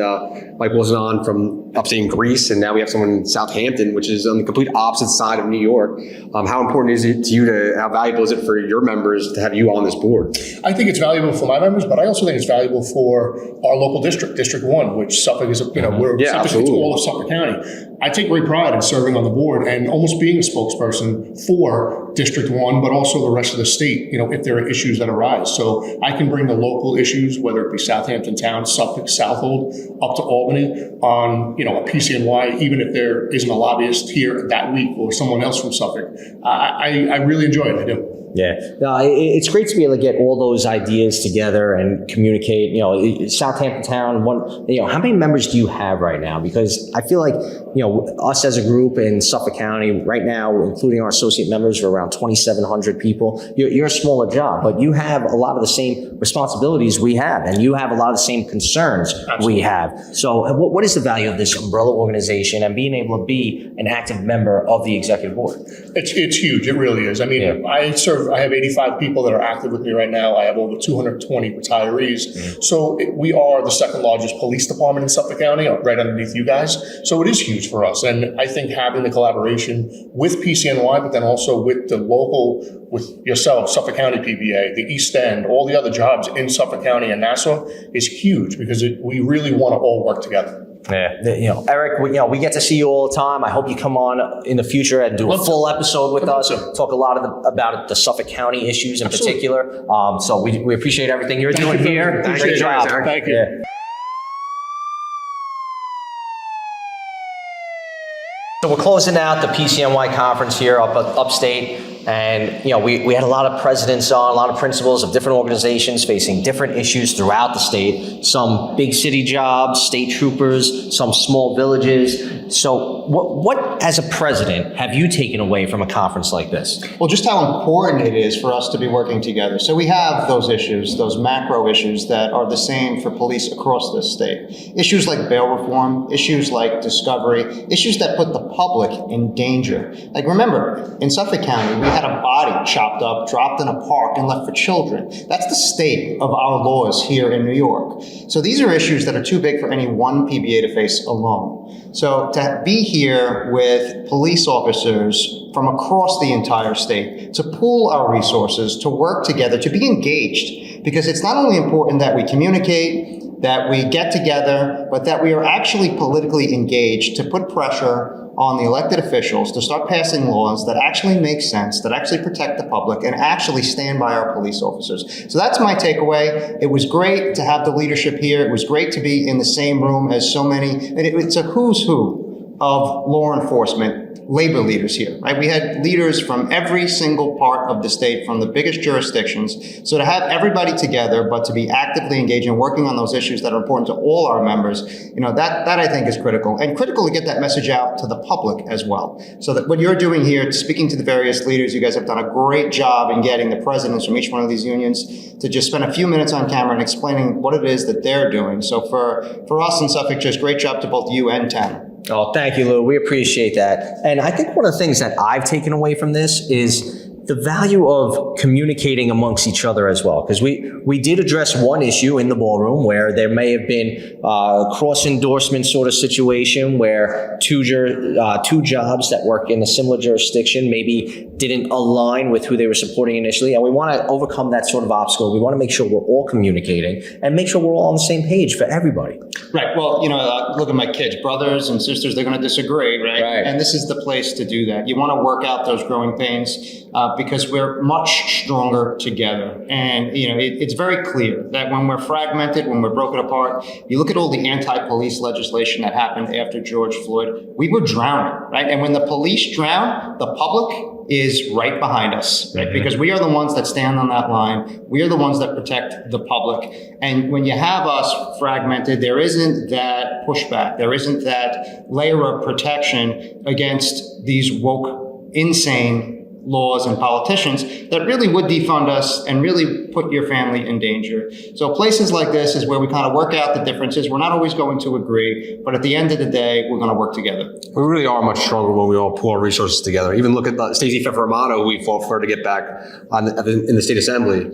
Mike Wilson on from upstate in Greece, and now we have someone in Southampton, which is on the complete opposite side of New York. How important is it to you how valuable is it for your members to have you on this board? I think it's valuable for my members, but I also think it's valuable for our local district, District 1, which Suffolk is, we're Suffolk to all of Suffolk County. I take great pride in serving on the board and almost being a spokesperson for District 1, but also the rest of the state, if there are issues that arise. So I can bring the local issues, whether it be Southampton Town, Suffolk, Southold, up to Albany on, a PCNY, even if there isn't a lobbyist here that week or someone else from Suffolk. I really enjoy it, I do. Yeah, no, it's great to be able to get all those ideas together and communicate. Southampton Town. How many members do you have right now? Because I feel like us as a group in Suffolk County right now, including our associate members, are around 2,700 people. You're a smaller job, but you have a lot of the same responsibilities we have, and you have a lot of the same concerns we have. So, what is the value of this umbrella organization and being able to be an active member of the executive board? It's huge. It really is. I mean, I have 85 people that are active with me right now. I have over 220 retirees. Mm-hmm. So we are the second largest police department in Suffolk County, right underneath you guys. So it is huge for us. And I think having the collaboration with PCNY, but then also with the local, with yourself, Suffolk County PBA, the East End, all the other jobs in Suffolk County and Nassau is huge because we really want to all work together. Yeah, Eric, we get to see you all the time. I hope you come on in the future and do a full episode with us. Talk a lot about the Suffolk County issues in particular. So we appreciate everything you're doing here. Great job. Thank you. Yeah. So we're closing out the PCNY conference here upstate. And, we had a lot of presidents on, a lot of principals of different organizations facing different issues throughout the state. Some big city jobs, state troopers, some small villages. So what as a president, have you taken away from a conference like this? Well, just how important it is for us to be working together. So we have those issues, those macro issues that are the same for police across this state. Issues like bail reform, issues like discovery, issues that put the public in danger. Like, remember, in Suffolk County, we had a body chopped up, dropped in a park, and left for children. That's the state of our laws here in New York. So these are issues that are too big for any one PBA to face alone. So to be here with police officers from across the entire state, to pool our resources, to work together, to be engaged, because it's not only important that we communicate, that we get together, but that we are actually politically engaged to put pressure on the elected officials to start passing laws that actually make sense, that actually protect the public, and actually stand by our police officers. So that's my takeaway. It was great to have the leadership here. It was great to be in the same room as so many, and it's a who's who of law enforcement labor leaders here, right? We had leaders from every single part of the state, from the biggest jurisdictions. So to have everybody together, but to be actively engaged and working on those issues that are important to all our members, that I think is critical. And critical to get that message out to the public as well. So that what you're doing here, speaking to the various leaders, you guys have done a great job in getting the presidents from each one of these unions to just spend a few minutes on camera and explaining what it is that they're doing. So for us in Suffolk, just great job to both you and Tam. Oh, thank you, Lou. We appreciate that. And I think one of the things that I've taken away from this is the value of communicating amongst each other as well. Because we did address one issue in the ballroom where there may have been a cross-endorsement sort of situation where two jobs that work in a similar jurisdiction maybe didn't align with who they were supporting initially. And we want to overcome that sort of obstacle. We want to make sure we're all communicating and make sure we're all on the same page for everybody. Right. Well, look at my kids, brothers and sisters, they're going to disagree, right? And this is the place to do that. You want to work out those growing pains because we're much stronger together. And, it's very clear that when we're fragmented, when we're broken apart, you look at all the anti-police legislation that happened after George Floyd, we were drowning, right? And when the police drown, the public is right behind us, right? Because we are the ones that stand on that line. We are the ones that protect the public. And when you have us fragmented, there isn't that pushback. There isn't that layer of protection against these woke, insane laws and politicians that really would defund us and really put your family in danger. So places like this is where we kind of work out the differences. We're not always going to agree, but at the end of the day, we're going to work together. We really are much stronger when we all pool our resources together. Even look at Stacey Fefermano, who we fought for to get back in the state assembly.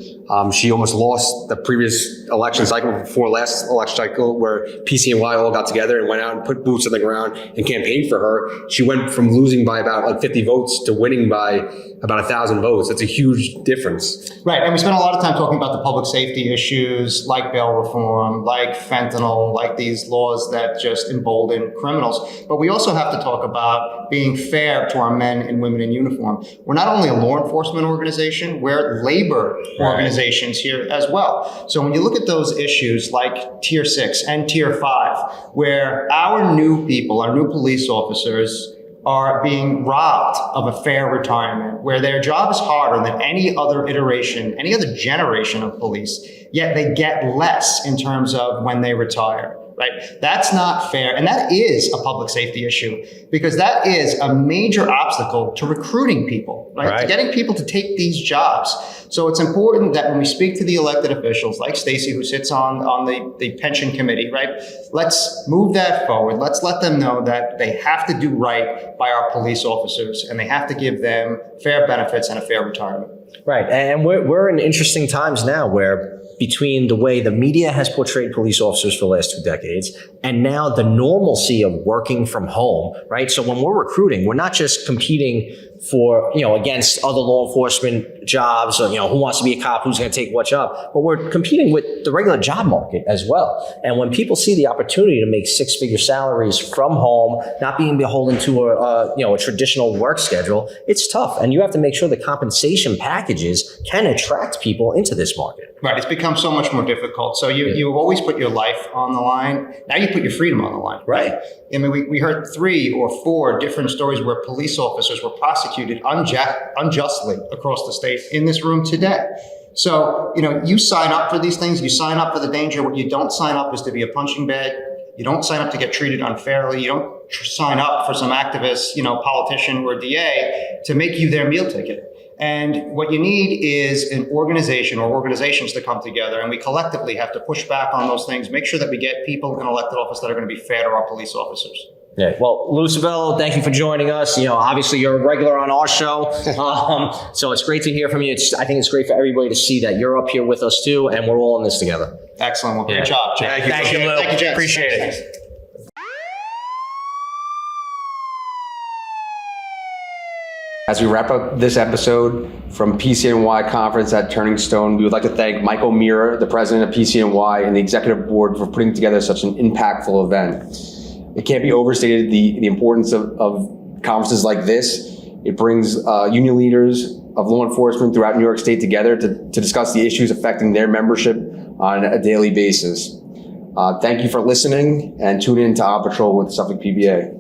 She almost lost the previous election cycle before last election cycle, where PCNY all got together and went out and put boots on the ground and campaigned for her. She went from losing by about 50 votes to winning by about 1,000 votes. That's a huge difference. Right, and we spent a lot of time talking about the public safety issues like bail reform, like fentanyl, like these laws that just embolden criminals. But we also have to talk about being fair to our men and women in uniform. We're not only a law enforcement organization, we're labor organizations here as well. So when you look at those issues like Tier 6 and Tier 5, where our new people, our new police officers, are being robbed of a fair retirement, where their job is harder than any other iteration, any other generation of police, yet they get less in terms of when they retire, right? That's not fair. And that is a public safety issue because that is a major obstacle to recruiting people, right? To getting people to take these jobs. So it's important that when we speak to the elected officials like Stacy, who sits on the pension committee, right? Let's move that forward. Let's let them know that they have to do right by our police officers and they have to give them fair benefits and a fair retirement. Right. And we're in interesting times now where between the way the media has portrayed police officers for the last 2 decades and now the normalcy of working from home, right? So when we're recruiting, we're not just competing for, against other law enforcement jobs or, who wants to be a cop, who's going to take what job, but we're competing with the regular job market as well. And when people see the opportunity to make 6-figure salaries from home, not being beholden to a traditional work schedule, it's tough. And you have to make sure the compensation packages can attract people into this market. Right. It's become so much more difficult. So you always put your life on the line. Now you put your freedom on the line. Right. I mean, we heard 3 or 4 different stories where police officers were prosecuted unjustly across the state in this room today. So, you sign up for these things. You sign up for the danger. What you don't sign up is to be a punching bag. You don't sign up to get treated unfairly. You don't sign up for some activist, politician or DA to make you their meal ticket. And what you need is an organization or organizations to come together, and we collectively have to push back on those things, make sure that we get people in elected office that are going to be fair to our police officers. Yeah. Well, Lou Savello, thank you for joining us. Obviously you're a regular on our show. So it's great to hear from you. I think it's great for everybody to see that you're up here with us too, and we're all in this together. Excellent. Well, great job, Jay. Thank you, Lou. Thank you, Jess. Appreciate it. As we wrap up this episode from PCNY conference at Turning Stone, we would like to thank Michael Meara, the president of PCNY, and the executive board for putting together such an impactful event. It can't be overstated the importance of conferences like this. It brings union leaders of law enforcement throughout New York State together to discuss the issues affecting their membership on a daily basis. Thank you for listening and tune in to On Patrol with Suffolk PBA.